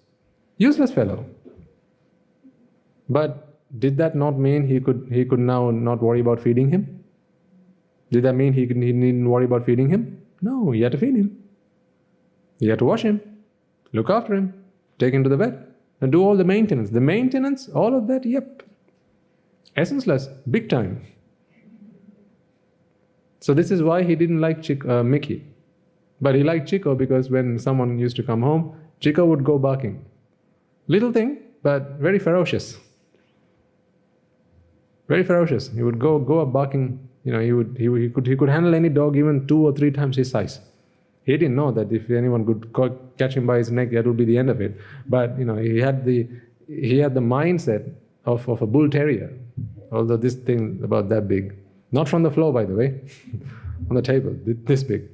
Useless fellow. But did that not mean he could now not worry about feeding him? Did that mean he needn't worry about feeding him? No, he had to feed him. He had to wash him, look after him, take him to the vet, and do all the maintenance. The maintenance, all of that, yep. Essenceless, big time. So this is why he didn't like Mickey. But he liked Chico because when someone used to come home, Chico would go barking. Little thing, but very ferocious. Very ferocious. He would go up barking. He could handle any dog even 2 or 3 times his size. He didn't know that if anyone could catch him by his neck, that would be the end of it. But he had the mindset of a bull terrier. Although this thing about that big, not from the floor, by the way, on the table, this big.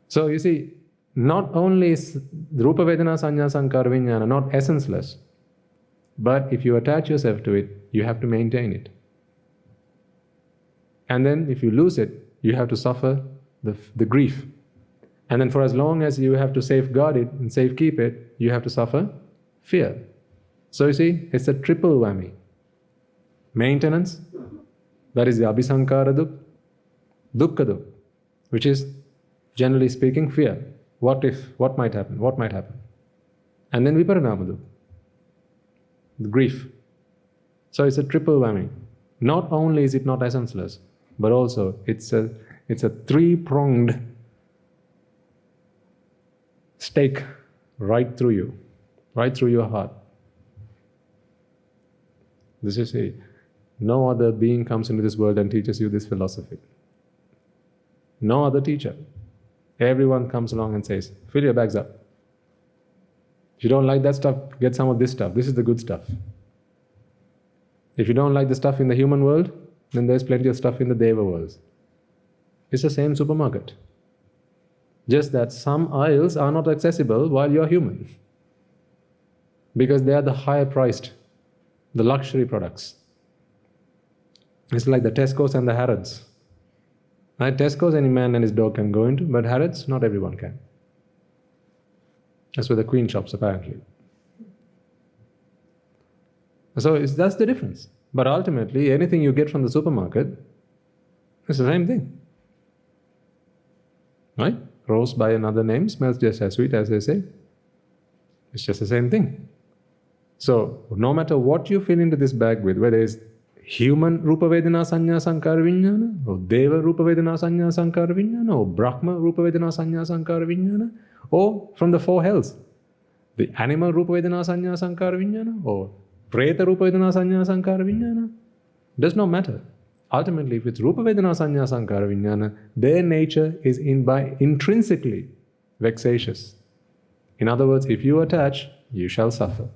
So you see, not only is Rupa Vedana Sanya Sankara Vijnana not essenceless, but if you attach yourself to it, you have to maintain it. And then if you lose it, you have to suffer the grief. And then for as long as you have to safeguard it and safekeep it, you have to suffer fear. So you see, it's a triple whammy. Maintenance, that is the Abhisankara Dukha, Dukkha Dukha, which is, generally speaking, fear. What might happen? What might happen? And then Viparinama Dukha, the grief. So it's a triple whammy. Not only is it not essenceless, but also it's a 3-pronged stake right through you, right through your heart. This is it. No other being comes into this world and teaches you this philosophy. No other teacher. Everyone comes along and says, fill your bags up. If you don't like that stuff, get some of this stuff. This is the good stuff. If you don't like the stuff in the human world, then there's plenty of stuff in the Deva worlds. It's the same supermarket. Just that some aisles are not accessible while you're human. Because they are the higher priced, the luxury products. It's like the Tesco's and the Harrods. Right? Tesco's any man and his dog can go into, but Harrods, not everyone can. That's where the Queen shops, apparently. So that's the difference. But ultimately, anything you get from the supermarket, it's the same thing. Right? Rose by another name smells just as sweet, as they say. It's just the same thing. So, no matter what you fill into this bag with, whether it's human Rupa Vedana Sanya Sankara Vijnana, or Deva Rupa Vedana Sanya Sankara Vijnana, or Brahma Rupa Vedana Sanya Sankara Vijnana, or from the 4 hells, the animal Rupa Vedana Sanya Sankara Vijnana, or Preta Rupa Vedana Sanya Sankara Vijnana, does not matter. Ultimately, if it's Rupa Vedana Sanya Sankara Vijnana, their nature is intrinsically vexatious. In other words, if you attach, you shall suffer.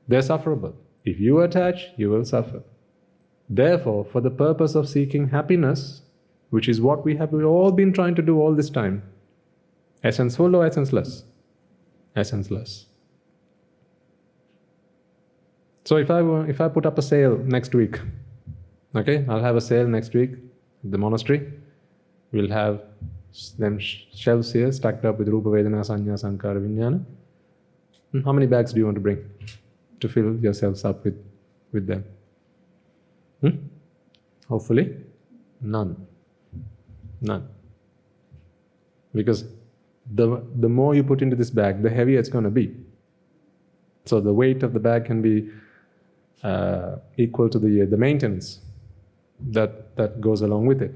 They're sufferable. If you attach, you will suffer. Therefore, for the purpose of seeking happiness, which is what we've all been trying to do all this time, essenseful or essenceless? Essenceless. So if I put up a sale next week, okay, I'll have a sale next week at the monastery. We'll have them shelves here stacked up with Rupa Vedana Sanya Sankara Vijnana. How many bags do you want to bring to fill yourselves up with them? Hopefully, none. None. Because the more you put into this bag, the heavier it's going to be. So the weight of the bag can be equal to the maintenance that goes along with it.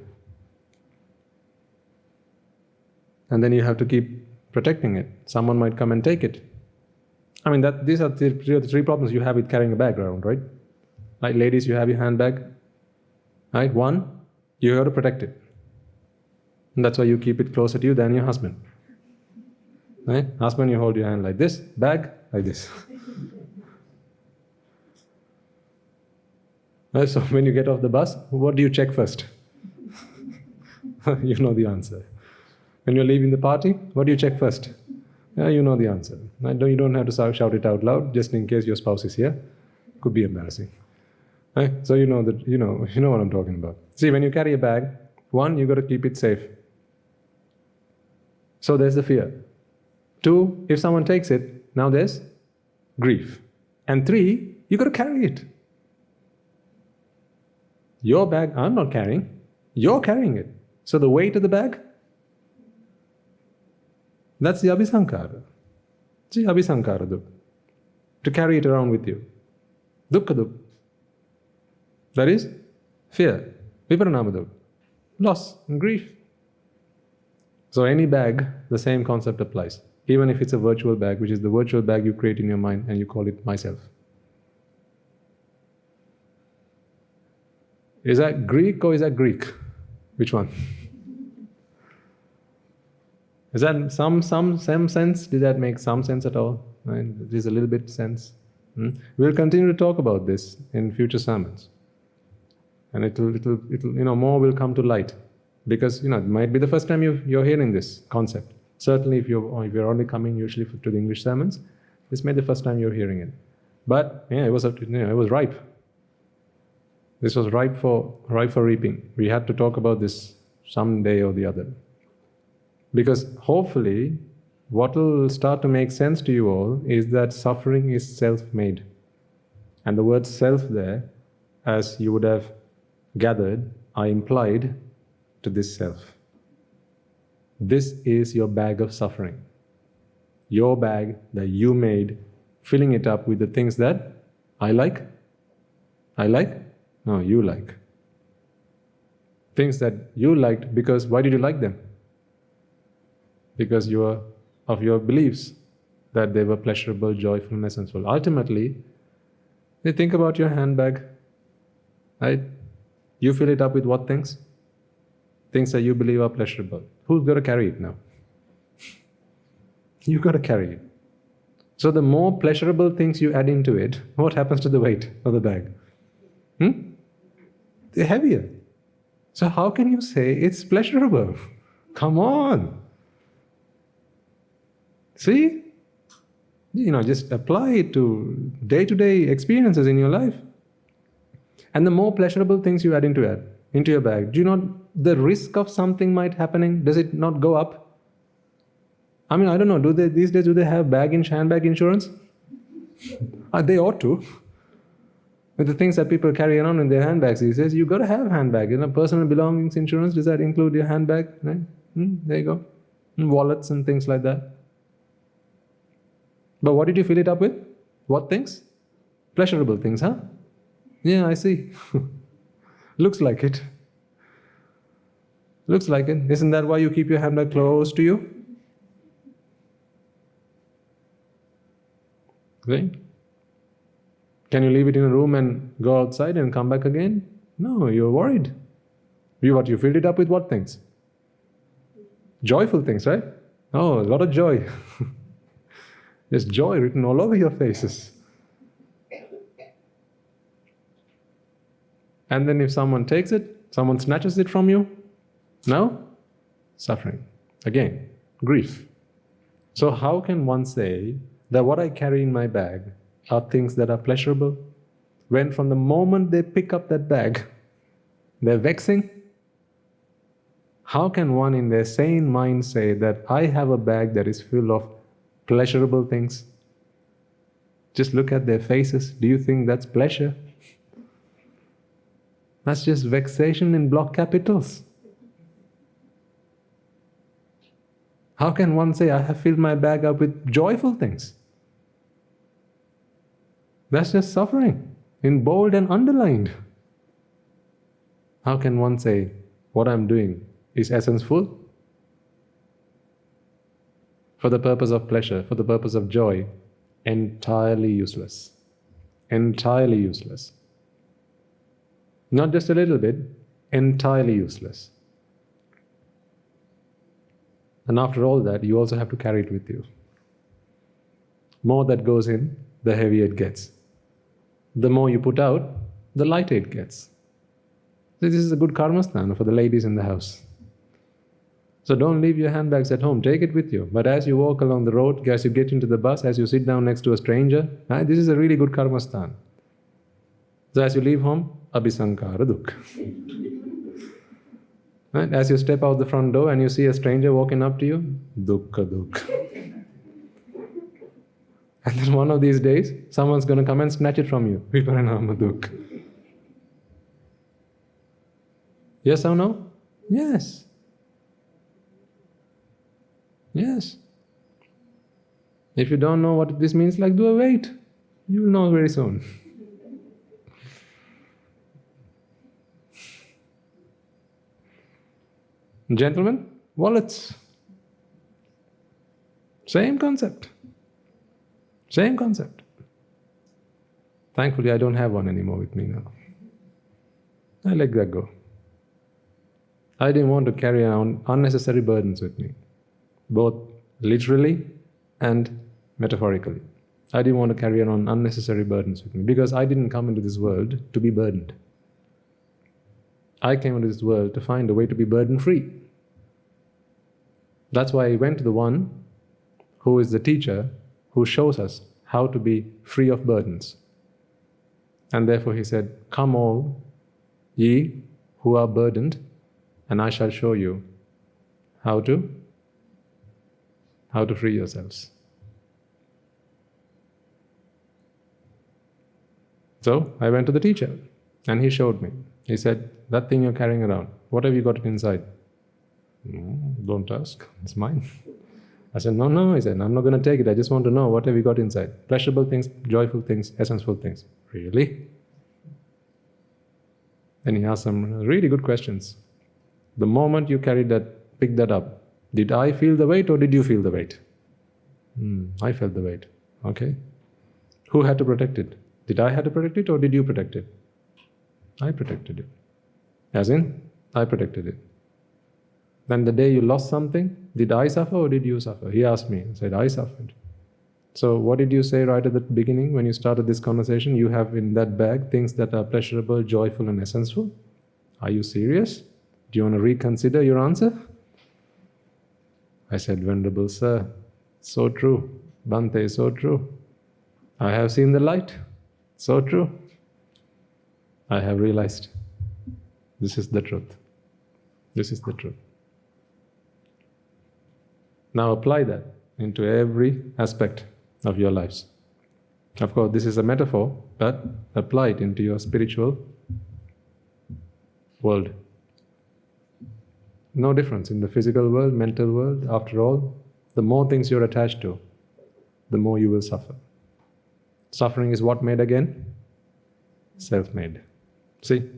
And then you have to keep protecting it. Someone might come and take it. I mean, these are the three problems you have with carrying a bag around, right? Like ladies, you have your handbag, right? One, you have to protect it. And that's why you keep it closer to you than your husband. Right? Husband, you hold your hand like this, bag like this. Right? So when you get off the bus, what do you check first? You know the answer. When you're leaving the party, what do you check first? You know the answer. You don't have to shout it out loud, just in case your spouse is here. Could be embarrassing. Right? So you know that you know what I'm talking about. See, when you carry a bag, one, you got to keep it safe. So there's the fear. Two, if someone takes it, now there's grief. And three, you got to carry it. Your bag, I'm not carrying. You're carrying it. So the weight of the bag, that's the abhisankara. See, abhisankara dukkha. To carry it around with you. Dukkha dukkha. That is fear. Viparanama dukkha. Loss and grief. So any bag, the same concept applies. Even if it's a virtual bag, which is the virtual bag you create in your mind and you call it myself. Is that Greek or is that Greek? Which one? Is that some sense? Did that make some sense at all? Right? There's a little bit sense. We'll continue to talk about this in future sermons, and it'll more will come to light, because it might be the first time you're hearing this concept. Certainly, if you're only coming usually to the English sermons, this may be the first time you're hearing it. But it was ripe. This was ripe for reaping. We had to talk about this someday or the other. Because hopefully, what will start to make sense to you all is that suffering is self-made. And the word self there, as you would have gathered, are implied to this self. This is your bag of suffering. Your bag that you made, filling it up with the things that I like. I like? No, you like. Things that you liked because, why did you like them? Because of your beliefs that they were pleasurable, joyful, and essential. Ultimately, you think about your handbag, right? You fill it up with what things? Things that you believe are pleasurable. Who's got to carry it now? You've got to carry it. So the more pleasurable things you add into it, what happens to the weight of the bag? They're heavier. So how can you say it's pleasurable? Come on. See? Just apply it to day-to-day experiences in your life. And the more pleasurable things you add into your bag, the risk of something might happening, does it not go up? I mean, I don't know, these days do they have handbag insurance? They ought to. With the things that people carry around in their handbags these days, you've got to have a handbag. Personal belongings insurance, does that include your handbag? Right? There you go. Wallets and things like that. But what did you fill it up with? What things? Pleasurable things, huh? Yeah, I see. Looks like it. Looks like it. Isn't that why you keep your handbag close to you? Right? Can you leave it in a room and go outside and come back again? No, you're worried. You filled it up with what things? Joyful things, right? Oh, a lot of joy. There's joy written all over your faces. And then if someone takes it, someone snatches it from you, now, suffering. Again, grief. So how can one say that what I carry in my bag are things that are pleasurable, when from the moment they pick up that bag, they're vexing? How can one in their sane mind say that I have a bag that is full of pleasurable things? Just look at their faces. Do you think that's pleasure? That's just vexation in block capitals. How can one say, I have filled my bag up with joyful things? That's just suffering, in bold and underlined. How can one say, what I'm doing is essence-full? For the purpose of pleasure, for the purpose of joy, Entirely useless. Entirely useless. Not just a little bit, entirely useless. And after all that, you also have to carry it with you. More that goes in, the heavier it gets. The more you put out, the lighter it gets. This is a good karma sthana for the ladies in the house. So don't leave your handbags at home, take it with you. But as you walk along the road, as you get into the bus, as you sit down next to a stranger, this is a really good karma sthana. So as you leave home, abhisankara dukkha. Right? As you step out the front door and you see a stranger walking up to you, dukkha, dukkha. And then one of these days, someone's going to come and snatch it from you. Viparinama dukkha. Yes or no? Yes. Yes. If you don't know what this means, like, do a wait. You will know very soon. Gentlemen, wallets. Same concept. Same concept. Thankfully, I don't have one anymore with me now. I let that go. I didn't want to carry around unnecessary burdens with me, both literally and metaphorically. I didn't want to carry around unnecessary burdens with me because I didn't come into this world to be burdened. I came into this world to find a way to be burden-free. That's why I went to the one who is the teacher who shows us how to be free of burdens. And therefore he said, "Come all ye who are burdened, and I shall show you how to free yourselves." So I went to the teacher and he showed me. He said, "That thing you're carrying around, what have you got inside?" "Don't ask, it's mine." I said, No. He said, "I'm not going to take it. I just want to know, what have you got inside? Pleasurable things, joyful things, essential things." "Really?" Then he asked some really good questions. "The moment you carried that, picked that up, did I feel the weight or did you feel the weight?" "I felt the weight." "Okay. Who had to protect it? Did I have to protect it or did you protect it?" "I protected it." As in, I protected it. "Then the day you lost something, did I suffer or did you suffer?" He asked me. I said, "I suffered." "So what did you say right at the beginning when you started this conversation? You have in that bag things that are pleasurable, joyful and essential. Are you serious? Do you want to reconsider your answer?" I said, "Venerable Sir, so true. Bhante, so true. I have seen the light. So true. I have realized this is the truth. This is the truth. Now apply that into every aspect of your lives. Of course, this is a metaphor, but apply it into your spiritual world. No difference in the physical world, mental world. After all, the more things you're attached to, the more you will suffer. Suffering is what made again? Self-made. See?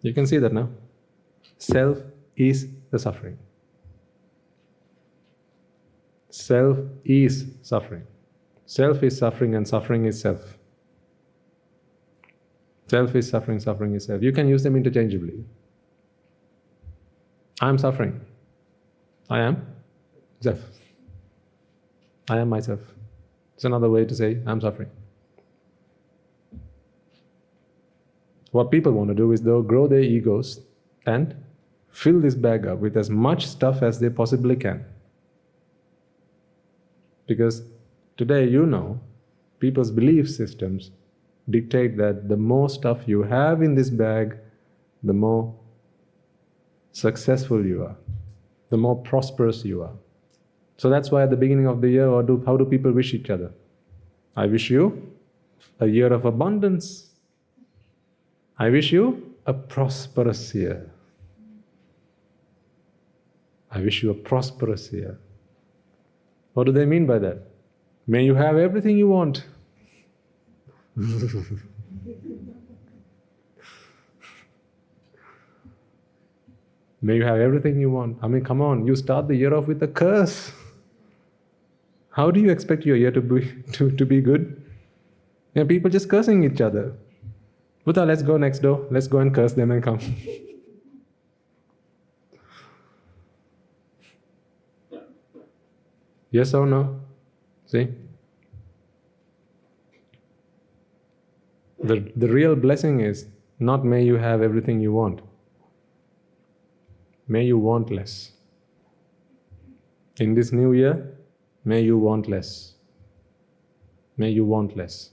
You can see that now. Self is the suffering. Self is suffering. Self is suffering and suffering is self. Self is suffering, suffering is self. You can use them interchangeably. I am suffering. I am self. I am myself. It's another way to say I'm suffering. What people want to do is they'll grow their egos and fill this bag up with as much stuff as they possibly can. Because today, people's belief systems dictate that the more stuff you have in this bag, the more successful you are, the more prosperous you are. So that's why at the beginning of the year, how do people wish each other? I wish you a year of abundance. I wish you a prosperous year. I wish you a prosperous year. What do they mean by that? May you have everything you want. May you have everything you want. I mean, come on, you start the year off with a curse. How do you expect your year to be good? People just cursing each other. Buddha, let's go next door. Let's go and curse them and come. Yes or no? See? The real blessing is not may you have everything you want. May you want less. In this new year, may you want less. May you want less.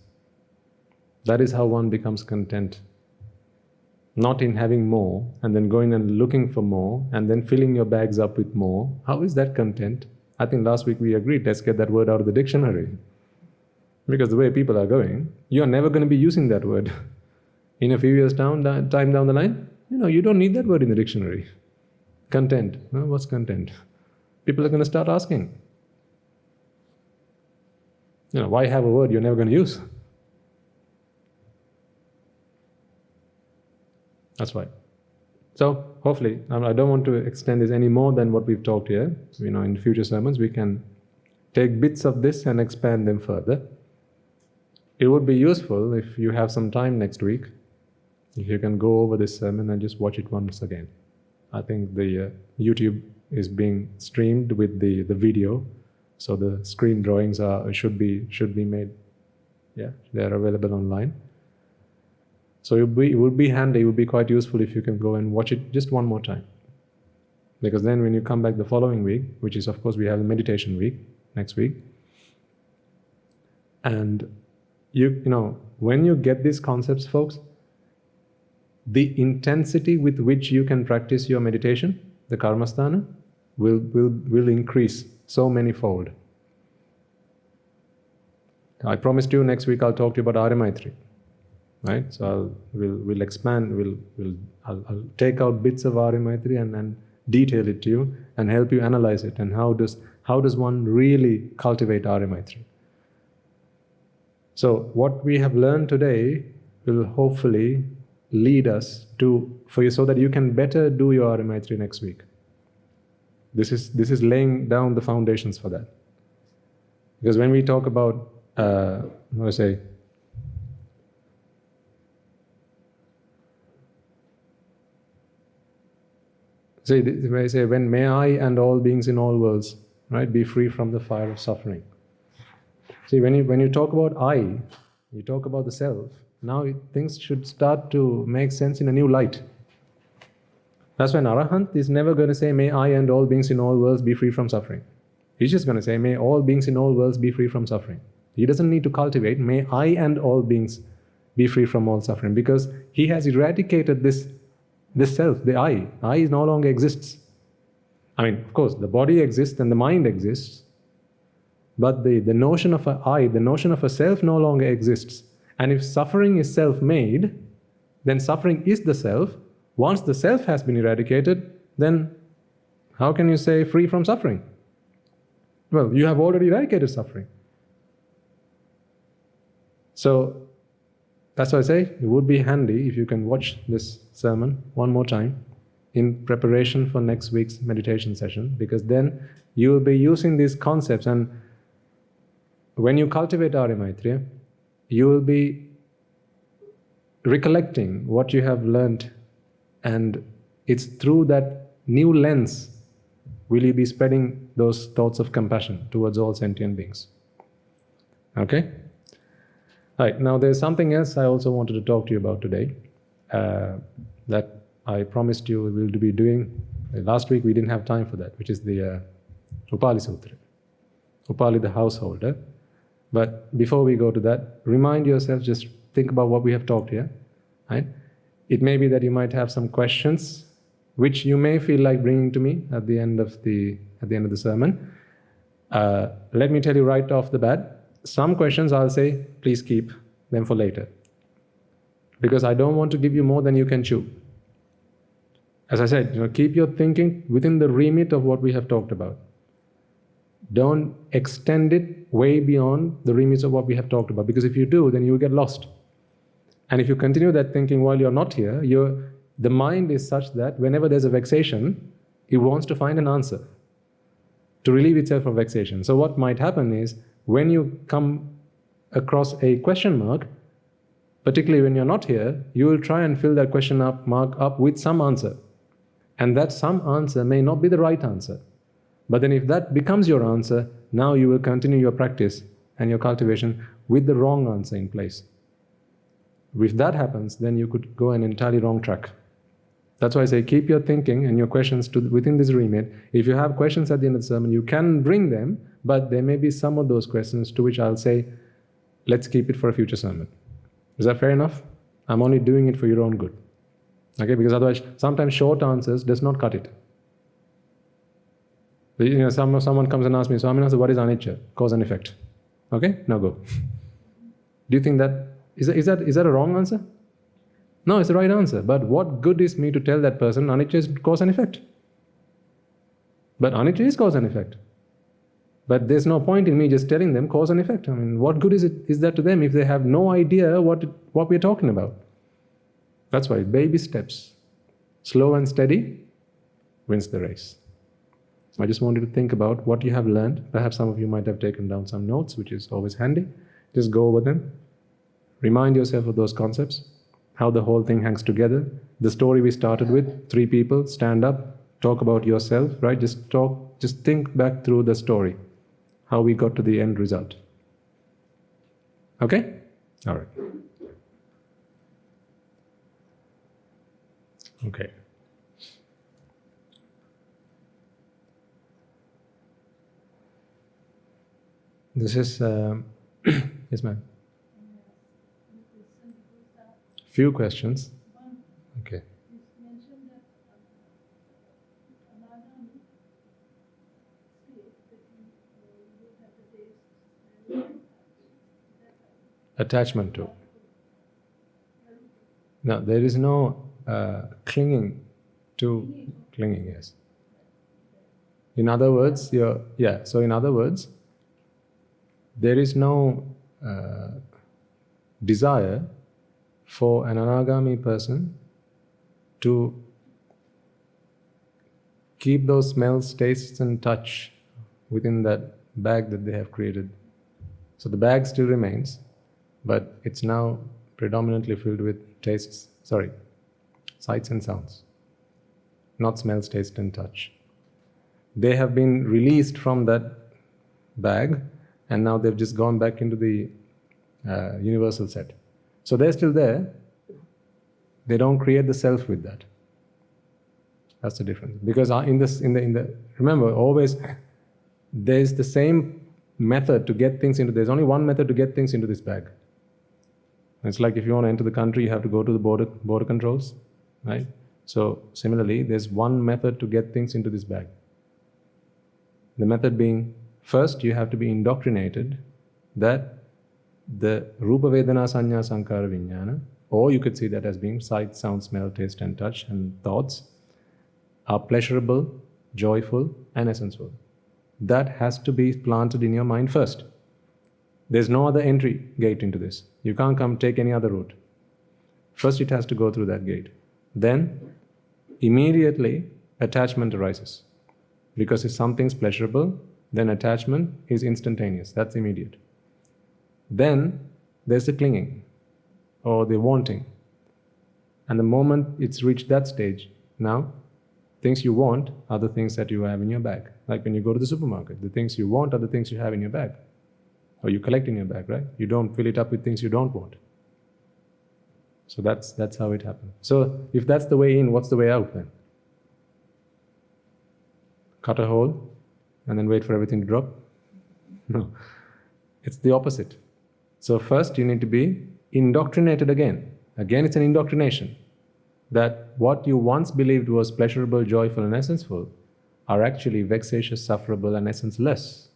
That is how one becomes content. Not in having more and then going and looking for more and then filling your bags up with more. How is that content? I think last week we agreed, let's get that word out of the dictionary. Because the way people are going, you're never going to be using that word. In a few years time down the line, you don't need that word in the dictionary. Content. No, what's content? People are going to start asking. Why have a word you're never going to use? That's why. So, hopefully, I don't want to extend this any more than what we've talked here. In future sermons, we can take bits of this and expand them further. It would be useful if you have some time next week, if you can go over this sermon and just watch it once again. I think the YouTube is being streamed with the video, so the screen drawings should be made. Yeah, they are available online. So it would be handy, it would be quite useful if you can go and watch it just one more time. Because then when you come back the following week, which is of course we have the meditation week, next week, and when you get these concepts, folks, the intensity with which you can practice your meditation, the karmasthana, will increase so many-fold. I promised you next week I'll talk to you about Arya Maitri. Right? So we'll expand, I'll take out bits of Arya Maitri and detail it to you and help you analyze it, and how does one really cultivate Arya Maitri. So what we have learned today will hopefully lead us for you so that you can better do your Arya Maitri next week. This is laying down the foundations for that. Because when we talk about when may I and all beings in all worlds, right, be free from the fire of suffering. See, when you talk about I, you talk about the self, now things should start to make sense in a new light. That's when Arahant is never going to say, may I and all beings in all worlds be free from suffering. He's just going to say, may all beings in all worlds be free from suffering. He doesn't need to cultivate, may I and all beings be free from all suffering, because he has eradicated this self, the I. I no longer exists. Of course, the body exists and the mind exists, but the notion of a I, the notion of a self no longer exists. And if suffering is self-made, then suffering is the self. Once the self has been eradicated, then how can you say free from suffering? Well, you have already eradicated suffering. So, that's why I say it would be handy if you can watch this sermon one more time in preparation for next week's meditation session, because then you will be using these concepts, and when you cultivate Arya Maitri, you will be recollecting what you have learned, and it's through that new lens will you be spreading those thoughts of compassion towards all sentient beings. Okay? Right, now there's something else I also wanted to talk to you about today that I promised you we will be doing. Last week we didn't have time for that, which is the Upali Sutra. Upali the householder. But before we go to that, remind yourself, just think about what we have talked here. Right? It may be that you might have some questions which you may feel like bringing to me at the end of the sermon. Let me tell you right off the bat, some questions I'll say, please keep them for later. Because I don't want to give you more than you can chew. As I said, keep your thinking within the remit of what we have talked about. Don't extend it way beyond the remits of what we have talked about, because if you do, then you will get lost. And if you continue that thinking while you're not here, the mind is such that whenever there's a vexation, it wants to find an answer. to relieve itself of vexation. So what might happen is, when you come across a question mark, particularly when you're not here, you will try and fill that question mark up with some answer. And that some answer may not be the right answer. But then if that becomes your answer, now you will continue your practice and your cultivation with the wrong answer in place. If that happens, then you could go an entirely wrong track. That's why I say keep your thinking and your questions within this remit. If you have questions at the end of the sermon, you can bring them, but there may be some of those questions to which I'll say, let's keep it for a future sermon. Is that fair enough? I'm only doing it for your own good. Okay, because otherwise, sometimes short answers does not cut it. Someone comes and asks me, Swaminatha, what is anicca? Cause and effect. Okay, now go. Do you think that is that a wrong answer? No, it's the right answer. But what good is me to tell that person anicca is cause and effect? But anicca is cause and effect. But there's no point in me just telling them cause and effect. I mean, what good is that to them if they have no idea what we're talking about? That's why baby steps, slow and steady, wins the race. I just wanted to think about what you have learned. Perhaps some of you might have taken down some notes, which is always handy. Just go over them. Remind yourself of those concepts, how the whole thing hangs together. The story we started with, 3 people, stand up, talk about yourself, right? Just think back through the story, how we got to the end result. Okay? All right. Okay. This is, yes ma'am. Few questions. Okay. Attachment to. No, there is no clinging to clinging, yes. In other words, so in other words, there is no desire for an anagami person to keep those smells, tastes and touch within that bag that they have created. So the bag still remains, but it's now predominantly filled with sights and sounds, not smells, taste and touch. They have been released from that bag and now they've just gone back into the universal set. So they're still there. They don't create the self with that. That's the difference. Because remember, always there's the same method to get things into. There's only one method to get things into this bag. It's like if you want to enter the country, you have to go to the border controls, right? So similarly, there's one method to get things into this bag. The method being, first you have to be indoctrinated that the Rupa Vedana Sanya Sankara Vijnana, or you could see that as being sight, sound, smell, taste and touch and thoughts, are pleasurable, joyful and essential. That has to be planted in your mind first. There's no other entry gate into this. You can't come take any other route. First it has to go through that gate. Then immediately attachment arises. Because if something's pleasurable, then attachment is instantaneous. That's immediate. Then there's the clinging or the wanting. And the moment it's reached that stage, now things you want are the things that you have in your bag. Like when you go to the supermarket, the things you want are the things you have in your bag. Or you collect in your bag, right? You don't fill it up with things you don't want. So that's how it happens. So if that's the way in, what's the way out then? Cut a hole and then wait for everything to drop? No. It's the opposite. So first you need to be indoctrinated again. Again, it's an indoctrination. That what you once believed was pleasurable, joyful and essential are actually vexatious, sufferable and essenceless.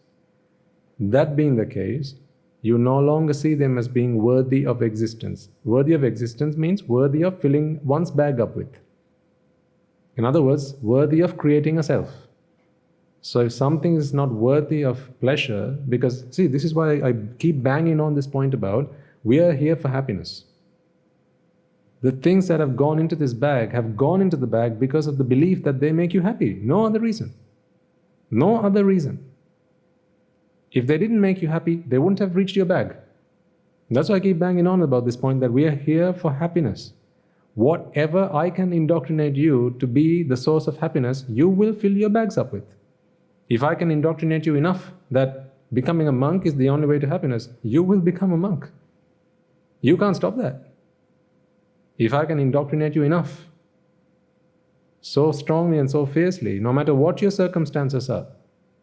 That being the case, you no longer see them as being worthy of existence. Worthy of existence means worthy of filling one's bag up with. In other words, worthy of creating a self. So if something is not worthy of pleasure, because see, this is why I keep banging on this point about we are here for happiness. The things that have gone into this bag have gone into the bag because of the belief that they make you happy, no other reason. No other reason. If they didn't make you happy, they wouldn't have reached your bag. That's why I keep banging on about this point, that we are here for happiness. Whatever I can indoctrinate you to be the source of happiness, you will fill your bags up with. If I can indoctrinate you enough that becoming a monk is the only way to happiness, you will become a monk. You can't stop that. If I can indoctrinate you enough, so strongly and so fiercely, no matter what your circumstances are.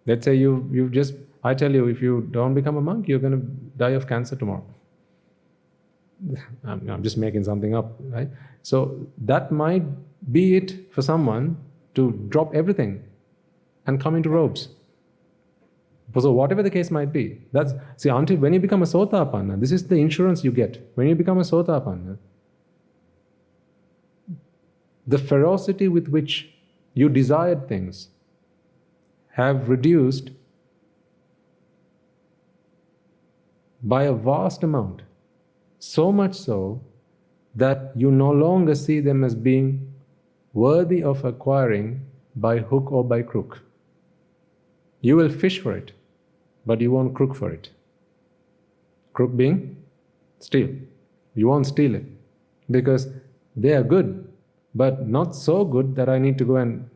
Let's say I tell you, if you don't become a monk, you're going to die of cancer tomorrow. I'm just making something up, right? So that might be it for someone to drop everything and come into robes. So whatever the case might be, until when you become a Sotapanna, this is the insurance you get. When you become a Sotapanna, the ferocity with which you desired things have reduced by a vast amount. So much so that you no longer see them as being worthy of acquiring by hook or by crook. You will fish for it, but you won't crook for it. Crook being steal. You won't steal it because they are good, but not so good that I need to go and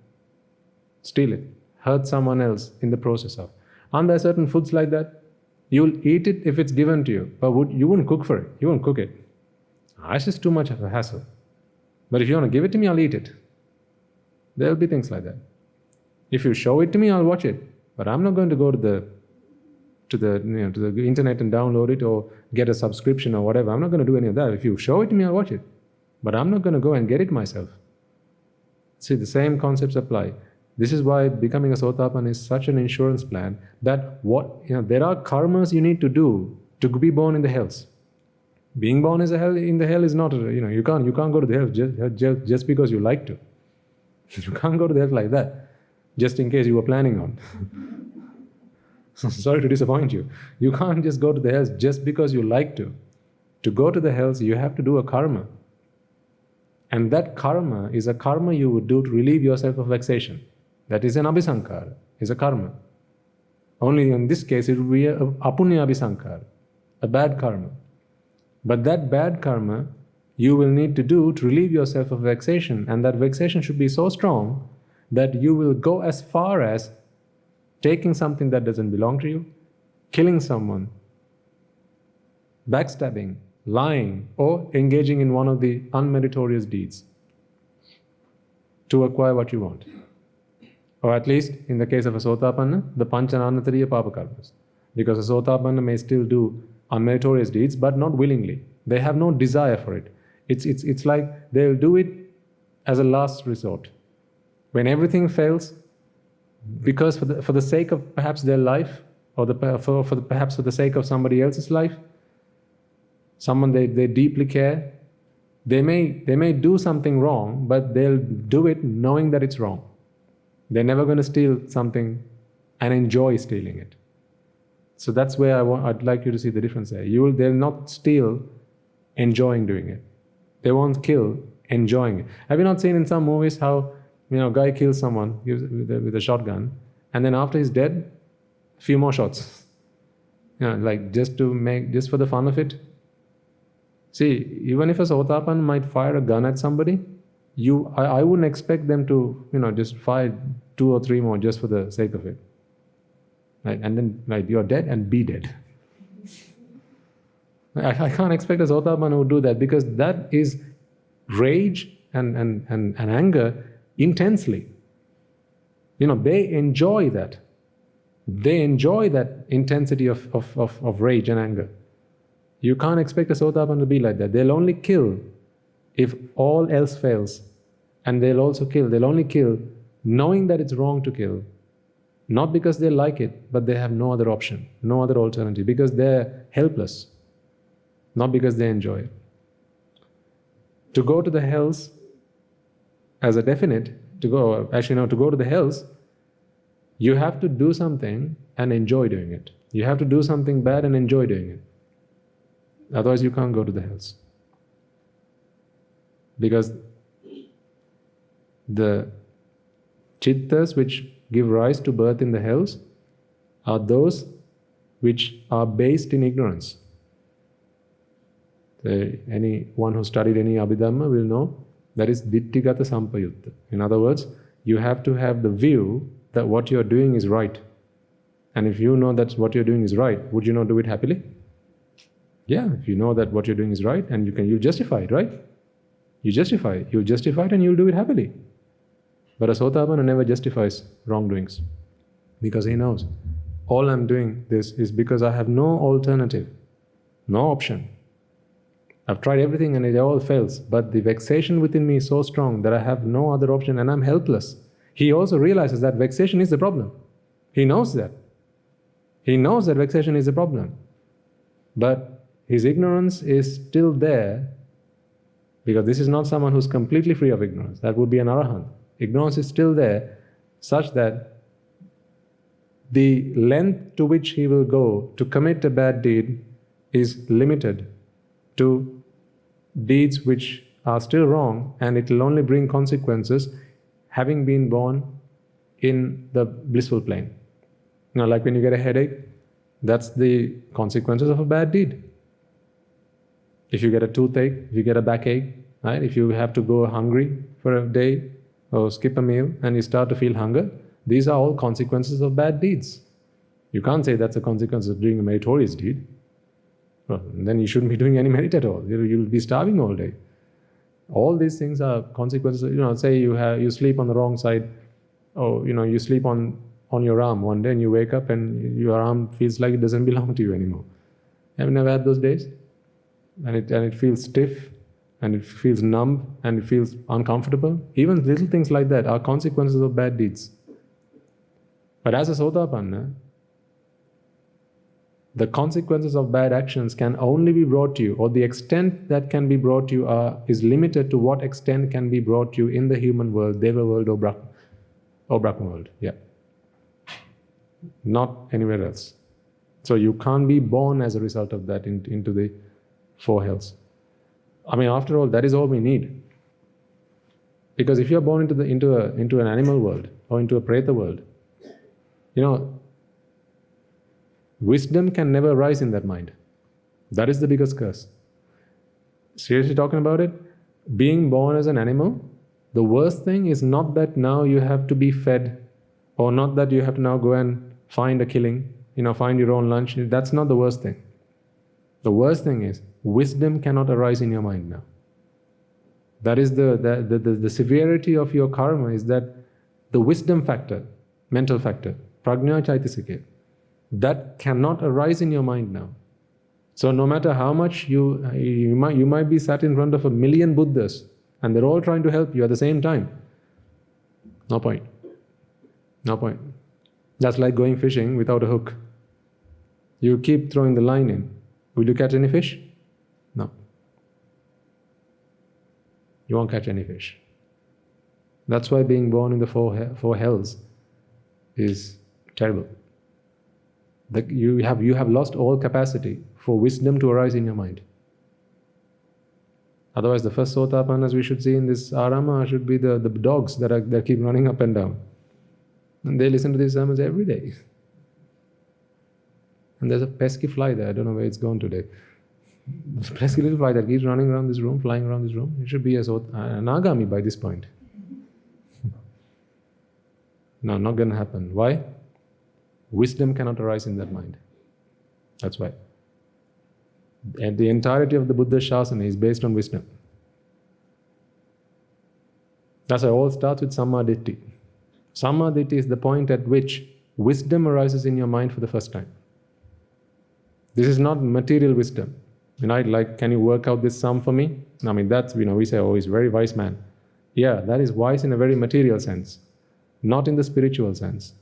steal it, hurt someone else in the process of. Aren't there certain foods like that? You'll eat it if it's given to you, but you wouldn't cook for it. You won't cook it. It's just too much of a hassle. But if you want to give it to me, I'll eat it. There will be things like that. If you show it to me, I'll watch it. But I'm not going to go to the internet and download it or get a subscription or whatever. I'm not going to do any of that. If you show it to me, I'll watch it. But I'm not going to go and get it myself. See, the same concepts apply. This is why becoming a Sotapanna is such an insurance plan that there are karmas you need to do to be born in the hells. Being born in the hell is not, you can't go to the hell just because you like to. You can't go to the hell like that, just in case you were planning on. Sorry to disappoint you. You can't just go to the hells just because you like to. To go to the hells, you have to do a karma. And that karma is a karma you would do to relieve yourself of vexation. That is an abhisankara, is a karma. Only in this case, it would be a apunya abhisankara, a bad karma. But that bad karma you will need to do to relieve yourself of vexation, and that vexation should be so strong that you will go as far as taking something that doesn't belong to you, killing someone, backstabbing, lying, or engaging in one of the unmeritorious deeds to acquire what you want. Or at least, in the case of a Sotapanna, the Panchananatariya Papa Karmas. Because a Sotapanna may still do unmeritorious deeds, but not willingly. They have no desire for it. It's like they'll do it as a last resort. When everything fails, because for the sake of perhaps their life, or perhaps for the sake of somebody else's life, someone they deeply care, they may do something wrong, but they'll do it knowing that it's wrong. They're never going to steal something and enjoy stealing it. So that's where I'd like you to see the difference there. They'll not steal enjoying doing it. They won't kill enjoying it. Have you not seen in some movies how a guy kills someone with a shotgun, and then after he's dead, a few more shots, like just for the fun of it? See, even if a Sotapanna might fire a gun at somebody, I wouldn't expect them to just fire 2 or 3 more just for the sake of it. Right? And then you're dead and be dead. I can't expect a Sotapanna to do that, because that is rage and anger intensely. They enjoy that. They enjoy that intensity of rage and anger. You can't expect a Sotapanna to be like that. They'll only kill if all else fails. And they'll only kill knowing that it's wrong to kill. Not because they like it, but they have no other option, no other alternative, because they're helpless. Not because they enjoy it. To go to the hells as a definite, to go to the hells, you have to do something and enjoy doing it. You have to do something bad and enjoy doing it. Otherwise you can't go to the hells. Because the chittas which give rise to birth in the hells are those which are based in ignorance. So anyone who studied any Abhidhamma will know that is ditthigata sampayutta. In other words, you have to have the view that what you're doing is right. And if you know that what you're doing is right, would you not do it happily? Yeah, if you know that what you're doing is right, and you'll justify it, right? You'll justify it and you'll do it happily. But a Sotapanna never justifies wrongdoings, because he knows, all I'm doing this is because I have no alternative, no option. I've tried everything and it all fails, but the vexation within me is so strong that I have no other option and I'm helpless. He also realizes that vexation is the problem. He knows that. He knows that vexation is a problem. But his ignorance is still there, because this is not someone who's completely free of ignorance. That would be an arahant. Ignorance is still there, such that the length to which he will go to commit a bad deed is limited to deeds which are still wrong, and it will only bring consequences having been born in the blissful plane. Like when you get a headache, that's the consequences of a bad deed. If you get a toothache, if you get a backache, right? If you have to go hungry for a day or skip a meal and you start to feel hunger, these are all consequences of bad deeds. You can't say that's a consequence of doing a meritorious deed. Well, then you shouldn't be doing any merit at all. You'll be starving all day. All these things are consequences. Say you sleep on the wrong side, or you sleep on your arm one day and you wake up and your arm feels like it doesn't belong to you anymore. Have you never had those days? And it feels stiff, and it feels numb, and it feels uncomfortable. Even little things like that are consequences of bad deeds. But as a Sotapanna, the consequences of bad actions can only be brought to you, or the extent that can be brought to you is limited to what extent can be brought to you in the human world, Deva world or Brahma world. Yeah. Not anywhere else. So you can't be born as a result of that into the four hells. After all, that is all we need. Because if you're born into an animal world or into a preta world, wisdom can never rise in that mind. That is the biggest curse. Seriously talking about it, being born as an animal, the worst thing is not that now you have to be fed, or not that you have to now go and find a killing, find your own lunch. That's not the worst thing. The worst thing is wisdom cannot arise in your mind now. That is the severity of your karma, is that the wisdom factor, mental factor, prajna chaitasika, that cannot arise in your mind now. So no matter how much you might be sat in front of 1 million Buddhas and they're all trying to help you at the same time, no point. No point. That's like going fishing without a hook. You keep throwing the line in. Will you catch any fish? No. You won't catch any fish. That's why being born in the four hells is terrible. You have lost all capacity for wisdom to arise in your mind. Otherwise, the first Sotapannas we should see in this Arama should be the dogs that keep running up and down. And they listen to these sermons every day. And there's a pesky fly there. I don't know where it's gone today. This pesky little fly that keeps running around this room, flying around this room. It should be an Agami by this point. No, not going to happen. Why? Wisdom cannot arise in that mind. That's why. And the entirety of the Buddha Shasana is based on wisdom. That's why it all starts with Samma Ditthi. Samma Ditthi is the point at which wisdom arises in your mind for the first time. This is not material wisdom. Like, can you work out this sum for me? That's, we say, oh, he's a very wise man. Yeah, that is wise in a very material sense, not in the spiritual sense.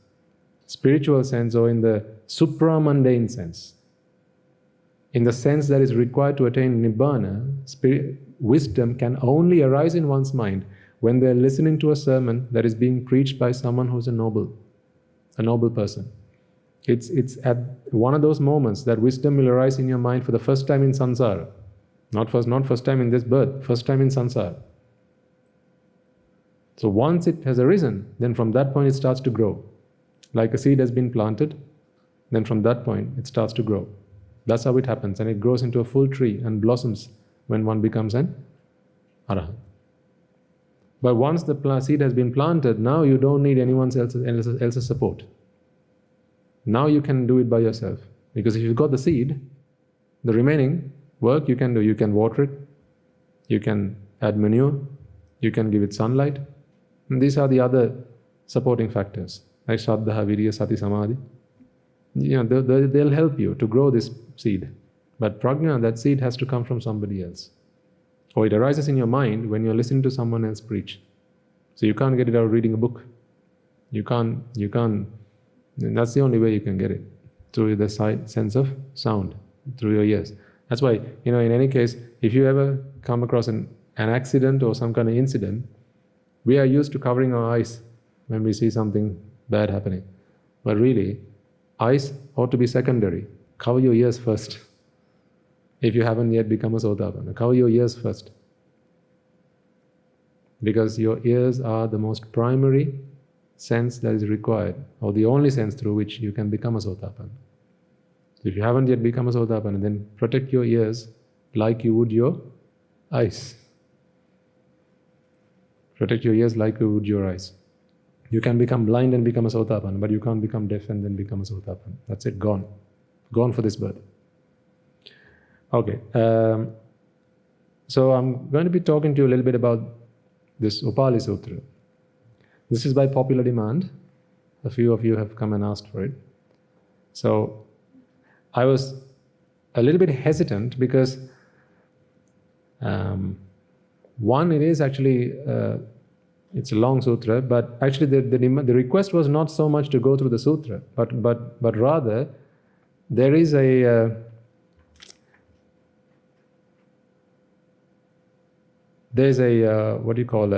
Spiritual sense, or in the supramundane sense. In the sense that is required to attain Nibbana, wisdom can only arise in one's mind when they're listening to a sermon that is being preached by someone who's a noble person. It's at one of those moments that wisdom will arise in your mind for the first time in samsara. Not first time in this birth, first time in samsara. So once it has arisen, then from that point it starts to grow. Like a seed has been planted, then from that point it starts to grow. That's how it happens, and it grows into a full tree and blossoms when one becomes an arahant. But once the seed has been planted, now you don't need anyone else's support. Now you can do it by yourself. Because if you've got the seed, the remaining work you can do. You can water it, you can add manure, you can give it sunlight. And these are the other supporting factors, like Shraddha, Virya, Sati, Samadhi. They'll help you to grow this seed. But prajna, that seed has to come from somebody else. Or it arises in your mind when you're listening to someone else preach. So you can't get it out reading a book. You can't, that's the only way you can get it, through the sense of sound, through your ears. That's why, in any case, if you ever come across an accident or some kind of incident, we are used to covering our eyes when we see something bad happening. But really, eyes ought to be secondary. Cover your ears first. If you haven't yet become a Sotapanna, cover your ears first. Because your ears are the most primary sense that is required, or the only sense through which you can become a Sotapanna. If you haven't yet become a Sotapanna, then protect your ears like you would your eyes. Protect your ears like you would your eyes. You can become blind and become a Sotapanna, but you can't become deaf and then become a Sotapanna. That's it, gone. Gone for this birth. Okay, so I'm going to be talking to you a little bit about this Upali Sutra. This is by popular demand. A few of you have come and asked for it. So I was a little bit hesitant because one, it is actually, it's a long sutra, but actually the request was not so much to go through the sutra, but rather there is there's a what do you call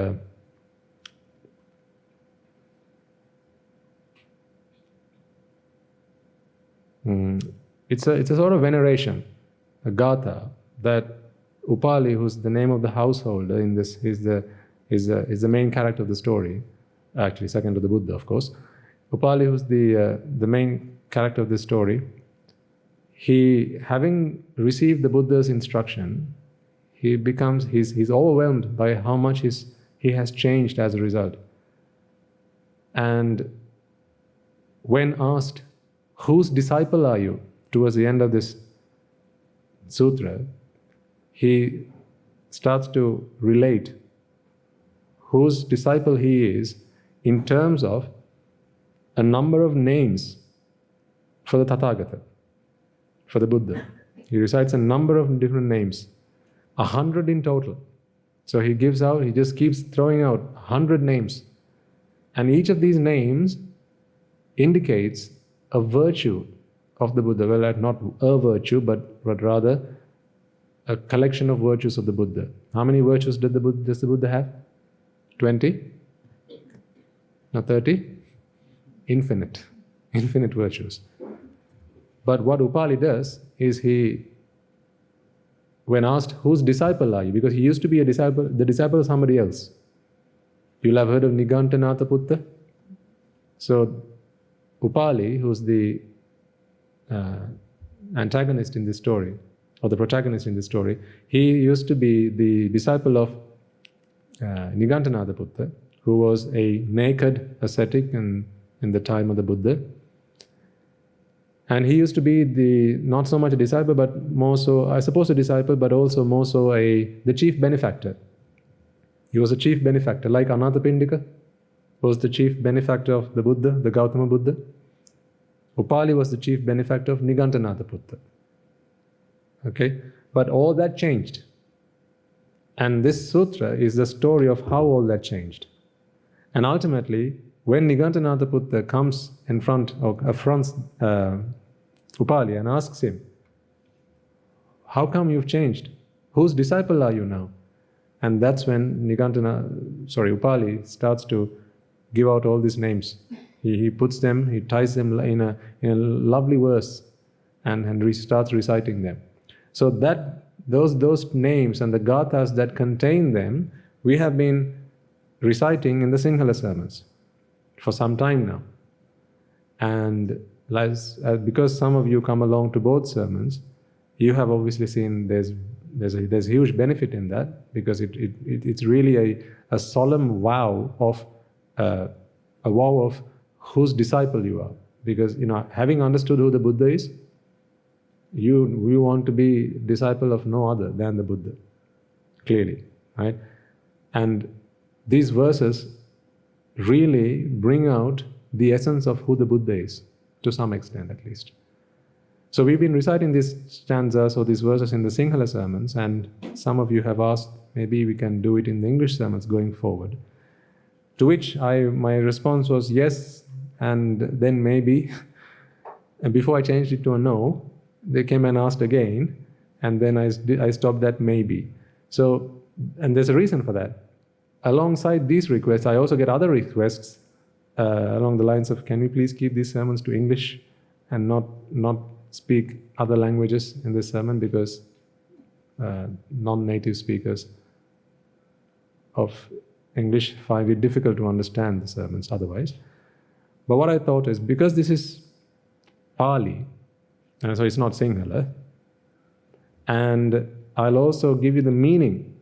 it's a sort of veneration, a gatha, that Upali, who's the name of the householder in this, is the main character of the story, actually second to the Buddha, of course. Upali, who's the main character of this story, he, having received the Buddha's instruction, he's overwhelmed by how much he has changed as a result. And when asked, whose disciple are you, towards the end of this sutra, he starts to relate whose disciple he is in terms of a number of names for the Tathagata, for the Buddha. He recites a number of different names, 100 in total. So he just keeps throwing out 100 names. And each of these names indicates a virtue of the Buddha. Well, not a virtue, but rather a collection of virtues of the Buddha. How many virtues does the Buddha have? 20? Not 30? Infinite virtues. But what Upali does is when asked, whose disciple are you? Because he used to be the disciple of somebody else. You'll have heard of Nigantanatha Putta. So Upali, who's the antagonist in this story, or the protagonist in this story, he used to be the disciple of Nigantanatha Putta, who was a naked ascetic in the time of the Buddha. And he used to be not so much a disciple, but more so, I suppose, a disciple, but also more so the chief benefactor. He was a chief benefactor, like Anathapindika was the chief benefactor of the Buddha, the Gautama Buddha. Upali was the chief benefactor of Nigantanatha Putta. Okay? But all that changed. And this sutra is the story of how all that changed. And ultimately, when Nigantanatha Putta comes affronts Upali and asks him, how come you've changed? Whose disciple are you now? And that's when Upali starts to give out all these names. He puts them, he ties them in a lovely verse and starts reciting them. So that those names and the gathas that contain them, we have been reciting in the Sinhala sermons for some time now. And because some of you come along to both sermons, you have obviously seen there's huge benefit in that, because it's really a solemn vow of a vow of whose disciple you are. Because having understood who the Buddha is, you want to be disciple of no other than the Buddha, clearly, right? And these verses really bring out the essence of who the Buddha is, to some extent at least. So we've been reciting these stanzas or these verses in the Sinhala sermons, and some of you have asked maybe we can do it in the English sermons going forward. To which my response was yes, and then maybe. And before I changed it to a no, they came and asked again, and then I stopped at maybe. So, and there's a reason for that. Alongside these requests, I also get other requests along the lines of, can we please keep these sermons to English and not speak other languages in this sermon, because non-native speakers of English find it difficult to understand the sermons otherwise. But what I thought is, because this is Pali, and so it's not Sinhala, and I'll also give you the meaning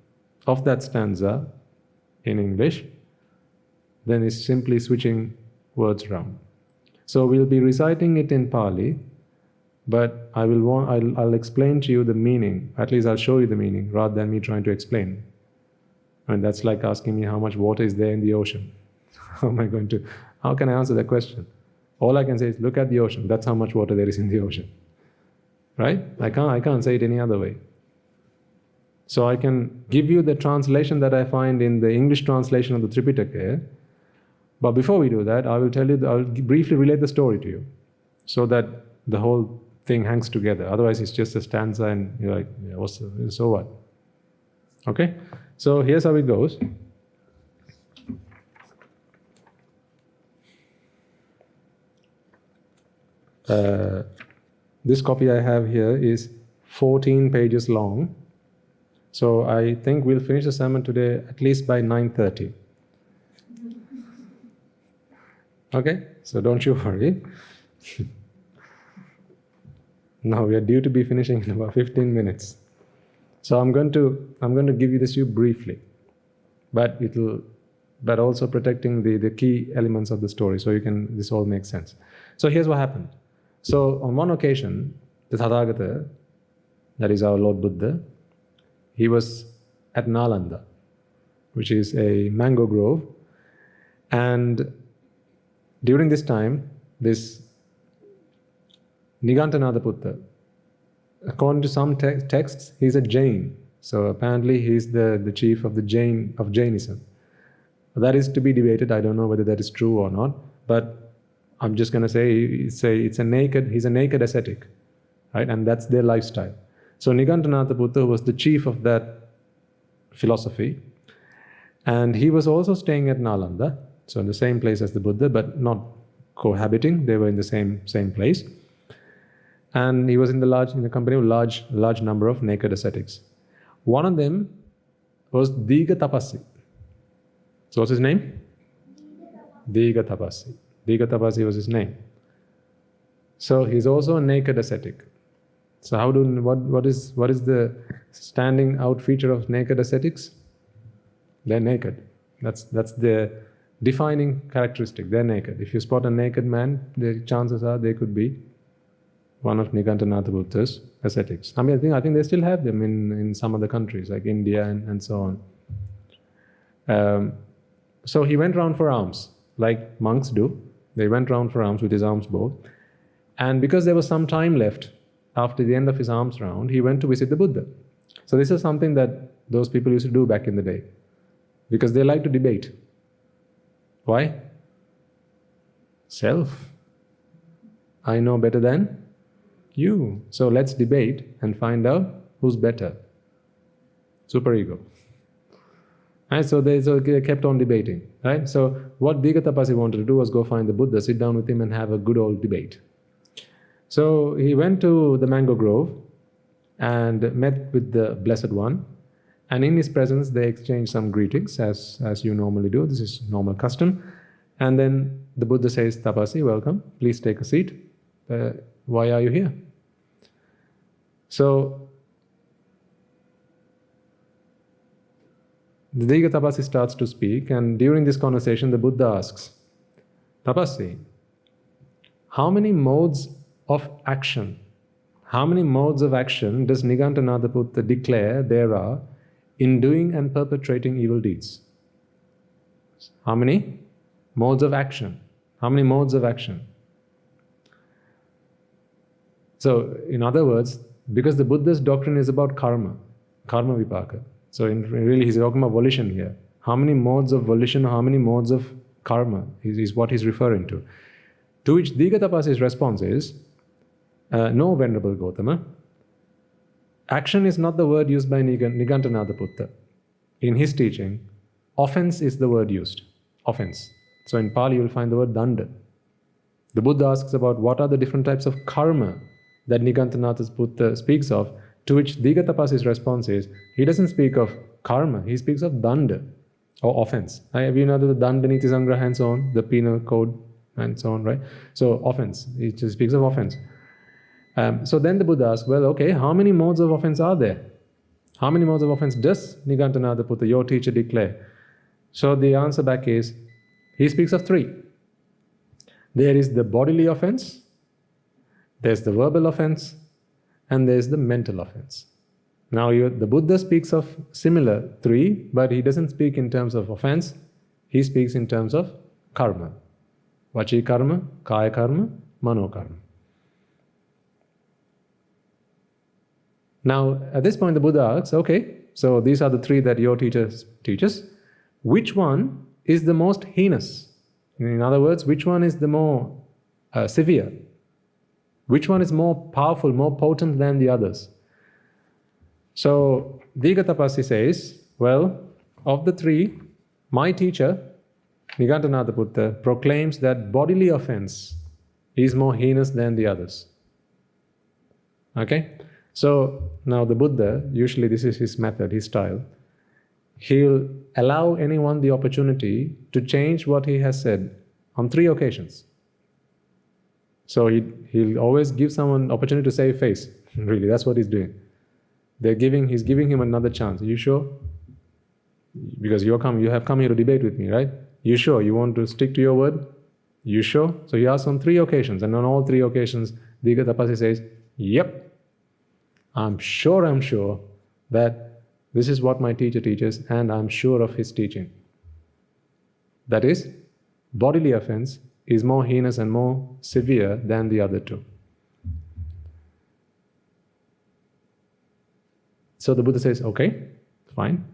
of that stanza in English, then it's simply switching words around. So we'll be reciting it in Pali, but I'll explain to you the meaning. At least I'll show you the meaning rather than me trying to explain. And that's like asking me how much water is there in the ocean. How can I answer that question? All I can say is, look at the ocean. That's how much water there is in the ocean. Right? I can't say it any other way. So I can give you the translation that I find in the English translation of the Tripitaka. But before we do that, I'll briefly relate the story to you, so that the whole thing hangs together. Otherwise, it's just a stanza and you're like, yeah, so what? Okay? So here's how it goes. This copy I have here is 14 pages long. So I think we'll finish the sermon today at least by 9:30. Okay? So don't you worry. Now we are due to be finishing in about 15 minutes. So I'm going to give you this to you briefly, but also protecting the key elements of the story, so this all makes sense. So here's what happened. So on one occasion, the Tathagata, that is our Lord Buddha, he was at Nalanda, which is a mango grove, and during this time, this Nigantanatha, according to some texts, he's a Jain. So apparently he's the chief of Jainism. That is to be debated. I don't know whether that is true or not, but I'm just going to say he's a naked ascetic, right? And that's their lifestyle. So Nigantanatha was the chief of that philosophy, and he was also staying at Nalanda, so in the same place as the Buddha, but not cohabiting. They were in the same place. And he was in the company of large number of naked ascetics. One of them was Diga Tapasi. So what's his name? Diga Tapasi. Diga Tapasi was his name. So he's also a naked ascetic. So what is the standing out feature of naked ascetics? They're naked. That's their defining characteristic. They're naked. If you spot a naked man, the chances are they could be one of Nigantanatha Buddha's ascetics. I think they still have them in some other countries like India and so on. So he went round for alms, like monks do. They went round for alms with his alms bowl. And because there was some time left after the end of his alms round, he went to visit the Buddha. So this is something that those people used to do back in the day, because they like to debate. Why? Self. I know better than you. So let's debate and find out who's better. Superego. Right? So they kept on debating. Right? So what Digatapasi wanted to do was go find the Buddha, sit down with him and have a good old debate. So he went to the mango grove and met with the Blessed One. And in his presence, they exchanged some greetings, as you normally do. This is normal custom. And then the Buddha says, Tapasi, welcome, please take a seat. Why are you here? So the Diga Tapasi starts to speak, and during this conversation the Buddha asks, Tapasi, how many modes of action does Nigantanada Buddha declare there are in doing and perpetrating evil deeds? How many modes of action? How many modes of action? So, in other words, because the Buddha's doctrine is about karma vipaka. So, really, he's talking about volition here. How many modes of volition, how many modes of karma is what he's referring to. To which Digatapasi's response is, no, Venerable Gautama. Action is not the word used by Nigantanada Buddha. In his teaching, offense is the word used. Offense. So in Pali, you'll find the word danda. The Buddha asks about what are the different types of karma that Nigantanada Buddha speaks of, to which Digatapasi's response is, he doesn't speak of karma, he speaks of danda, or offense. Have you know the danda niti sangraha and so on, the penal code and so on, right? So offense, he just speaks of offense. So then the Buddha asks, well, okay, how many modes of offense are there? How many modes of offense does Nigantanada Buddha, your teacher, declare? So the answer back is, he speaks of 3. There is the bodily offense, there's the verbal offense, and there's the mental offense. Now the Buddha speaks of similar 3, but he doesn't speak in terms of offense, he speaks in terms of karma. Vachi karma, kaya karma, mano karma. Now, at this point, the Buddha asks, okay, so these are the 3 that your teacher teaches. Which one is the most heinous? In other words, which one is the more severe? Which one is more powerful, more potent than the others? So, Digatapasi says, well, of the 3, my teacher, Nigantanada Buddha, proclaims that bodily offense is more heinous than the others. Okay? So now the Buddha, usually this is his method, his style, he'll allow anyone the opportunity to change what he has said on 3 occasions. So he'll always give someone opportunity to save face. Really, that's what he's doing. He's giving him another chance. Are you sure? Because you have come here to debate with me, right? You sure? You want to stick to your word? You sure? So he asks on 3 occasions, and on all 3 occasions, Digatapasi says, yep. I'm sure that this is what my teacher teaches, and I'm sure of his teaching. That is, bodily offense is more heinous and more severe than the other 2. So the Buddha says, okay, fine.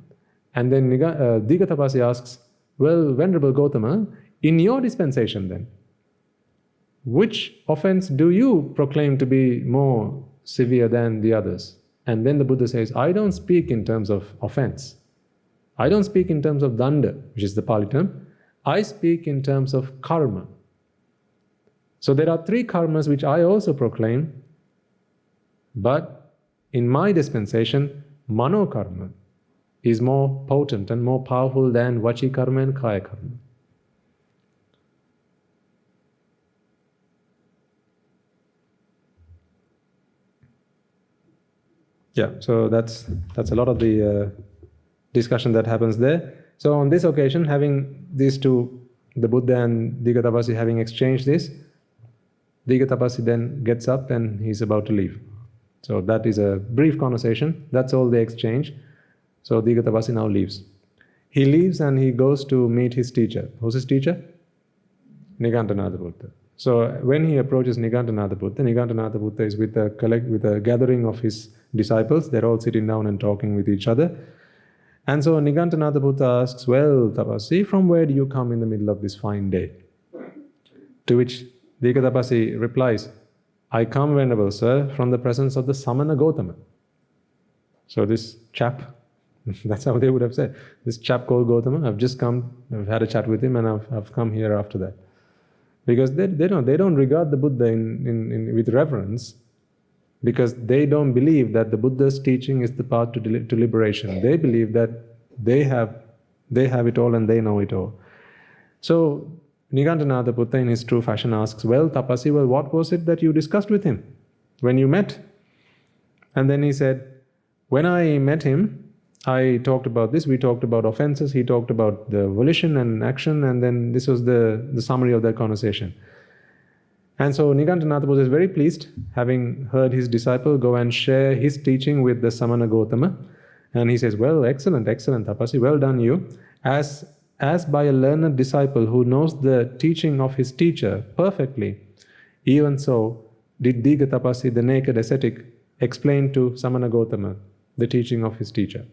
And then Digatapasi asks, well, Venerable Gautama, in your dispensation then, which offense do you proclaim to be more severe than the others? And then the Buddha says, I don't speak in terms of offense. I don't speak in terms of danda, which is the Pali term. I speak in terms of karma. So there are 3 karmas which I also proclaim, but in my dispensation, mano karma is more potent and more powerful than vachi karma and kaya karma. Yeah, so that's a lot of the discussion that happens there. So on this occasion, having these 2, the Buddha and Digatapasi having exchanged this, Digatapasi then gets up and he's about to leave. So that is a brief conversation. That's all they exchange. So Digatapasi now leaves. He leaves and he goes to meet his teacher. Who's his teacher? Nigantanada Buddha. So when he approaches Nigantanada Buddha is with a gathering of his disciples. They're all sitting down and talking with each other. And so Nigantanada Buddha asks, well, Tapasi, from where do you come in the middle of this fine day? To which Digatapasi replies, I come, Venerable Sir, from the presence of the Samana Gautama. So this chap, that's how they would have said, this chap called Gautama, I've just come, I've had a chat with him, and I've come here after that. Because they don't regard the Buddha with reverence, because they don't believe that the Buddha's teaching is the path to liberation. They believe that they have it all and they know it all. So Nigantanatha Buddha in his true fashion asks, well, Tapasi, well, what was it that you discussed with him when you met? And then he said, when I met him, I talked about this, we talked about offenses, he talked about the volition and action, and then this was the summary of that conversation. And so Nigantanatha Buddha is very pleased, having heard his disciple go and share his teaching with the Samana Gotama. And he says, well, excellent, excellent, Tapasi, well done you. As by a learned disciple who knows the teaching of his teacher perfectly, even so did Diga Tapasi, the naked ascetic, explain to Samana Gotama the teaching of his teacher.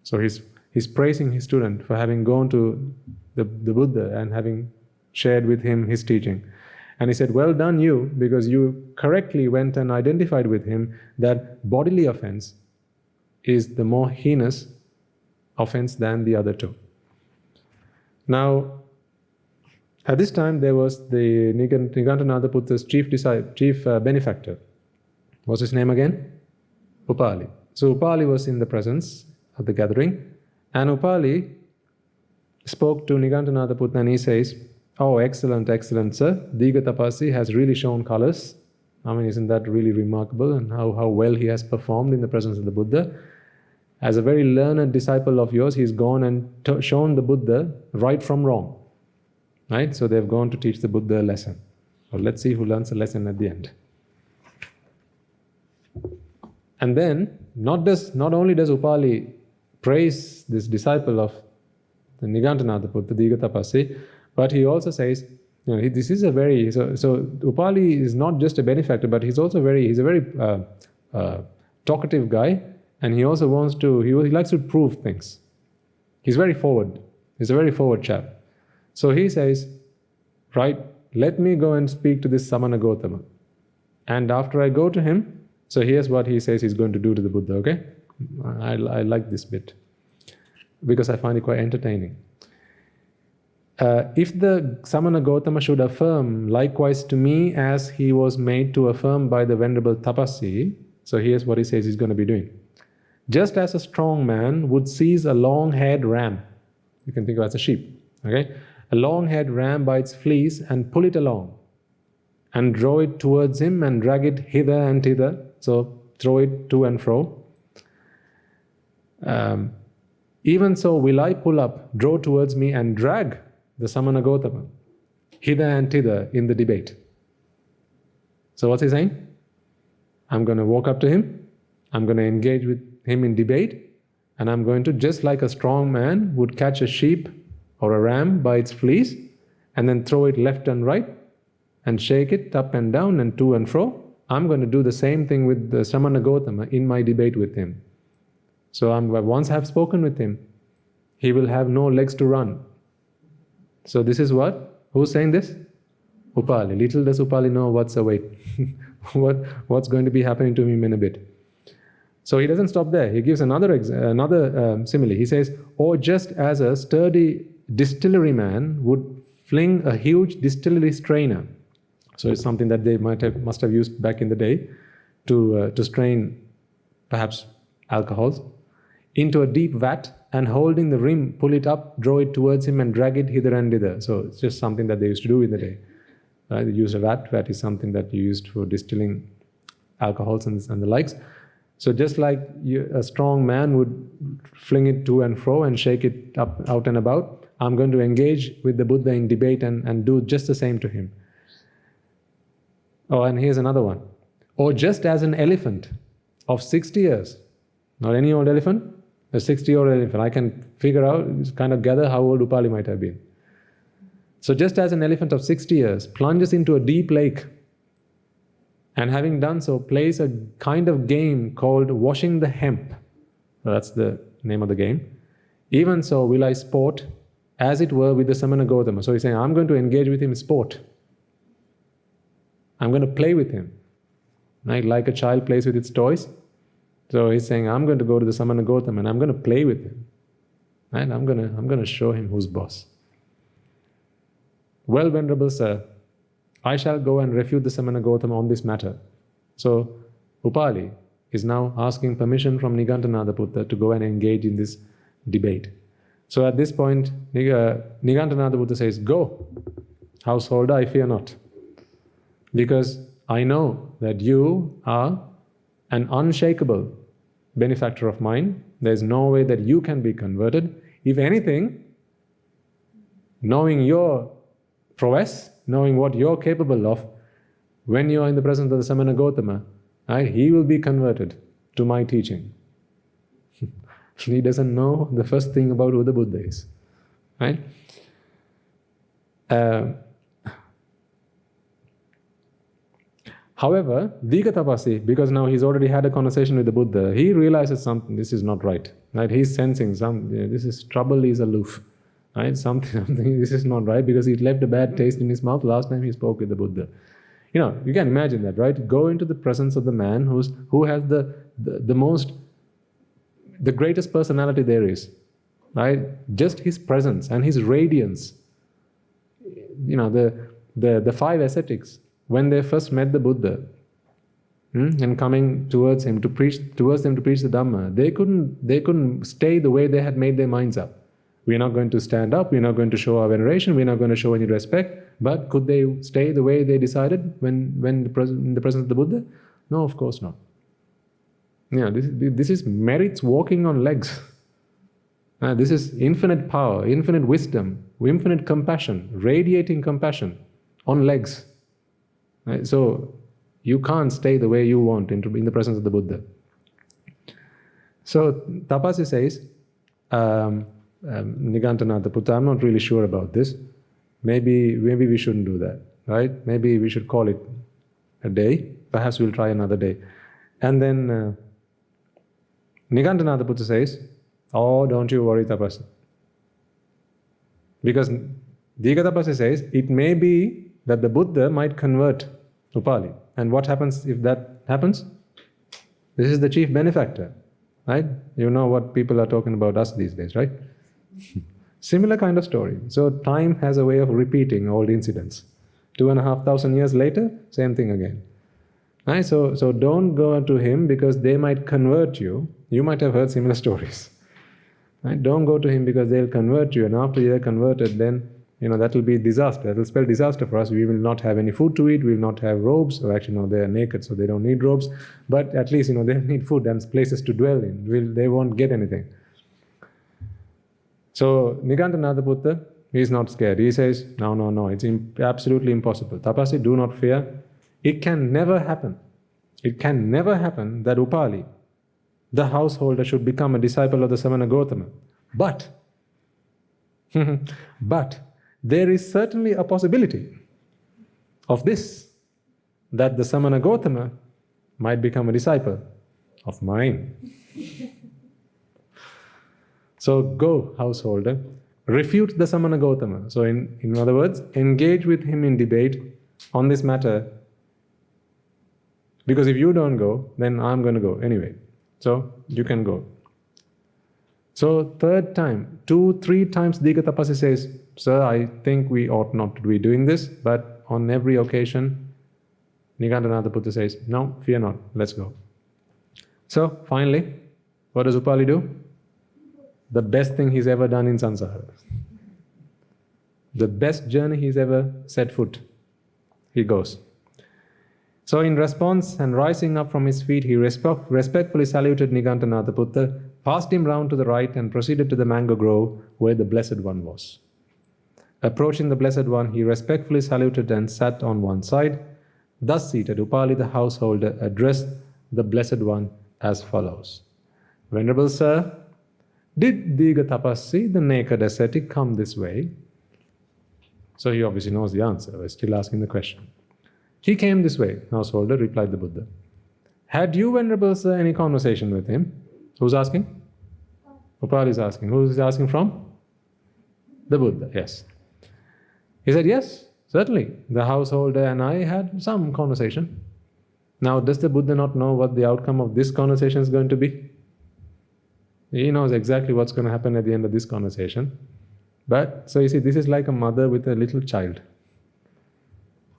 So he's praising his student for having gone to the Buddha and having shared with him his teaching. And he said, well done you, because you correctly went and identified with him that bodily offense is the more heinous offense than the other two. Now, at this time there was the Nigantanatha Buddha's chief benefactor. What's his name again? Upali. So Upali was in the presence of the gathering, and Upali spoke to Nigantanatha Buddha and he says, oh, excellent, excellent, sir. Diga Tapasi has really shown colors. I mean, isn't that really remarkable? And how well he has performed in the presence of the Buddha. As a very learned disciple of yours, he's gone and shown the Buddha right from wrong. Right? So they've gone to teach the Buddha a lesson. Well, let's see who learns a lesson at the end. And then, not only does Upali praise this disciple of the Nigantanatha Buddha, Diga Tapasi, but he also says, you know, this is a very, so Upali is not just a benefactor, but he's a very talkative guy, and he also wants to, he likes to prove things. He's very forward. He's a very forward chap. So he says, right, let me go and speak to this Samana Gotama. And after I go to him, so here's what he says he's going to do to the Buddha, okay? I like this bit, because I find it quite entertaining. If the Samana Gotama should affirm likewise to me as he was made to affirm by the Venerable Tapasi, so here's what he says he's going to be doing. Just as a strong man would seize a long-haired ram, you can think of it as a sheep, okay? A long-haired ram by its fleece and pull it along and draw it towards him and drag it hither and thither, so throw it to and fro. Even so will I pull up, draw towards me and drag the Samana Gotama hither and thither in the debate. So what's he saying? I'm going to walk up to him, I'm going to engage with him in debate, and I'm going to, just like a strong man would catch a sheep or a ram by its fleece and then throw it left and right and shake it up and down and to and fro, I'm going to do the same thing with the Samana Gotama in my debate with him. So once I have spoken with him, he will have no legs to run. So this is what? Who's saying this? Upali. Little does Upali know what's await. what's going to be happening to him in a bit. So he doesn't stop there. He gives another simile. He says, or just as a sturdy distillery man would fling a huge distillery strainer. So it's something that they must have used back in the day to strain perhaps alcohols into a deep vat, and holding the rim, pull it up, draw it towards him and drag it hither and thither. So it's just something that they used to do in the day. They used a vat. Vat is something that you used for distilling alcohols and the likes. So just like a strong man would fling it to and fro and shake it up, out and about, I'm going to engage with the Buddha in debate and do just the same to him. Oh, and here's another one. Or just as an elephant of 60 years, not any old elephant, a 60-year-old elephant. I can figure out, kind of gather how old Upali might have been. So just as an elephant of 60 years plunges into a deep lake, and having done so, plays a kind of game called washing the hemp. That's the name of the game. Even so will I sport, as it were, with the Samana Gotama. So he's saying, I'm going to engage with him in sport. I'm going to play with him. Right? Like a child plays with its toys. So he's saying, I'm going to go to the Samana Gotama and I'm going to play with him. Right? I'm going to show him who's boss. Well, Venerable Sir, I shall go and refute the Samana Gotama on this matter. So Upali is now asking permission from Nigantanatha Buddha to go and engage in this debate. So at this point, Nigantanatha Buddha says, go. householder, I fear not. Because I know that you are an unshakable benefactor of mine. There's no way that you can be converted. If anything, knowing your prowess, knowing what you're capable of, when you're in the presence of the Samana Gotama, right, he will be converted to my teaching. He doesn't know the first thing about who the Buddha is. Right? However, Digatapasi, because now he's already had a conversation with the Buddha, he realizes something, this is not right. Right? He's sensing this is trouble, is aloof. Right? Something, this is not right, because he left a bad taste in his mouth last time he spoke with the Buddha. You can imagine that, right? Go into the presence of the man who has the greatest personality there is. Right? Just his presence and his radiance. The five ascetics, when they first met the Buddha, and coming towards him to preach the Dhamma, they couldn't stay the way they had made their minds up. We're not going to stand up, we're not going to show our veneration, we're not going to show any respect. But could they stay the way they decided when in the presence of the Buddha? No, of course not. This is merits walking on legs. This is infinite power, infinite wisdom, infinite compassion, radiating compassion on legs. Right? So you can't stay the way you want in the presence of the Buddha. So Tapasi says, Nigantanatha Putta, I'm not really sure about this. Maybe we shouldn't do that, right? Maybe we should call it a day. Perhaps we'll try another day. And then Nigantanatha Putta says, oh, don't you worry, Tapasi. Because Digatapasi says, it may be that the Buddha might convert Upali. And what happens if that happens? This is the chief benefactor, right? You know what people are talking about us these days, right? Similar kind of story. So time has a way of repeating old incidents. 2,500 years later, same thing again. Right? So don't go to him because they might convert you. You might have heard similar stories. Right? Don't go to him because they'll convert you, and after they're converted, then that will be disaster. That will spell disaster for us. We will not have any food to eat. We will not have robes. Or actually, no, they are naked, so they don't need robes. But at least they need food and places to dwell in. They won't get anything. So Nigantanatha Putta, he is not scared. He says, no, it's absolutely impossible. Tapasi, do not fear. It can never happen. It can never happen that Upali, the householder, should become a disciple of the Samana Gotama. But there is certainly a possibility of this, that the Samana Gotama might become a disciple of mine. So go, householder, refute the Samana Gotama. So in other words, engage with him in debate on this matter. Because if you don't go, then I'm going to go anyway. So you can go. So third time, 2-3 times Digatapasi says, sir, I think we ought not to be doing this. But on every occasion, Nigantanatha Putta says, no, fear not, let's go. So finally, what does Upali do? The best thing he's ever done in samsara. The best journey he's ever set foot. He goes. So in response and rising up from his feet, he respectfully saluted Nigantanatha Putta, passed him round to the right and proceeded to the mango grove where the Blessed One was. Approaching the Blessed One, he respectfully saluted and sat on one side. Thus seated, Upali the householder addressed the Blessed One as follows. Venerable Sir, did Digatapasi, the naked ascetic, come this way? So he obviously knows the answer. We're still asking the question. He came this way, householder, replied the Buddha. Had you, Venerable Sir, any conversation with him? Who's asking? Upali is asking. Who's asking from? The Buddha, yes. He said, yes, certainly. The householder and I had some conversation. Now, does the Buddha not know what the outcome of this conversation is going to be? He knows exactly what's going to happen at the end of this conversation. But, so you see, this is like a mother with a little child.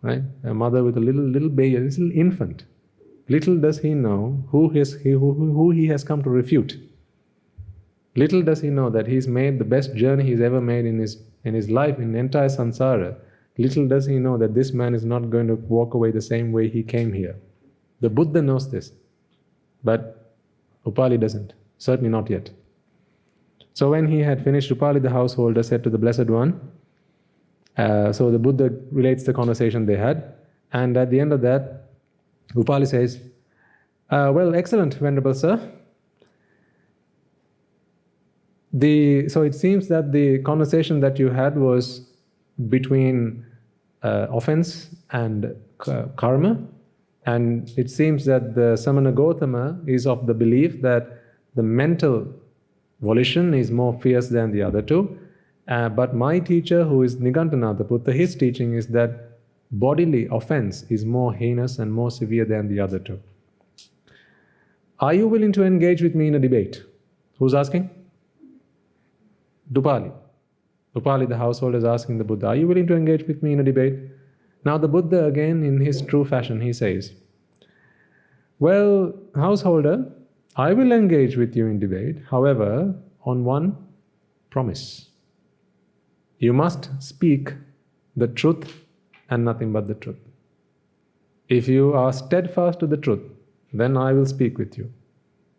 Right? A mother with a little baby, a little infant. Little does he know who he has come to refute. Little does he know that he's made the best journey he's ever made in his life, in entire samsara, little does he know that this man is not going to walk away the same way he came here. The Buddha knows this, but Upali doesn't, certainly not yet. So when he had finished, Upali the householder said to the Blessed One, so the Buddha relates the conversation they had, and at the end of that, Upali says, well, excellent, Venerable Sir. So it seems that the conversation that you had was between offense and karma, and it seems that the Samana Gautama is of the belief that the mental volition is more fierce than the other two. But my teacher, who is Nigantanatha Buddha, his teaching is that bodily offense is more heinous and more severe than the other two. Are you willing to engage with me in a debate? Who's asking? Upali. Upali, the householder, is asking the Buddha, are you willing to engage with me in a debate? Now the Buddha, again in his true fashion, he says, well, householder, I will engage with you in debate, however, on one promise. You must speak the truth and nothing but the truth. If you are steadfast to the truth, then I will speak with you.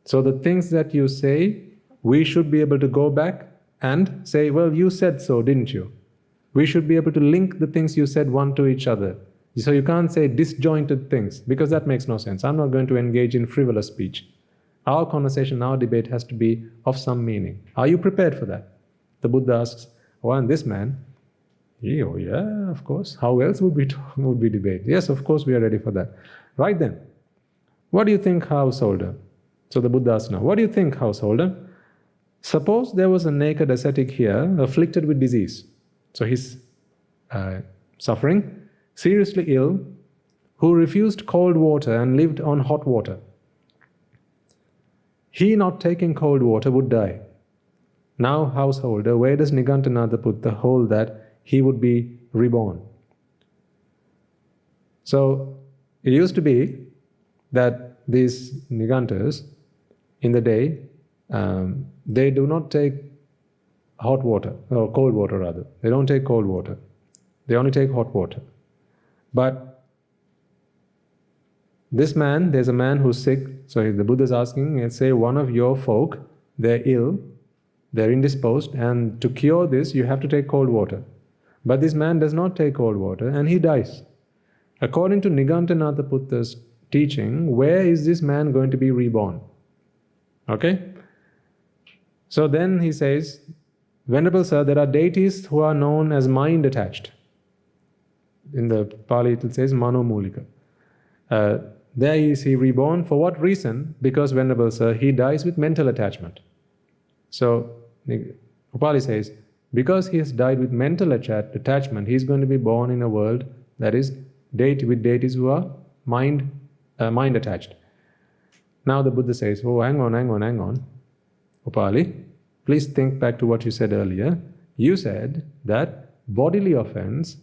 So the things that you say, we should be able to go back and say, well, you said so, didn't you? We should be able to link the things you said one to each other. So you can't say disjointed things, because that makes no sense. I'm not going to engage in frivolous speech. Our conversation, our debate has to be of some meaning. Are you prepared for that? The Buddha asks, oh, and this man, oh yeah, of course. How else would we debate? Yes, of course we are ready for that. Right then, what do you think, householder? So the Buddha asks now, what do you think, householder? Suppose there was a naked ascetic here afflicted with disease. So he's suffering, seriously ill, who refused cold water and lived on hot water. He, not taking cold water, would die. Now, householder, where does Nigantanatha Buddha hold that he would be reborn? So it used to be that these Nigantas, in the day, they do not take hot water, or cold water rather. They don't take cold water. They only take hot water. But this man, there's a man who's sick. So the Buddha is asking, let's say one of your folk, they're ill, they're indisposed, and to cure this, you have to take cold water. But this man does not take cold water, and he dies. According to Nigantanatha Buddha's teaching, where is this man going to be reborn? Okay? So then he says, Venerable Sir, there are deities who are known as mind attached. In the Pali it says Mano Mulika. There is he reborn. For what reason? Because, Venerable Sir, he dies with mental attachment. So Upali says, because he has died with mental attachment, he is going to be born in a world that is with deities who are mind attached. Now the Buddha says, oh, hang on. Upali, please think back to what you said earlier. You said that bodily offense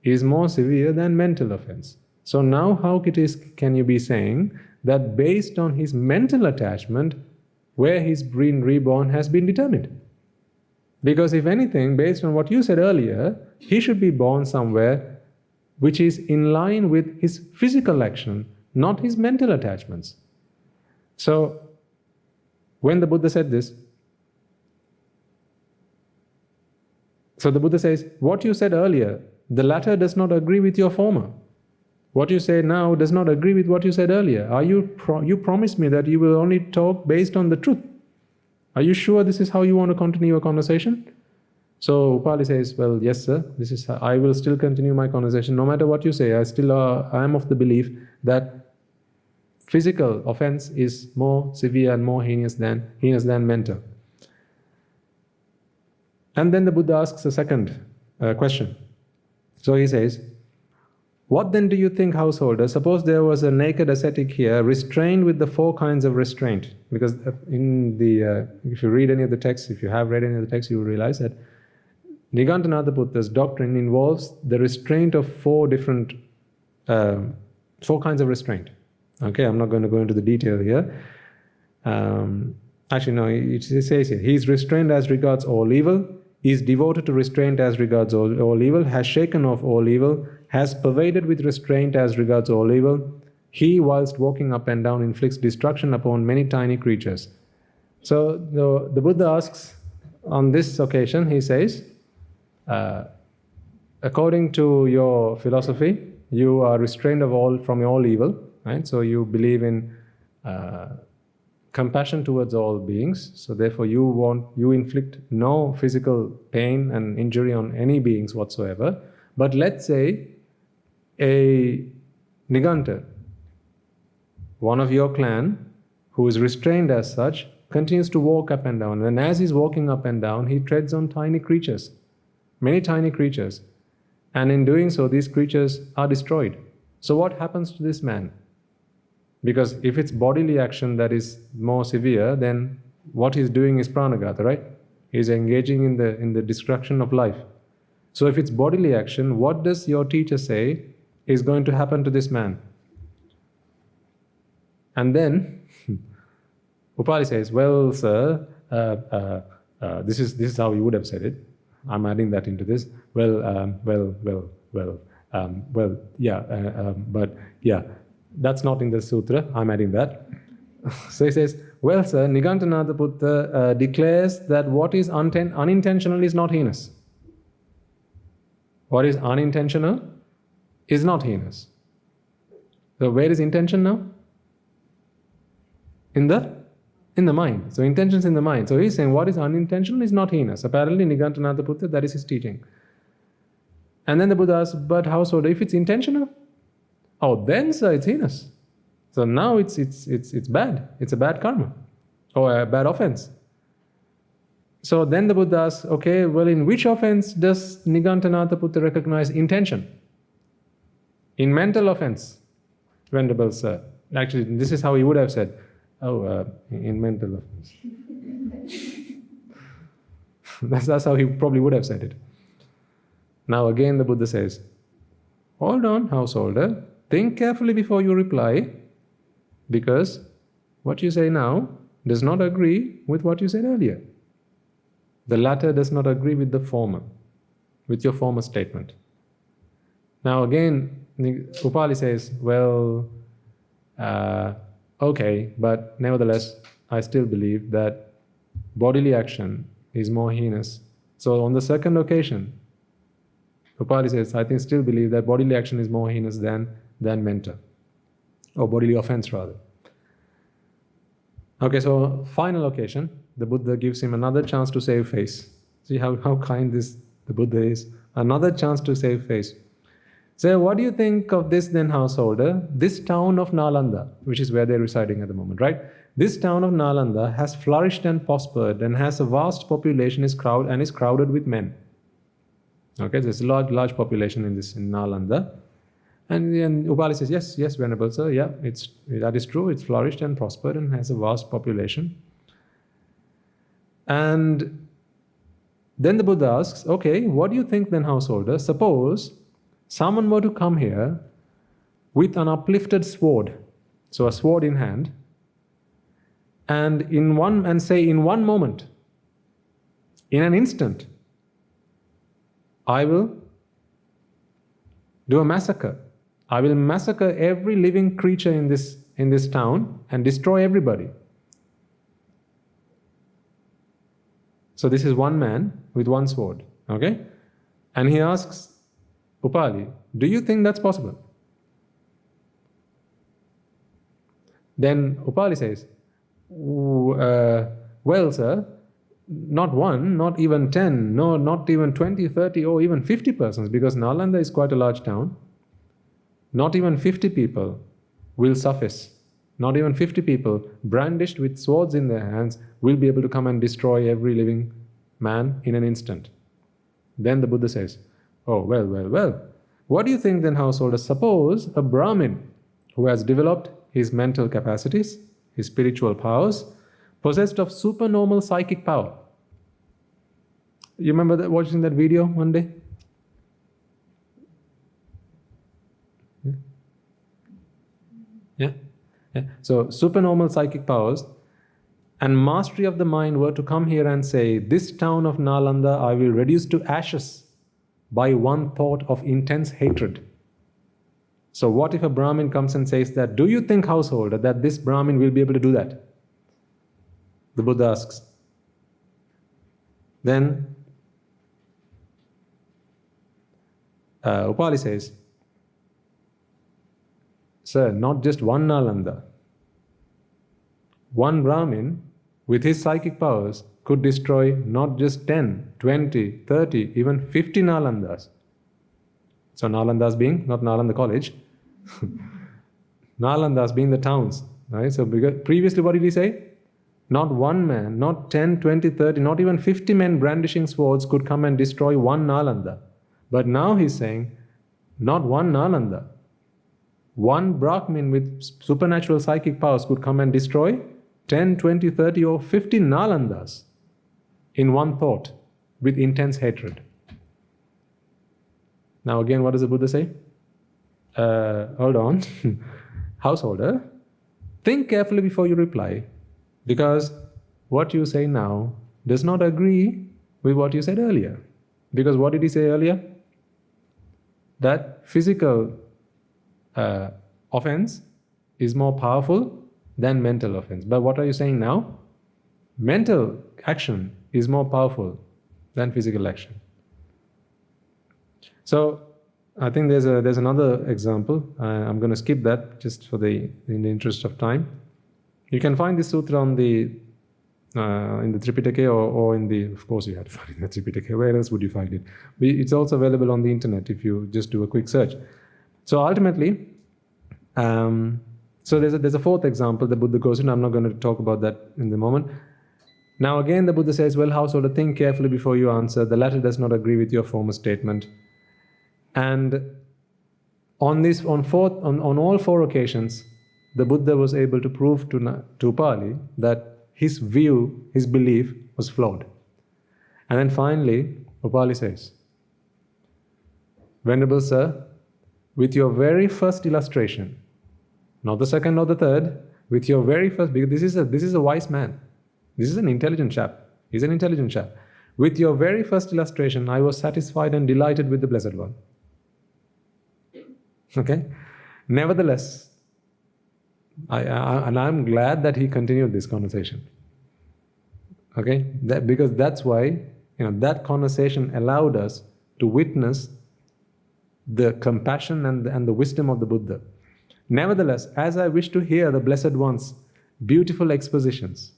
is more severe than mental offense. So now how can you be saying that based on his mental attachment, where he's been reborn has been determined? Because if anything, based on what you said earlier, he should be born somewhere which is in line with his physical action, not his mental attachments. So when the Buddha said this, so the Buddha says, what you said earlier, the latter does not agree with your former. What you say now does not agree with what you said earlier. You promised me that you will only talk based on the truth. Are you sure this is how you want to continue your conversation? So Upali says, well, yes, sir. I will still continue my conversation. No matter what you say, I am of the belief that physical offense is more severe and more heinous than mental. And then the Buddha asks a second question. So he says, what then do you think, householder? Suppose there was a naked ascetic here, restrained with the 4 kinds of restraint. Because if you read any of the texts, if you have read any of the texts, you will realize that Nigantanatha Buddha's doctrine involves the restraint of 4 kinds of restraint. Okay, I'm not going to go into the detail here. Actually, no, it says here, he is restrained as regards all evil. is devoted to restraint as regards all evil, has shaken off all evil, has pervaded with restraint as regards all evil. He, whilst walking up and down, inflicts destruction upon many tiny creatures. So the Buddha asks, on this occasion, he says, according to your philosophy, you are restrained from all evil, right? So you believe in compassion towards all beings. So therefore, you inflict no physical pain and injury on any beings whatsoever. But let's say a Niganta, one of your clan, who is restrained as such, continues to walk up and down. And as he's walking up and down, he treads on tiny creatures, many tiny creatures. And in doing so, these creatures are destroyed. So what happens to this man? Because if it's bodily action that is more severe, then what he's doing is pranagata, right? He's engaging in the destruction of life. So if it's bodily action, what does your teacher say is going to happen to this man? And then Upali says, well, sir, this is how you would have said it. I'm adding that into this. But that's not in the sutra. I'm adding that. So he says, well, sir, Nigantanatha Buddha declares that what is unintentional is not heinous. What is unintentional is not heinous. So where is intention now? In the mind. So intention's in the mind. So he's saying what is unintentional is not heinous. Apparently Nigantanatha Buddha, that is his teaching. And then the Buddha asks, but how so? If it's intentional? Oh, then sir, it's heinous. So now it's bad. It's a bad karma. Or a bad offense. So then the Buddha asks, okay, well, in which offense does Nigantanatha Buddha recognize intention? In mental offense, Venerable Sir. Actually, this is how he would have said. In mental offense. That's how he probably would have said it. Now again the Buddha says, hold on, householder, think carefully before you reply, because what you say now does not agree with what you said earlier. The latter does not agree with the former, with your former statement. Now again, Upali says, well, okay, but nevertheless, I still believe that bodily action is more heinous. So on the second occasion, Upali says, I still believe that bodily action is more heinous than mental, or bodily offense rather. Okay, so final occasion, the Buddha gives him another chance to save face. See how kind the Buddha is. Another chance to save face. So what do you think of this then, householder? This town of Nalanda, which is where they're residing at the moment, right? This town of Nalanda has flourished and prospered and has a vast population is crowded with men. Okay, there's a large population in Nalanda. And Upali says, yes, Venerable Sir, yeah, that is true. It's flourished and prospered and has a vast population. And then the Buddha asks, okay, what do you think then, householder? Suppose someone were to come here with an uplifted sword, so a sword in hand, and say in one moment, in an instant, I will do a massacre. I will massacre every living creature in this town and destroy everybody. So this is one man with one sword, okay? And he asks Upali, do you think that's possible? Then Upali says, well, sir, not one, not even 10, no, not even 20, 30, or even 50 persons, because Nalanda is quite a large town. Not even 50 people will suffice. Not even 50 people brandished with swords in their hands will be able to come and destroy every living man in an instant. Then the Buddha says, oh, well. What do you think then, householder? Suppose a Brahmin who has developed his mental capacities, his spiritual powers, possessed of supernormal psychic power. You remember watching that video one day? Yeah. So supernormal psychic powers, and mastery of the mind were to come here and say, this town of Nalanda I will reduce to ashes by one thought of intense hatred. So what if a Brahmin comes and says that, do you think, householder, that this Brahmin will be able to do that? The Buddha asks. Then Upali says, sir, not just one Nalanda. One Brahmin with his psychic powers could destroy not just 10, 20, 30, even 50 Nalandas. So Nalandas being not Nalanda College, Nalandas being the towns, right? So because previously what did he say? Not one man, not 10, 20, 30, not even 50 men brandishing swords could come and destroy one Nalanda. But now he's saying, not one Nalanda. One Brahmin with supernatural psychic powers could come and destroy 10, 20, 30 or 50 Nalandas in one thought with intense hatred. Now again, what does the Buddha say? Hold on. Householder, think carefully before you reply, because what you say now does not agree with what you said earlier. Because what did he say earlier? That physical offense is more powerful than mental offense. But what are you saying now? Mental action is more powerful than physical action. So I think there's another example. I'm going to skip that just in the interest of time. You can find this sutra on the in the Tripitaka or in the, of course you had to find it in the Tripitaka. Where else would you find it? It's also available on the internet if you just do a quick search. So ultimately, so there's a fourth example the Buddha goes in. I'm not going to talk about that in the moment. Now again the Buddha says, well, householder, think carefully before you answer. The latter does not agree with your former statement. And on all four occasions, the Buddha was able to prove to Upali that his view, his belief was flawed. And then finally, Upali says, Venerable Sir, with your very first illustration, not the second or the third, with your very first, because this is a wise man. This is an intelligent chap. He's an intelligent chap. With your very first illustration, I was satisfied and delighted with the Blessed One. Okay? Nevertheless, I'm glad that he continued this conversation. Okay? Because that's why, that conversation allowed us to witness the compassion and the wisdom of the Buddha. Nevertheless, as I wish to hear the Blessed One's beautiful expositions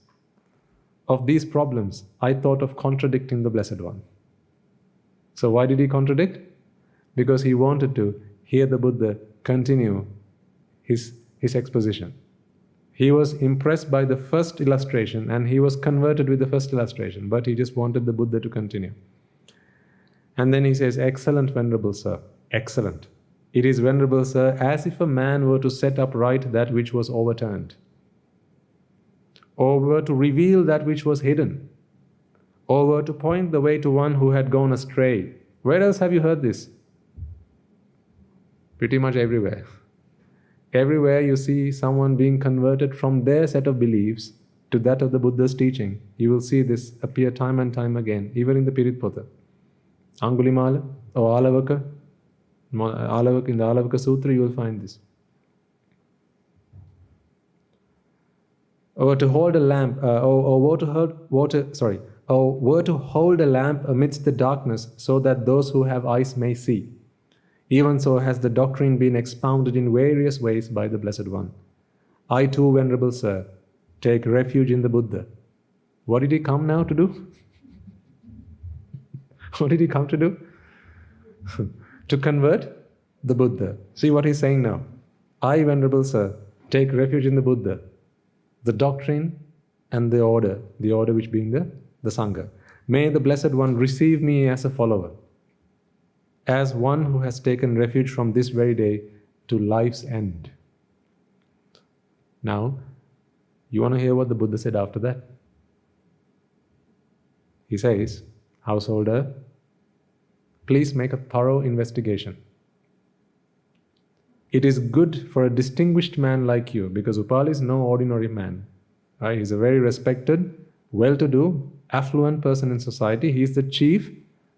of these problems, I thought of contradicting the Blessed One. So why did he contradict? Because he wanted to hear the Buddha continue his exposition. He was impressed by the first illustration and he was converted with the first illustration, but he just wanted the Buddha to continue. And then he says, excellent, Venerable Sir, excellent. It is, Venerable Sir, as if a man were to set up right that which was overturned, or were to reveal that which was hidden, or were to point the way to one who had gone astray. Where else have you heard this? Pretty much everywhere. Everywhere you see someone being converted from their set of beliefs to that of the Buddha's teaching, you will see this appear time and time again, even in the Piritpota. Angulimala or Alavaka, in the Alavaka Sutra you will find this. Or to hold a lamp, were to hold a lamp amidst the darkness so that those who have eyes may see. Even so has the doctrine been expounded in various ways by the Blessed One. I too, Venerable Sir, take refuge in the Buddha. What did he come now to do? What did he come to do? To convert the Buddha. See what he's saying now. I, Venerable Sir, take refuge in the Buddha, the doctrine and the order which being the Sangha. May the Blessed One receive me as a follower, as one who has taken refuge from this very day to life's end. Now, you want to hear what the Buddha said after that? He says, householder, please make a thorough investigation. It is good for a distinguished man like you, because Upali is no ordinary man. Right? He's a very respected, well-to-do, affluent person in society. He's the chief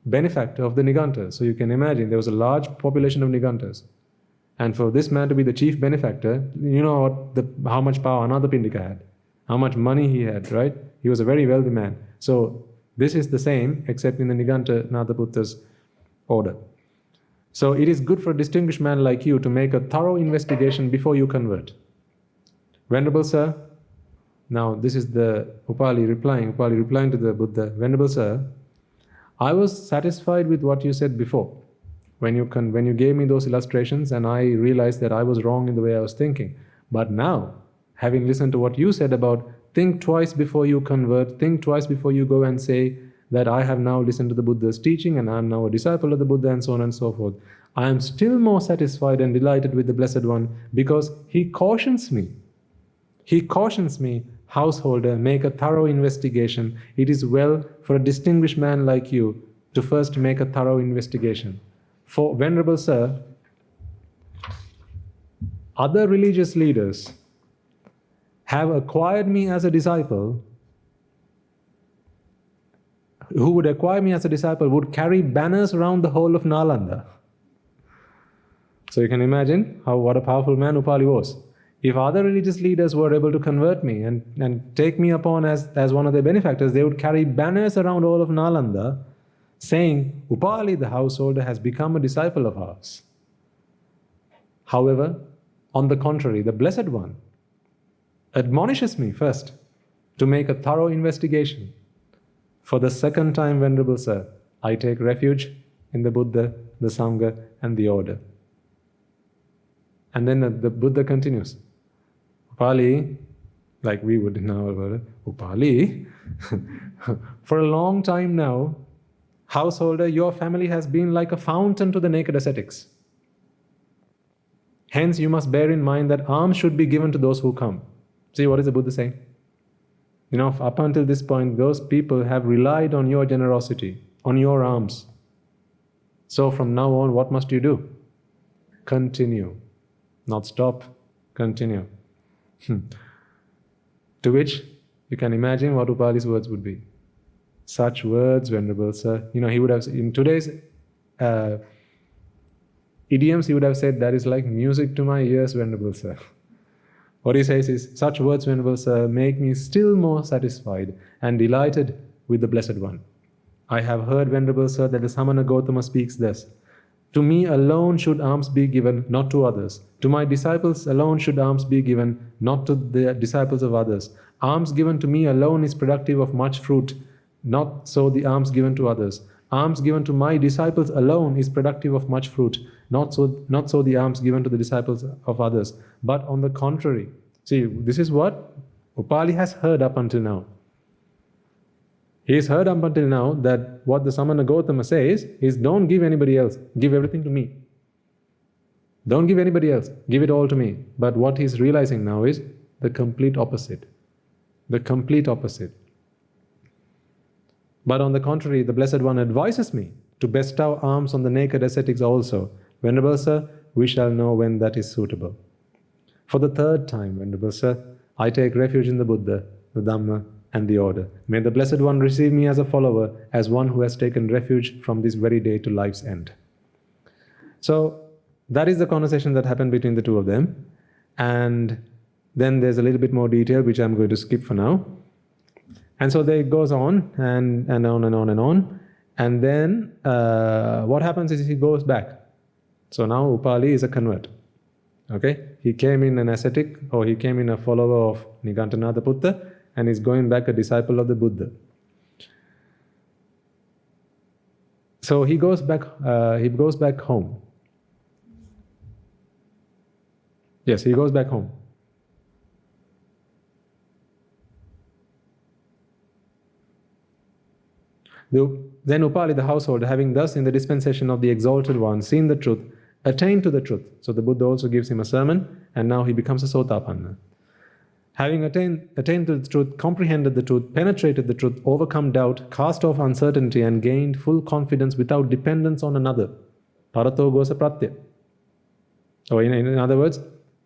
benefactor of the Nigantas. So you can imagine there was a large population of Nigantas. And for this man to be the chief benefactor, you know how much power Anathapindika had, how much money he had, right? He was a very wealthy man. So this is the same, except in the Niganta Nathaputta's order. So it is good for a distinguished man like you to make a thorough investigation before you convert. Venerable Sir, now this is the Upali replying to the Buddha. Venerable Sir, I was satisfied with what you said before, when you gave me those illustrations, and I realized that I was wrong in the way I was thinking. But now, having listened to what you said about think twice before you convert, think twice before you go and say that I have now listened to the Buddha's teaching and I am now a disciple of the Buddha and so on and so forth, I am still more satisfied and delighted with the Blessed One because he cautions me. He cautions me, householder, make a thorough investigation. It is well for a distinguished man like you to first make a thorough investigation. For Venerable Sir, other religious leaders have acquired me as a disciple. Who would acquire me as a disciple would carry banners around the whole of Nalanda. So you can imagine what a powerful man Upali was. If other religious leaders were able to convert me and take me upon as one of their benefactors, they would carry banners around all of Nalanda saying, Upali the householder has become a disciple of ours. However, on the contrary, the Blessed One admonishes me first to make a thorough investigation. For the second time, Venerable Sir, I take refuge in the Buddha, the Sangha, and the order. And then the Buddha continues, Upali, like we would in our word, Upali, for a long time now, householder, your family has been like a fountain to the naked ascetics. Hence, you must bear in mind that alms should be given to those who come. See, what is the Buddha saying? You know, up until this point, those people have relied on your generosity, on your alms. So from now on, what must you do? Continue. Not stop, continue. To which you can imagine what Upali's words would be. Such words, Venerable Sir. You know, he would have, in today's idioms, he would have said, that is like music to my ears, Venerable Sir. What he says is, such words, Venerable Sir, make me still more satisfied and delighted with the Blessed One. I have heard, Venerable Sir, that the Samana Gautama speaks thus. To me alone should alms be given, not to others. To my disciples alone should alms be given, not to the disciples of others. Alms given to me alone is productive of much fruit, not so the alms given to others. Alms given to my disciples alone is productive of much fruit, not so the alms given to the disciples of others. But on the contrary, see, this is what Upali has heard up until now. He has heard up until now that what the Samana Gautama says is, don't give anybody else, give everything to me. Don't give anybody else, give it all to me. But what he's realizing now is the complete opposite. The complete opposite. But on the contrary, the Blessed One advises me to bestow alms on the naked ascetics also. Venerable Sir, we shall know when that is suitable. For the third time, Venerable Sir, I take refuge in the Buddha, the Dhamma, and the order. May the Blessed One receive me as a follower, as one who has taken refuge from this very day to life's end. So that is the conversation that happened between the two of them. And then there's a little bit more detail, which I'm going to skip for now. And so it goes on and on and on and on. And then what happens is he goes back. So now Upali is a convert. Okay? He came in an ascetic, or he came in a follower of Nigantanatha Putta, and is going back a disciple of the Buddha. So he goes back home. Yes, he goes back home. Then Upali, the householder, having thus in the dispensation of the Exalted One seen the truth, attained to the truth. So the Buddha also gives him a sermon, and now he becomes a Sotapanna. Having attained to the truth, comprehended the truth, penetrated the truth, overcome doubt, cast off uncertainty, and gained full confidence without dependence on another. Parato gosa pratya. Or in other words,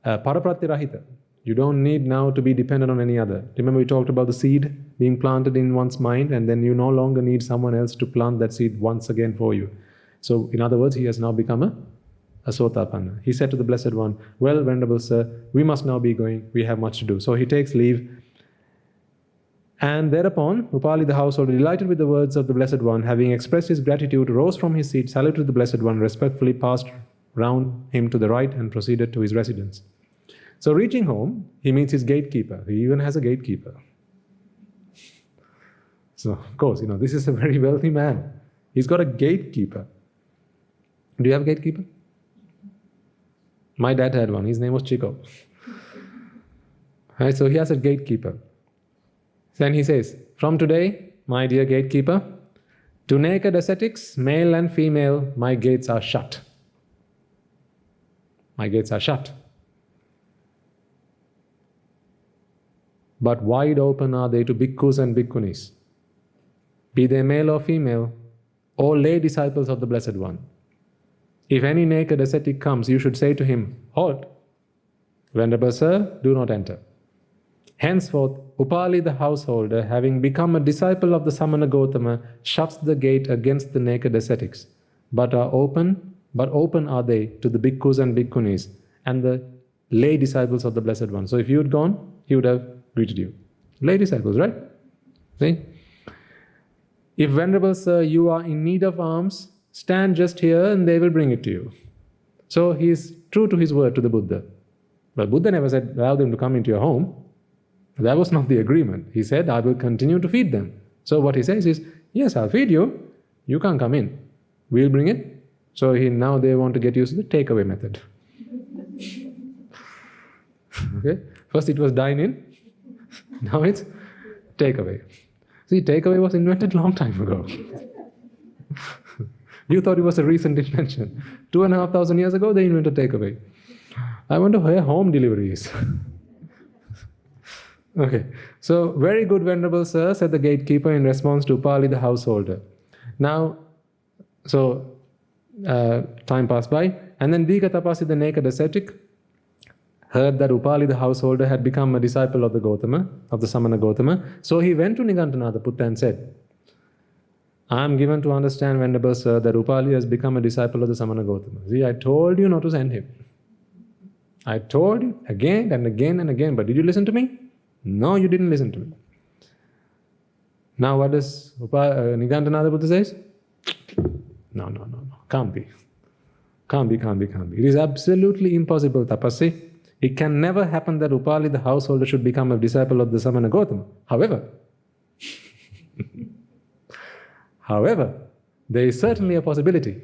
parapratya rahita. You don't need now to be dependent on any other. Remember we talked about the seed being planted in one's mind, and then you no longer need someone else to plant that seed once again for you. So in other words, he has now become a Sotapanna. He said to the Blessed One, well, Venerable Sir, we must now be going, we have much to do. So he takes leave. And thereupon, Upali the householder, delighted with the words of the Blessed One, having expressed his gratitude, rose from his seat, saluted the Blessed One, respectfully passed round him to the right and proceeded to his residence. So reaching home, he meets his gatekeeper. He even has a gatekeeper. So of course, this is a very wealthy man. He's got a gatekeeper. Do you have a gatekeeper? My dad had one. His name was Chico. Right, so he has a gatekeeper. Then he says, from today, my dear gatekeeper, to naked ascetics, male and female, my gates are shut. My gates are shut. But wide open are they to bhikkhus and bhikkhunis, be they male or female, or lay disciples of the Blessed One. If any naked ascetic comes, you should say to him, halt, Venerable Sir, do not enter. Henceforth, Upali the householder, having become a disciple of the Samana Gotama, shuts the gate against the naked ascetics, but open are they to the bhikkhus and bhikkhunis and the lay disciples of the Blessed One. So if you had gone, he would have greeted you. Lay disciples, right? See? If Venerable Sir, you are in need of alms, stand just here and they will bring it to you. So he is true to his word to the Buddha. But Buddha never said, allow them to come into your home. That was not the agreement. He said, I will continue to feed them. So what he says is, yes, I'll feed you. You can't come in. We'll bring it. So now they want to get used to the takeaway method. Okay? First it was dine in. Now it's takeaway. See, takeaway was invented long time ago. You thought it was a recent invention. 2,500 years ago, they invented takeaway. I wonder where home delivery is. Okay, so very good, Venerable Sir, said the gatekeeper in response to Upali the householder. Now, so time passed by, and then Digatapasi the naked ascetic heard that Upali the householder had become a disciple of the Gotama, of the Samana Gotama. So he went to Nigantanatha Putta and said, I am given to understand, Venerable Sir, that Upali has become a disciple of the Samana Gotama. See, I told you not to send him. I told you again and again and again, but did you listen to me? No, you didn't listen to me. Now what does Nigantanatha Buddha says? No. Can't be. It is absolutely impossible, Tapasi. It can never happen that Upali the householder should become a disciple of the Samana Gotama. However, there is certainly a possibility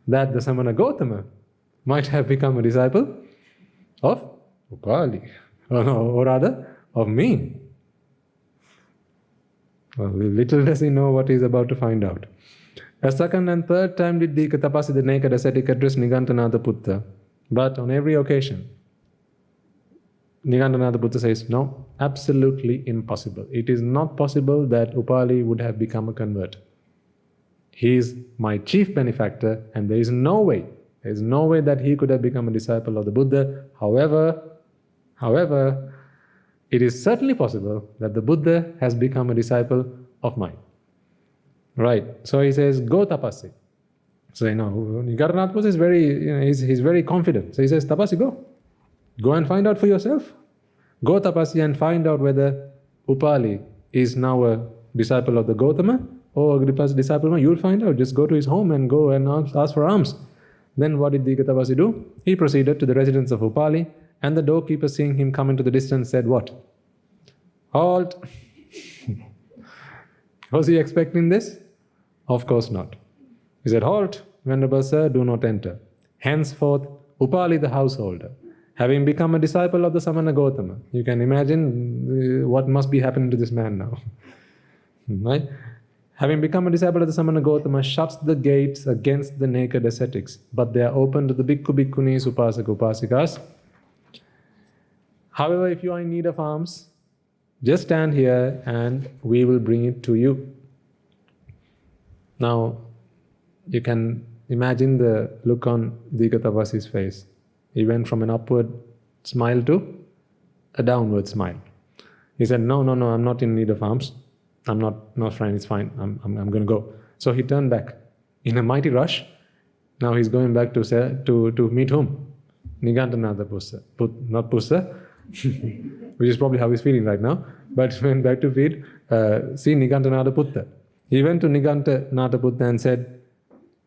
that the Samana Gotama might have become a disciple of Upali. Or rather, of me. Well, little does he know what he is about to find out. A second and third time did Digatapasi the naked ascetic address Nigantanatha Putta. But on every occasion, Nigantanatha Putta says, no, absolutely impossible. It is not possible that Upali would have become a convert. He is my chief benefactor, and there is no way that he could have become a disciple of the Buddha. However, it is certainly possible that the Buddha has become a disciple of mine. Right. So he says, go Tapasi. So Nigantanatha Putta is he's very confident. So he says, Tapasi, go. Go and find out for yourself. Go Tapasi and find out whether Upali is now a disciple of the Gotama or a disciple of mine. You'll find out. Just go to his home and go and ask for alms. Then what did Digatapasi do? He proceeded to the residence of Upali, and the doorkeeper, seeing him come into the distance, said, what? Halt! Was he expecting this? Of course not. He said, halt, Venerable Sir, do not enter. Henceforth, Upali the householder, having become a disciple of the Samana Gotama. You can imagine what must be happening to this man now. Right? Having become a disciple of the Samana Gotama, shuts the gates against the naked ascetics, but they are open to the bhikkhu, bhikkhunis, upasaka, upasikas. However, if you are in need of alms, just stand here and we will bring it to you. Now, you can imagine the look on Digatapasi's face. He went from an upward smile to a downward smile. He said, no, I'm not in need of alms. I'm not fine, it's fine. I'm going to go. So he turned back in a mighty rush. Now he's going back to meet whom? Nigantanatha Pussa. Not Pussa, which is probably how he's feeling right now. But went back to see Nigantanatha Putta. He went to Nigantanatha Putta and said,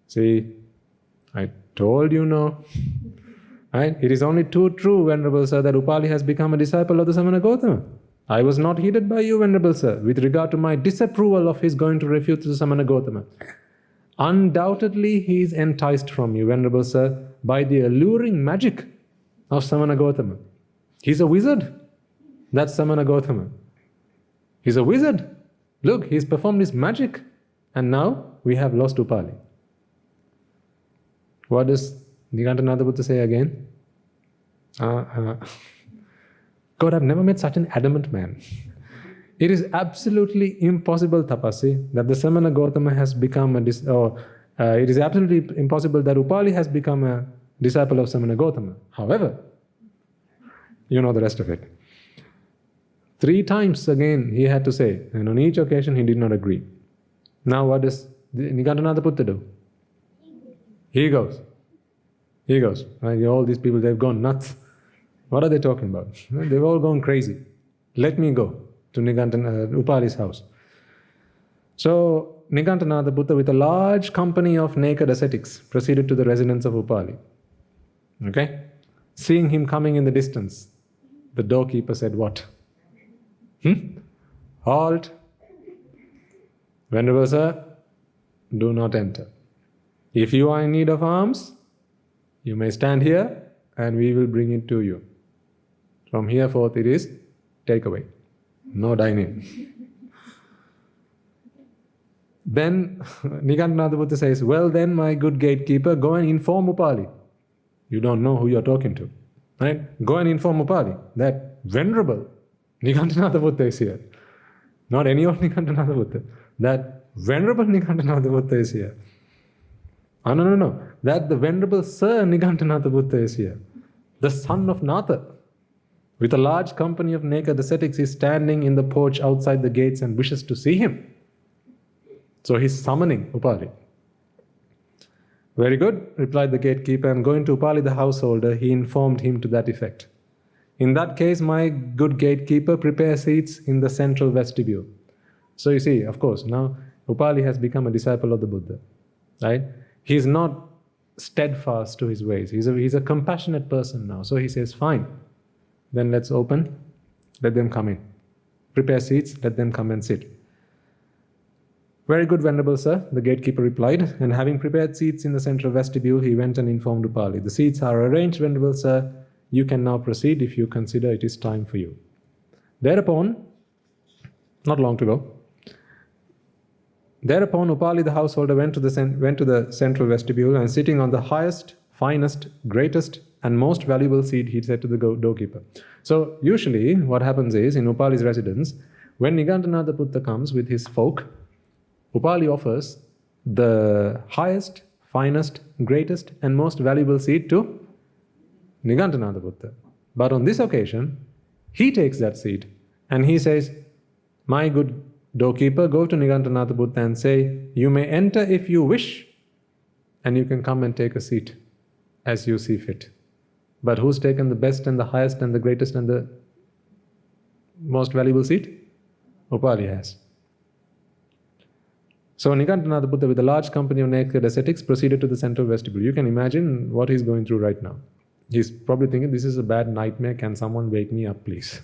see, I told you no. Right? It is only too true, Venerable Sir, that Upali has become a disciple of the Samana Gotama. I was not heeded by you, Venerable Sir, with regard to my disapproval of his going to refute the Samana Gotama. Undoubtedly, he is enticed from you, Venerable Sir, by the alluring magic of Samana Gotama. He's a wizard. That's Samana Gotama. He's a wizard. Look, he's performed his magic. And now we have lost Upali. What does Nigantanatha Buddha say again? God, I've never met such an adamant man. It is absolutely impossible, Tapasi, that the Samana Gotama has become it is absolutely impossible that Upali has become a disciple of Samana Gotama. However, you know the rest of it. 3 times again he had to say, and on each occasion he did not agree. Now what does Nigantanatha Buddha do? He goes. Right? All these people, they've gone nuts. What are they talking about? They've all gone crazy. Let me go to Upali's house. So Nigantanatha Buddha, with a large company of naked ascetics, proceeded to the residence of Upali. Okay? Seeing him coming in the distance, the doorkeeper said, what? Halt. Venerable Sir, do not enter. If you are in need of alms, you may stand here and we will bring it to you. From here forth it is take away. No dining. Then Nigantanatha Buddha says, well then, my good gatekeeper, go and inform Upali. You don't know who you're talking to. Right? Go and inform Upali that Venerable Nigantanatha Buddha is here. Not any old Nigantanatha Buddha. That Venerable Nigantanatha Buddha is here. Oh, no. That the Venerable Sir Nigantanatha Buddha is here. The son of Natha, with a large company of naked ascetics, is standing in the porch outside the gates and wishes to see him. So he's summoning Upali. Very good, replied the gatekeeper, and going to Upali the householder, he informed him to that effect. In that case, my good gatekeeper, prepare seats in the central vestibule. So you see, of course, now Upali has become a disciple of the Buddha. Right? He's not steadfast to his ways. He's a compassionate person now. So he says, fine, then let's open, let them come in. Prepare seats, let them come and sit. Very good, Venerable Sir, the gatekeeper replied, and having prepared seats in the central vestibule, he went and informed Upali. The seats are arranged, Venerable Sir. You can now proceed if you consider it is time for you. Thereupon, not long to go, thereupon Upali the householder went to the central vestibule, and sitting on the highest, finest, greatest and most valuable seat, he said to the doorkeeper. So usually what happens is, in Upali's residence, when Nigantanatha Buddha comes with his folk, Upali offers the highest, finest, greatest and most valuable seat to Nigantanatha Buddha. But on this occasion, he takes that seat and he says, my good doorkeeper, go to Nigantanatha Buddha and say, you may enter if you wish, and you can come and take a seat as you see fit. But who's taken the best and the highest and the greatest and the most valuable seat? Upali has. So Nigantanatha Buddha, with a large company of naked ascetics, proceeded to the central vestibule. You can imagine what he's going through right now. He's probably thinking, this is a bad nightmare, can someone wake me up, please?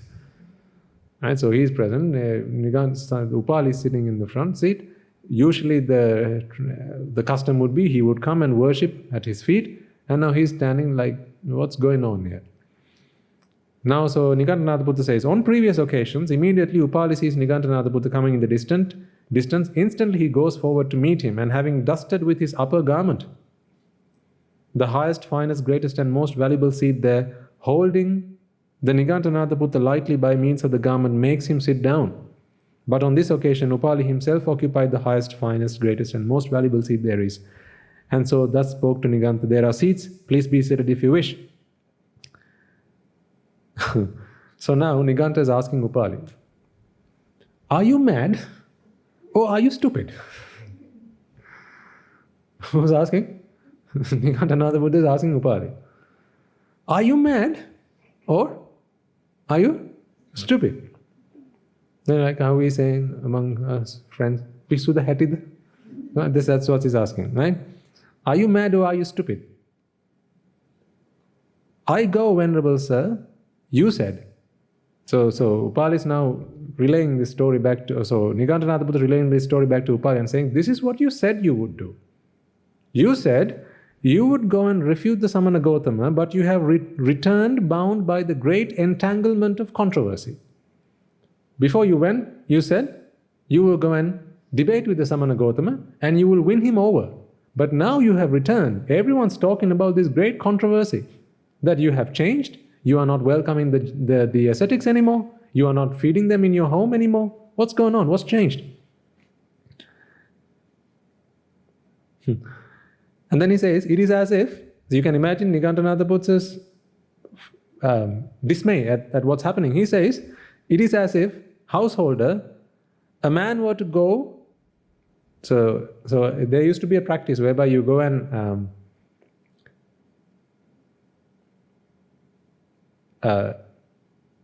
Right, so he's present, Upali is sitting in the front seat. Usually the custom would be, he would come and worship at his feet, and now he's standing like, what's going on here? Now, so Nigantanatha Buddha says, on previous occasions, immediately Upali sees Nigantanatha Buddha coming in the distance, instantly he goes forward to meet him, and having dusted with his upper garment the highest, finest, greatest and most valuable seat there, holding the Nigantanatha Buddha lightly by means of the garment, makes him sit down. But on this occasion, Upali himself occupied the highest, finest, greatest and most valuable seat there is. And so thus spoke to Nigantanatha, there are seats, please be seated if you wish. So now Niganta is asking Upali, are you mad or are you stupid? Who's asking? Nigantanatha Buddha is asking Upali, are you mad or are you stupid? Then like how we saying among us friends, Pisu the Hatid? That's what he's asking, right? Are you mad or are you stupid? I go, Venerable Sir, you said. So Upali is now relaying this story back to, so Nigantanatha Buddha relaying this story back to Upali and saying, this is what you said you would do. You said you would go and refute the Samana Gautama, but you have returned bound by the great entanglement of controversy. Before you went, you said you will go and debate with the Samana Gautama and you will win him over. But now you have returned. Everyone's talking about this great controversy that you have changed. You are not welcoming the ascetics anymore. You are not feeding them in your home anymore. What's going on? What's changed? And then he says, it is as if, so you can imagine Nigantanatha Buddha's dismay at what's happening. He says, it is as if, householder, a man were to go, so there used to be a practice whereby you go and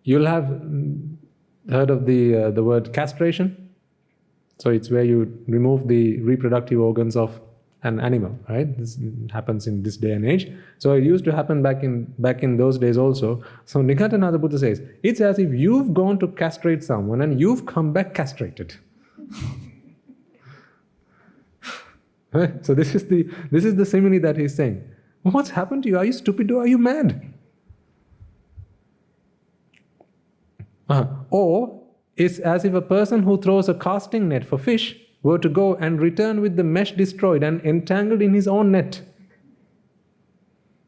you'll have heard of the word castration. So it's where you remove the reproductive organs of an animal, right? This happens in this day and age. So it used to happen back in those days also. So Nigantanatha Buddha says, it's as if you've gone to castrate someone and you've come back castrated. Right? So this is the simile that he's saying. What's happened to you? Are you stupid or are you mad? Or it's as if a person who throws a casting net for fish were to go and return with the mesh destroyed and entangled in his own net.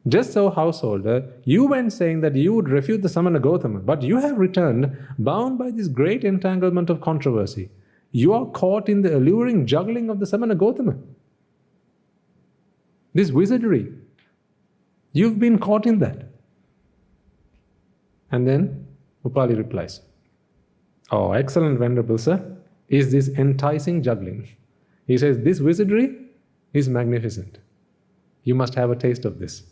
Just so, householder, you went saying that you would refute the Samana Gautama, but you have returned bound by this great entanglement of controversy. You are caught in the alluring juggling of the Samana Gautama. This wizardry. You've been caught in that. And then Upali replies, oh, excellent, Venerable Sir, is this enticing juggling. He says, this wizardry is magnificent. You must have a taste of this.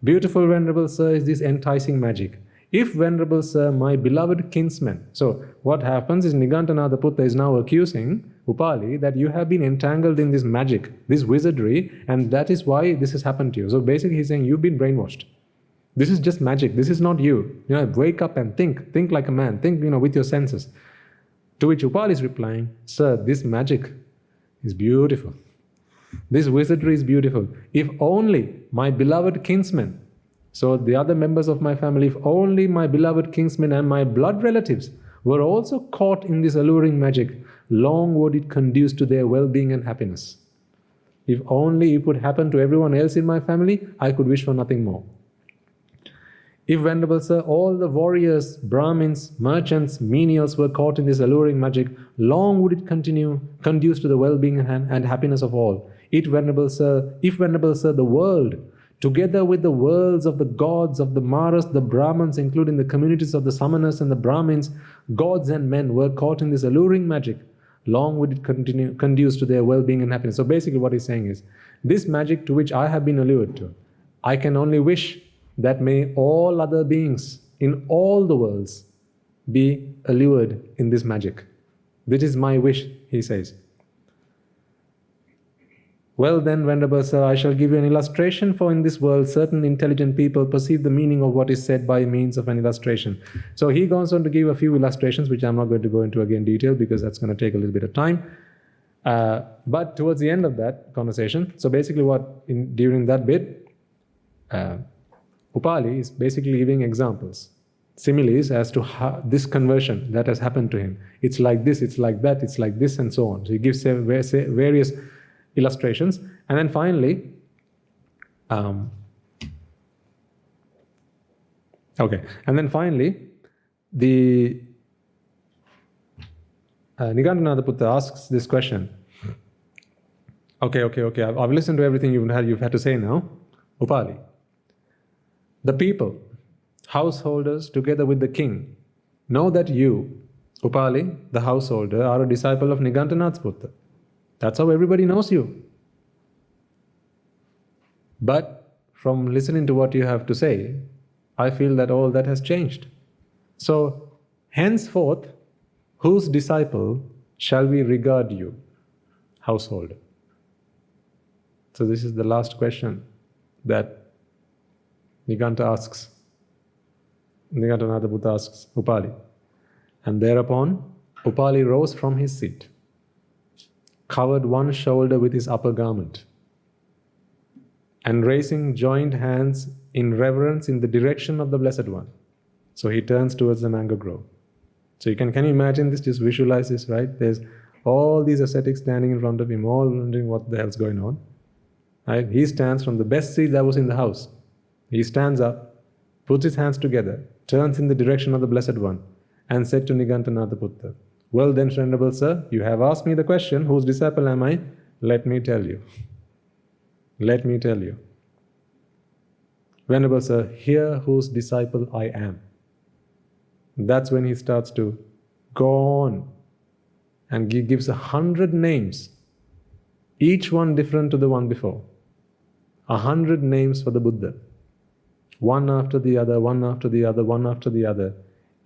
Beautiful, Venerable Sir, is this enticing magic. If, Venerable Sir, my beloved kinsman. So what happens is Nigantanatha Buddha is now accusing Upali that you have been entangled in this magic, this wizardry, and that is why this has happened to you. So basically he's saying you've been brainwashed. This is just magic. This is not you. Wake up and think like a man. Think, with your senses. To which Upali is replying, sir, this magic is beautiful. This wizardry is beautiful. If only my beloved kinsmen, so the other members of my family, if only my beloved kinsmen and my blood relatives were also caught in this alluring magic, long would it conduce to their well-being and happiness. If only it would happen to everyone else in my family, I could wish for nothing more. If, Venerable Sir, all the warriors, Brahmins, merchants, menials were caught in this alluring magic, long would it conduce to the well-being and happiness of all. If, Venerable Sir, the world, together with the worlds of the gods, of the Maras, the Brahmins, including the communities of the Samanas and the Brahmins, gods and men were caught in this alluring magic, long would it conduce to their well-being and happiness. So basically what he's saying is, this magic to which I have been allured to, I can only wish that may all other beings in all the worlds be allured in this magic. This is my wish, he says. Well then, Venerable Sir, I shall give you an illustration, for in this world certain intelligent people perceive the meaning of what is said by means of an illustration. So he goes on to give a few illustrations, which I'm not going to go into again in detail because that's going to take a little bit of time. But towards the end of that conversation, so basically during that bit, Upali is basically giving examples, similes as to how this conversion that has happened to him. It's like this, it's like that, it's like this, and so on. So he gives various illustrations. And then finally, the Nigantanatha Buddha asks this question. Okay, I've listened to everything you've had to say now. Upali. The people, householders, together with the king, know that you, Upali, the householder, are a disciple of Nigantanath Buddha. That's how everybody knows you. But from listening to what you have to say, I feel that all that has changed. So, henceforth, whose disciple shall we regard you, householder? So this is the last question that Nigantanatha Buddha asks Upali. And thereupon, Upali rose from his seat, covered one shoulder with his upper garment, and raising joined hands in reverence in the direction of the Blessed One. So he turns towards the mango grove. So can you imagine this? Just visualize this, right? There's all these ascetics standing in front of him, all wondering what the hell's going on. Right? He stands from the best seat that was in the house. He stands up, puts his hands together, turns in the direction of the Blessed One, and said to Nigantanatha Buddha, "Well then, Venerable Sir, you have asked me the question, whose disciple am I? Let me tell you. Let me tell you. Venerable Sir, hear whose disciple I am." That's when he starts to go on and gives 100 names, each one different to the one before. 100 names for the Buddha. One after the other, one after the other, one after the other.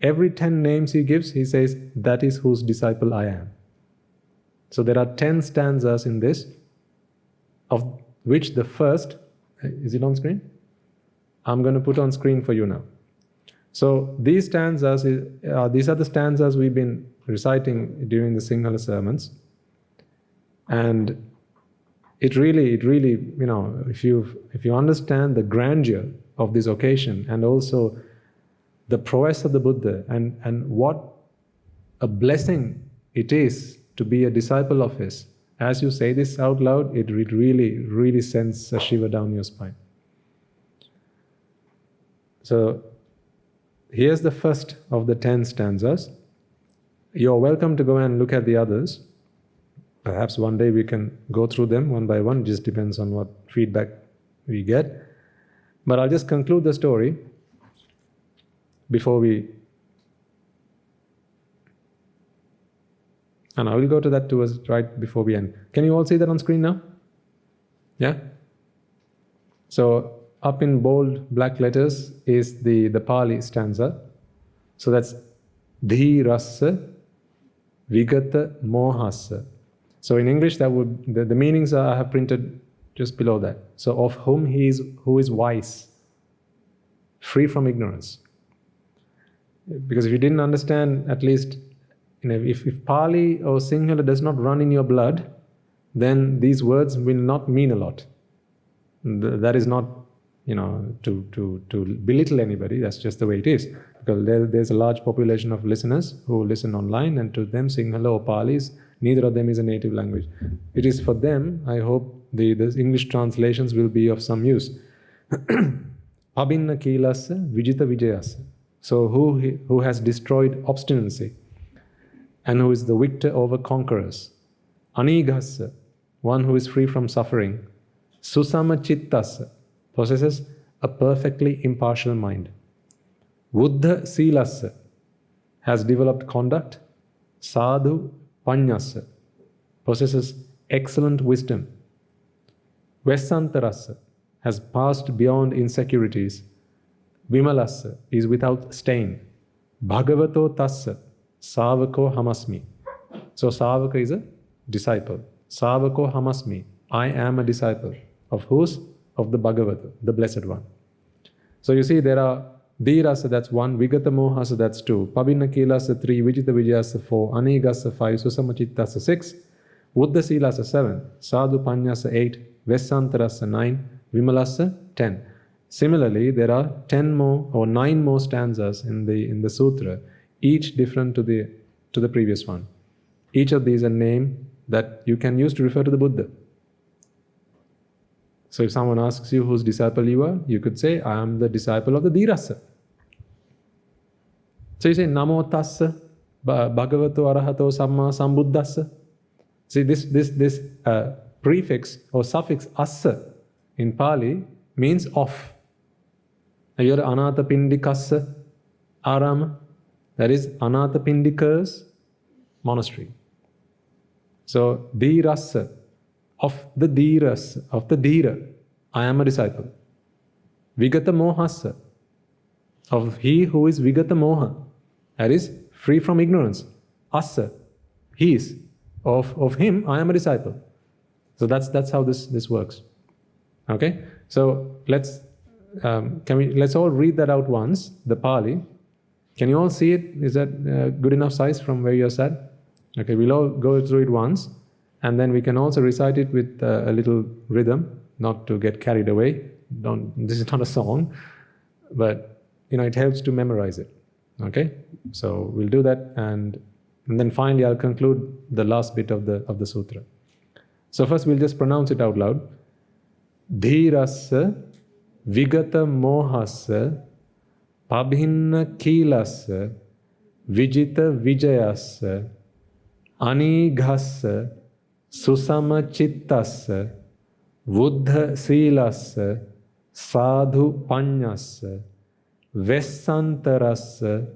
Every 10 names he gives, he says, that is whose disciple I am. So there are 10 stanzas in this, of which the first, is it on screen? I'm going to put on screen for you now. So these stanzas, these are the stanzas we've been reciting during the Sinhala sermons. And it really, you know, if you understand the grandeur of this occasion and also the prowess of the Buddha and what a blessing it is to be a disciple of his, as you say this out loud, it really sends a shiver down your spine. So here's the first of the 10 stanzas. You're welcome to go and look at the others. Perhaps one day we can go through them one by one, just depends on what feedback we get. But I'll just conclude the story before we... And I will go to that towards right before we end. Can you all see that on screen now? Yeah? So up in bold black letters is the Pali stanza. So that's Dhirassa Vigata Mohassa. So in English, that would the meanings I have printed just below that. So of whom who is wise, free from ignorance. Because if you didn't understand, at least, you know, if Pali or Sinhala does not run in your blood, then these words will not mean a lot. That is not, you know, to belittle anybody. That's just the way it is. Because there's a large population of listeners who listen online, and to them Sinhala or Pali is, neither of them is a native language. It is for them, I hope the English translations will be of some use. Pabinna Kilassa Vijita Vijayasa. So who has destroyed obstinacy and who is the victor over conquerors. Anighassa, one who is free from suffering. Susama Chittassa, possesses a perfectly impartial mind. Buddha Silassa, has developed conduct. Sadhu Panyasa, possesses excellent wisdom. Vesantarasa, has passed beyond insecurities. Vimalassa, is without stain. Bhagavato Tassa, Savako Hamasmi. So Savaka is a disciple. Savako Hamasmi, I am a disciple. Of whose? Of the Bhagavata, the Blessed One. So you see, there are Dhirasa, that's 1, Vigata Mohasa, that's 2, Pabinna Kilasa 3, Vijita Vijayasa 4, Anigasa 5, Susamachittasa 6, Buddha Silasa 7, Sadhu Panyasa 8, Vesantarasa 9, Vimalasa 10. Similarly, there are 10 more or 9 more stanzas in the sutra, each different to the previous one. Each of these are names that you can use to refer to the Buddha. So if someone asks you whose disciple you are, you could say, I am the disciple of the Dhirasa. So you say, Namo Tassa Bhagavato Arahato Samma Sambuddhassa. See, this prefix or suffix assa in Pali means of. You're Anatha Pindikassa Arama. That is Anathapindika's monastery. So, Dhirasa, of the Dhira, I am a disciple. Vigata Mohasa, of he who is Vigata Moha, that is free from ignorance. Asa, he is. Of him, I am a disciple. So that's how this works. Okay? So let's all read that out once, the Pali. Can you all see it? Is that good enough size from where you're sat? Okay, we'll all go through it once, and then we can also recite it with a little rhythm, not to get carried away. This is not a song, but it helps to memorize it. Okay, so we'll do that, and then finally I'll conclude the last bit of the sutra. So first we'll just pronounce it out loud. Dhirasa vigata mohasa pabhinna kilasa vijita vijayasa anighasa susama chittasa buddha silasa sadhu panyasa vesantarasa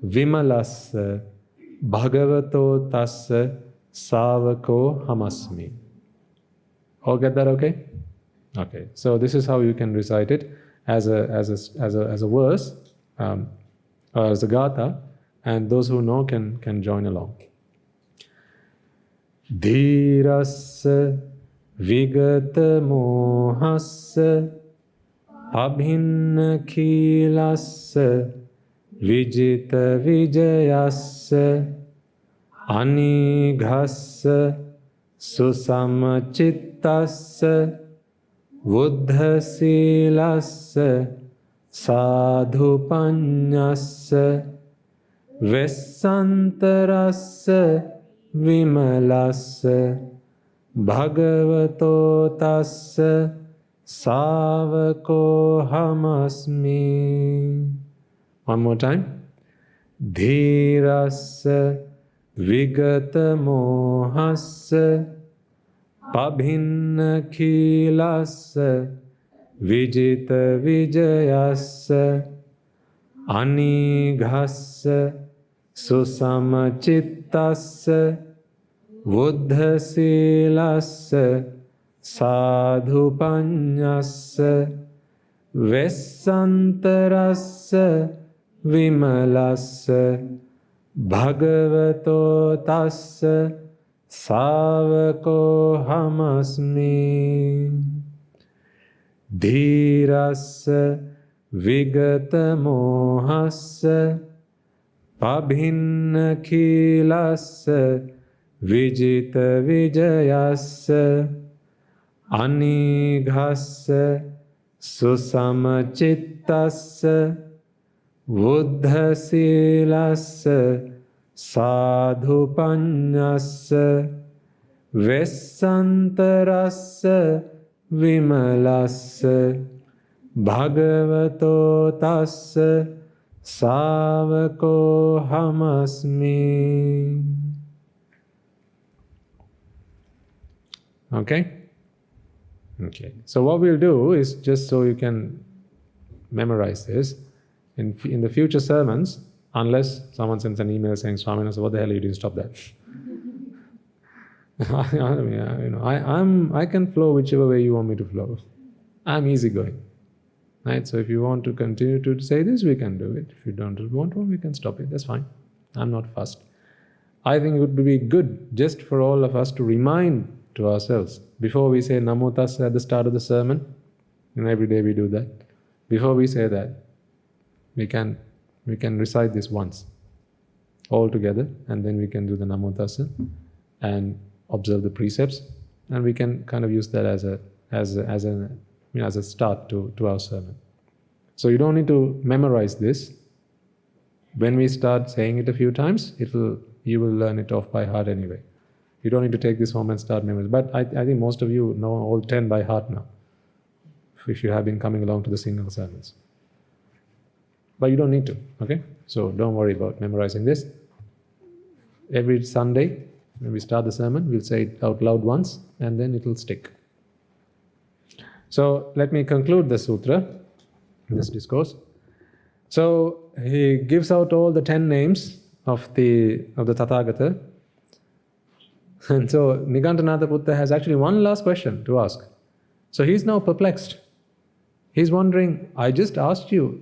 vimalasa bhagavato tassa savako hamasmi. All get that okay? Okay. So this is how you can recite it as a verse or as a gatha, and those who know can join along. Dhirassa vigata mohassa abhinna khilassa vijita vijayassa anighassa susamachittassa buddha silassa sadhu panyassa vesantarassa vimalassa bhagavato tassa savako hamasmi. One more time. Dhirassa vigata mohassa pabhinna khilassa vijita vijayassa anighassa susamachittassa buddha silassa sadhu panyassa vesantarassa vimalassa bhagavato tassa savako hamasmi. Dhirassa vigata mohassa pabhinna khilassa vijita vijayassa anighassa susamachittassa buddha silassa sadhu panyassa vesantarassa vimalassa bhagavato tassa savako hamasmi. Okay? Okay. So what we'll do is, just so you can memorize this, in the future sermons, unless someone sends an email saying, Swami, so what the hell are you doing? Stop that. I can flow whichever way you want me to flow. I'm easygoing. Right? So if you want to continue to say this, we can do it. If you don't want to, we can stop it. That's fine. I'm not fussed. I think it would be good just for all of us to remind to ourselves, before we say Namo Tassa at the start of the sermon, and every day we do that, before we say that, we can recite this once, all together, and then we can do the Namo Tassa and observe the precepts, and we can kind of use that as a start to our sermon. So you don't need to memorize this. When we start saying it a few times, you will learn it off by heart anyway. You don't need to take this home and start memorizing. But I think most of you know all 10 by heart now, if you have been coming along to the single sermons. But you don't need to, okay? So don't worry about memorizing this. Every Sunday, when we start the sermon, we'll say it out loud once, and then it'll stick. So let me conclude the sutra, this discourse. So he gives out all the 10 names of the Tathagata. And so Nigantanatha Buddha has actually one last question to ask. So he's now perplexed. He's wondering, I just asked you,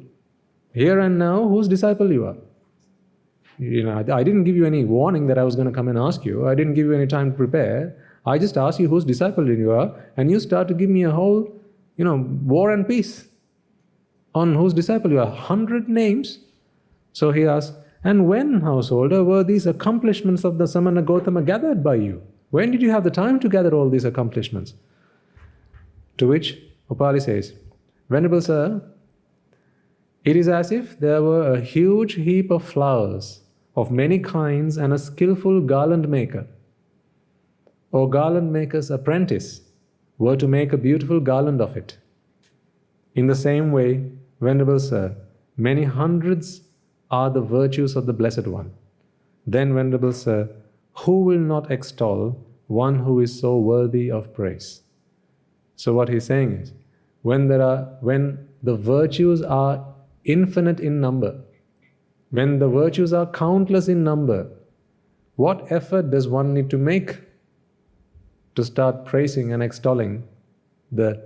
here and now, whose disciple you are. I didn't give you any warning that I was going to come and ask you. I didn't give you any time to prepare. I just asked you whose disciple you are, and you start to give me a whole, war and peace on whose disciple you are. 100 names. So he asks, and when, householder, were these accomplishments of the Samana Gautama gathered by you? When did you have the time to gather all these accomplishments? To which Upali says, Venerable Sir, it is as if there were a huge heap of flowers of many kinds and a skillful garland maker or garland maker's apprentice were to make a beautiful garland of it. In the same way, Venerable Sir, many hundreds are the virtues of the Blessed One. Then, Venerable Sir, who will not extol one who is so worthy of praise? So what he's saying is, when the virtues are infinite in number, when the virtues are countless in number, what effort does one need to make to start praising and extolling the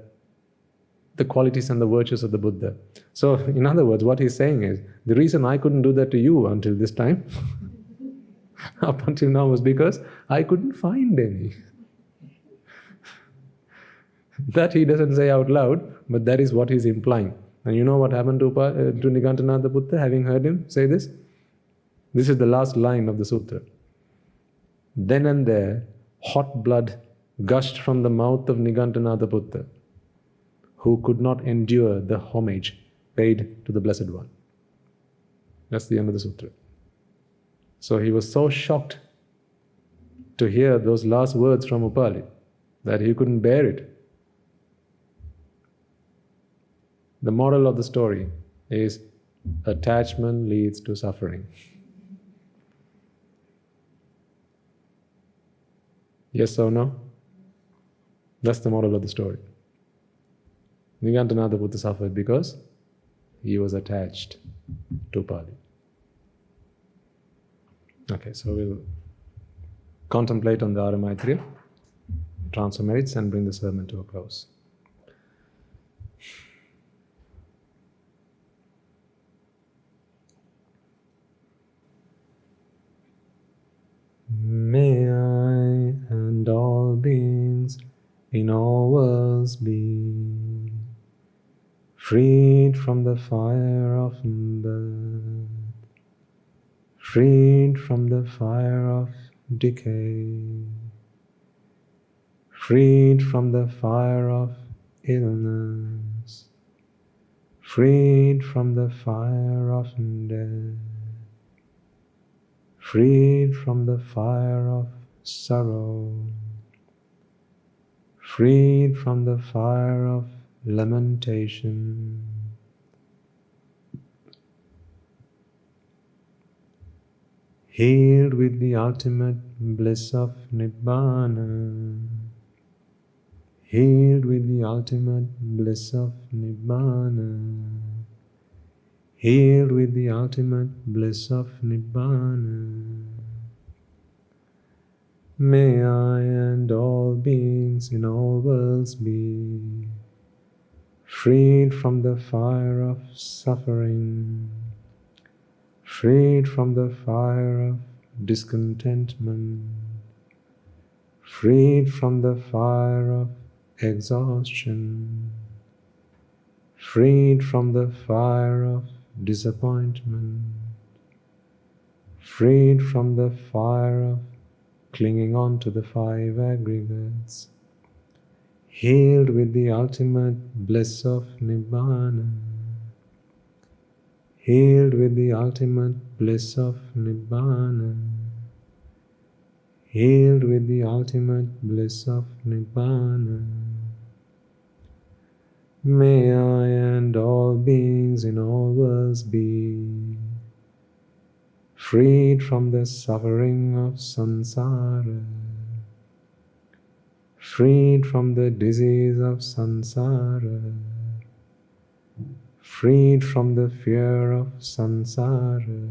qualities and the virtues of the Buddha? So, in other words, what he's saying is, the reason I couldn't do that to you until this time, up until now, was because I couldn't find any. That he doesn't say out loud, but that is what he's implying. And you know what happened to Nigantanatha Buddha, having heard him say this? This is the last line of the sutra. Then and there, hot blood gushed from the mouth of Nigantanatha Buddha, who could not endure the homage paid to the Blessed One. That's the end of the sutra. So he was so shocked to hear those last words from Upali that he couldn't bear it. The moral of the story is attachment leads to suffering. Yes or no? That's the moral of the story. Nigantanatha Buddha suffered because he was attached to Pali. Okay, so we'll contemplate on the Aramaitreya, transfer merits, and bring the sermon to a close. May I and all beings in all worlds be freed from the fire of birth, freed from the fire of decay, freed from the fire of illness, freed from the fire of death, freed from the fire of sorrow, freed from the fire of lamentation, healed with the ultimate bliss of Nibbana, healed with the ultimate bliss of Nibbana, healed with the ultimate bliss of Nibbana. May I and all beings in all worlds be freed from the fire of suffering, freed from the fire of discontentment, freed from the fire of exhaustion, freed from the fire of disappointment, freed from the fire of clinging on to the five aggregates, healed with the ultimate bliss of Nibbana, healed with the ultimate bliss of Nibbana, healed with the ultimate bliss of Nibbana. May I and all beings in all worlds be freed from the suffering of samsara, freed from the disease of samsara, freed from the fear of samsara,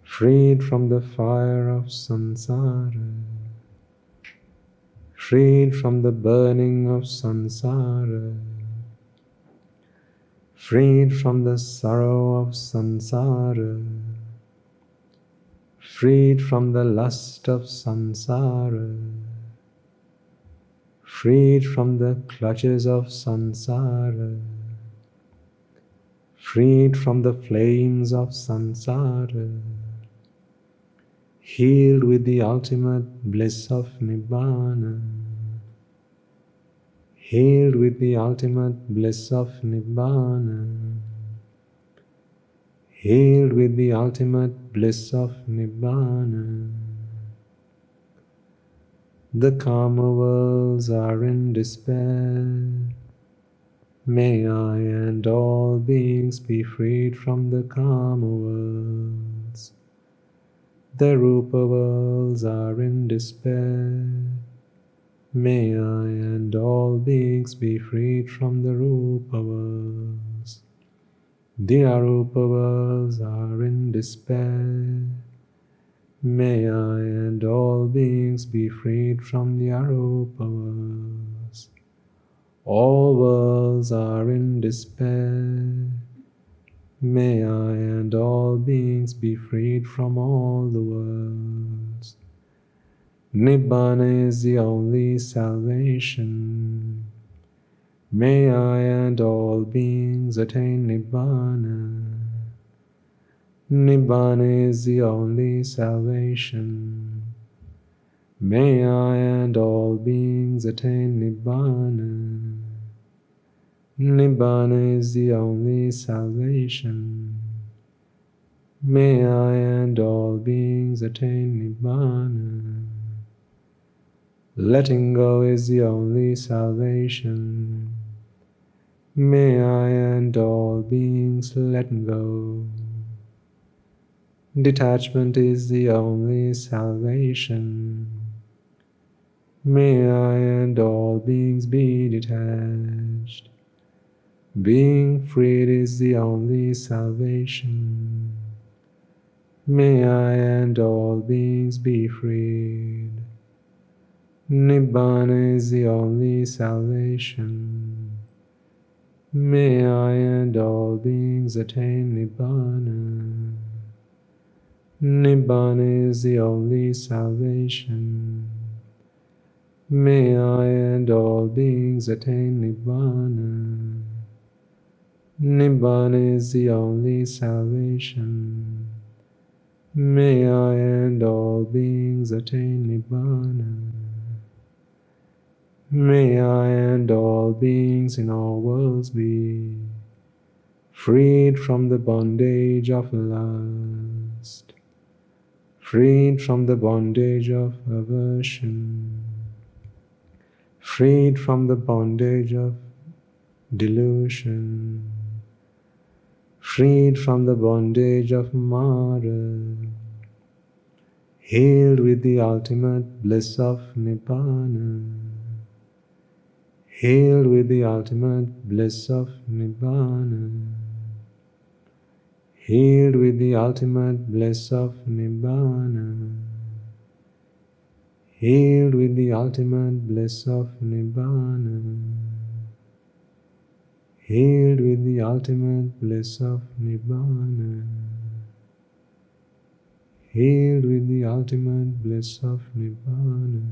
freed from the fire of samsara, freed from the burning of samsara, freed from the sorrow of samsara, freed from the lust of samsara, freed from the clutches of samsara, freed from the flames of samsara, healed with the ultimate bliss of Nibbana, healed with the ultimate bliss of Nibbana, healed with the ultimate bliss of Nibbana. The karma worlds are in despair. May I and all beings be freed from the karma worlds. The rupa worlds are in despair. May I and all beings be freed from the rupa worlds. The arupa worlds are in despair. May I and all beings be freed from the arupa worlds. All worlds are in despair. May I and all beings be freed from all the worlds. Nibbana is the only salvation. May I and all beings attain Nibbana. Nibbana is the only salvation. May I and all beings attain Nibbana. Nibbana is the only salvation. May I and all beings attain Nibbana. Letting go is the only salvation. May I and all beings let go. Detachment is the only salvation. May I and all beings be detached. Being freed is the only salvation. May I and all beings be freed. Nibbana is the only salvation. May I and all beings attain Nibbana. Nibbana is the only salvation. May I and all beings attain Nibbana. Nibbana is the only salvation. May I and all beings attain Nibbana. May I and all beings in all worlds be freed from the bondage of lust, freed from the bondage of aversion, freed from the bondage of delusion, freed from the bondage of Mara, healed with the ultimate bliss of Nibbana, healed with the ultimate bliss of Nibbana, healed with the ultimate bliss of Nibbana, healed with the ultimate bliss of Nibbana, healed with the ultimate bliss of Nibbana, healed with the ultimate bliss of Nibbana,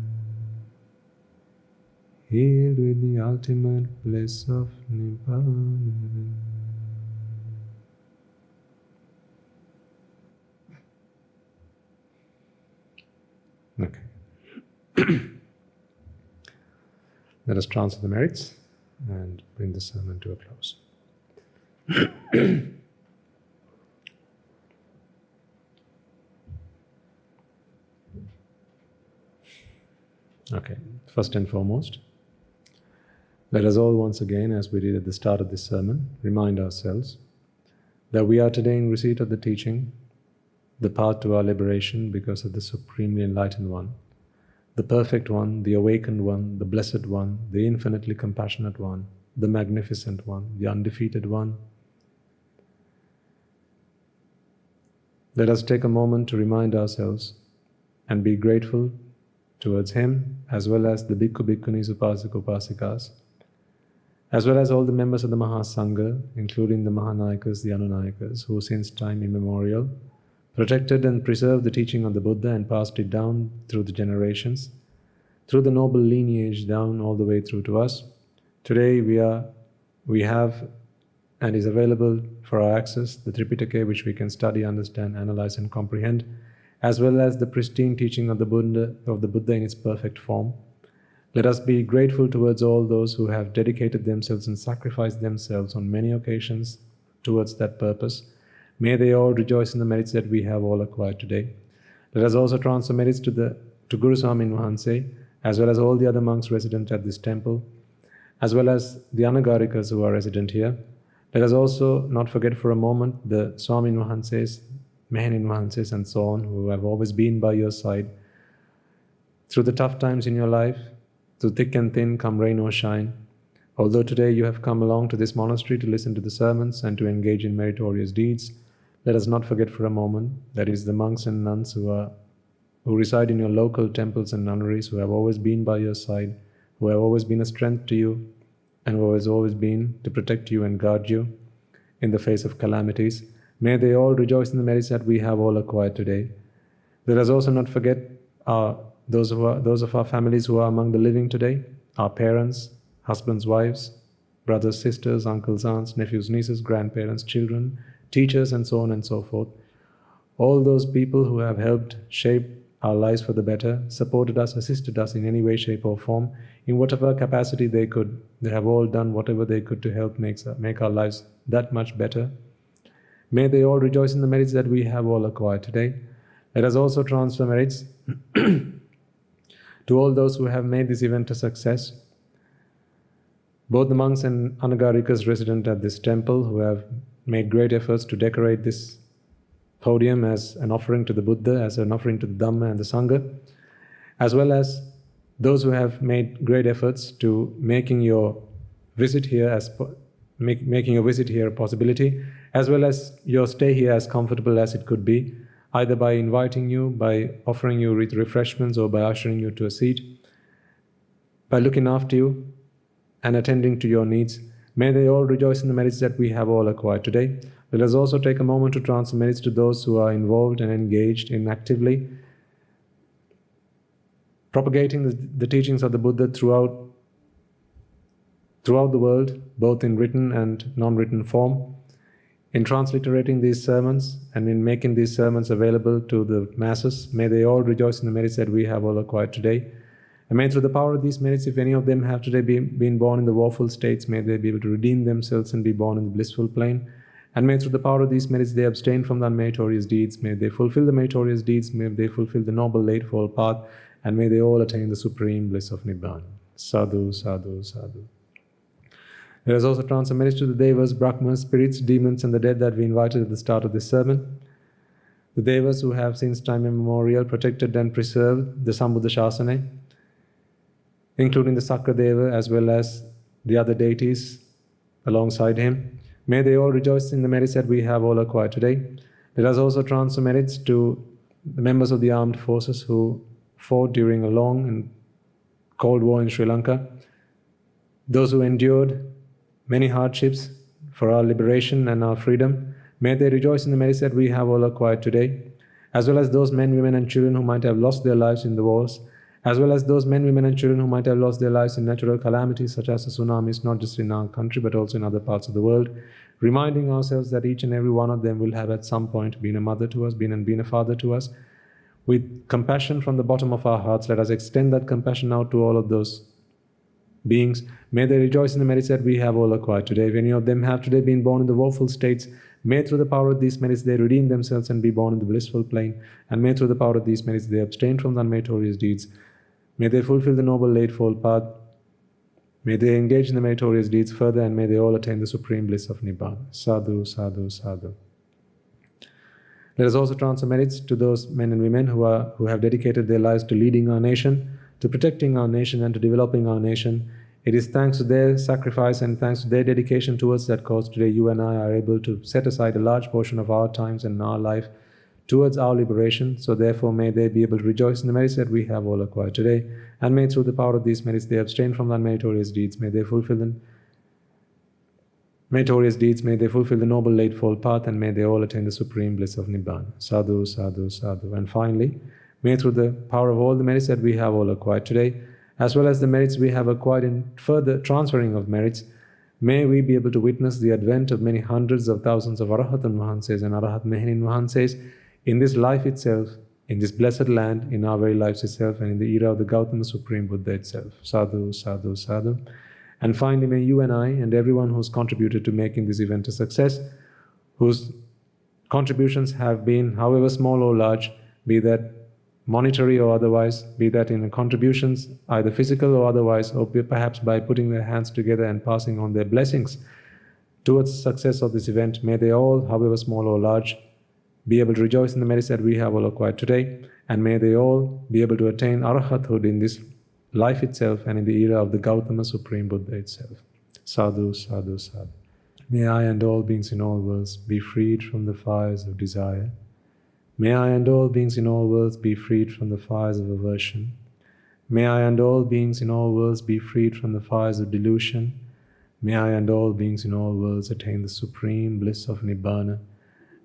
healed with the ultimate bliss of Nibbana. Okay. Let us transfer the merits and bring the sermon to a close. Okay, first and foremost, let us all once again, as we did at the start of this sermon, remind ourselves that we are today in receipt of the teaching, the path to our liberation because of the Supremely Enlightened One, the Perfect One, the Awakened One, the Blessed One, the Infinitely Compassionate One, the magnificent one, the undefeated one. Let us take a moment to remind ourselves and be grateful towards him, as well as the Bhikkhu, Bhikkhunis, Upasaka, Upasikas, as well as all the members of the Mahasangha, including the Mahanayakas, the Anunayakas, who since time immemorial protected and preserved the teaching of the Buddha and passed it down through the generations, through the noble lineage down all the way through to us. Today we have and is available for our access the Tripitaka, which we can study, understand, analyze and comprehend, as well as the pristine teaching of the Buddha in its perfect form. Let us be grateful towards all those who have dedicated themselves and sacrificed themselves on many occasions towards that purpose. May they all rejoice in the merits that we have all acquired today. Let us also transfer merits to Guru Swamin Wahanse, as well as all the other monks resident at this temple, as well as the Anagarikas who are resident here. Let us also not forget for a moment the Swamin Wahanses, Mehenin Wahanses and so on, who have always been by your side through the tough times in your life, through thick and thin, come rain or shine. Although today you have come along to this monastery to listen to the sermons and to engage in meritorious deeds, let us not forget for a moment that is the monks and nuns who reside in your local temples and nunneries, who have always been by your side, who have always been a strength to you, and who has always been to protect you and guard you in the face of calamities. May they all rejoice in the merits that we have all acquired today. Let us also not forget those of our families who are among the living today, our parents, husbands, wives, brothers, sisters, uncles, aunts, nephews, nieces, grandparents, children, teachers, and so on and so forth. All those people who have helped shape our lives for the better, supported us, assisted us in any way, shape or form, in whatever capacity they could. They have all done whatever they could to help make our lives that much better. May they all rejoice in the merits that we have all acquired today. Let us also transfer merits to all those who have made this event a success. Both the monks and Anagarikas resident at this temple, who have made great efforts to decorate this podium as an offering to the Buddha, as an offering to the Dhamma and the Sangha, as well as those who have made great efforts to making your visit here a possibility, as well as your stay here as comfortable as it could be, either by inviting you, by offering you refreshments, or by ushering you to a seat, by looking after you and attending to your needs. May they all rejoice in the merits that we have all acquired today. Let us also take a moment to transfer merits to those who are involved and engaged in actively propagating the teachings of the Buddha throughout the world, both in written and non-written form, in transliterating these sermons and in making these sermons available to the masses. May they all rejoice in the merits that we have all acquired today. And may through the power of these merits, if any of them have today been born in the woeful states, may they be able to redeem themselves and be born in the blissful plane. And may through the power of these merits they abstain from the unmeritorious deeds. May they fulfill the meritorious deeds. May they fulfill the noble eightfold path. And may they all attain the supreme bliss of Nibbana. Sadhu, sadhu, sadhu. Let us also transfer merits to the Devas, Brahmas, spirits, demons, and the dead that we invited at the start of this sermon. The Devas who have since time immemorial protected and preserved the Sambuddha Shasana, including the Sakradeva as well as the other deities alongside him. May they all rejoice in the merits that we have all acquired today. Let us also transfer merits to the members of the armed forces who fought during a long and cold war in Sri Lanka, those who endured many hardships for our liberation and our freedom. May they rejoice in the merits that we have all acquired today, as well as those men, women and children who might have lost their lives in the wars, as well as those men, women and children who might have lost their lives in natural calamities such as the tsunamis, not just in our country but also in other parts of the world, reminding ourselves that each and every one of them will have at some point been a mother to us, been a father to us. With compassion from the bottom of our hearts, let us extend that compassion out to all of those beings. May they rejoice in the merits that we have all acquired today. If any of them have today been born in the woeful states, may through the power of these merits they redeem themselves and be born in the blissful plane. And may through the power of these merits they abstain from the unmeritorious deeds. May they fulfill the noble eightfold path. May they engage in the meritorious deeds further, and may they all attain the supreme bliss of Nibbana. Sadhu, sadhu, sadhu. Let us also transfer merits to those men and women who have dedicated their lives to leading our nation, to protecting our nation, and to developing our nation It is thanks to their sacrifice and thanks to their dedication towards that cause, today you and I are able to set aside a large portion of our times and our life towards our liberation. So therefore may they be able to rejoice in the merits that we have all acquired today, and may through the power of these merits they abstain from unmeritorious deeds. May they fulfill the meritorious deeds, may they fulfill the noble eightfold path, and may they all attain the supreme bliss of Nibbana. Sadhu, sadhu, sadhu. And finally, may through the power of all the merits that we have all acquired today, as well as the merits we have acquired in further transferring of merits, may we be able to witness the advent of many hundreds of thousands of Arahatan Mahanses and Arahat Mehenin Mahanses in this life itself, in this blessed land, in our very lives itself, and in the era of the Gautama Supreme Buddha itself. Sadhu, sadhu, sadhu. And finally, may you and I and everyone who's contributed to making this event a success, whose contributions have been however small or large, be that monetary or otherwise, be that in contributions either physical or otherwise, or perhaps by putting their hands together and passing on their blessings towards the success of this event, may they all, however small or large, be able to rejoice in the merits that we have all acquired today, and may they all be able to attain arahathood in this life itself and in the era of the Gautama Supreme Buddha itself. Sadhu, sadhu, sadhu. May I and all beings in all worlds be freed from the fires of desire. May I and all beings in all worlds be freed from the fires of aversion. May I and all beings in all worlds be freed from the fires of delusion. May I and all beings in all worlds attain the supreme bliss of Nibbana,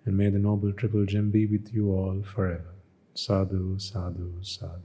and may the Noble Triple Gem be with you all forever. Sadhu, sadhu, sadhu.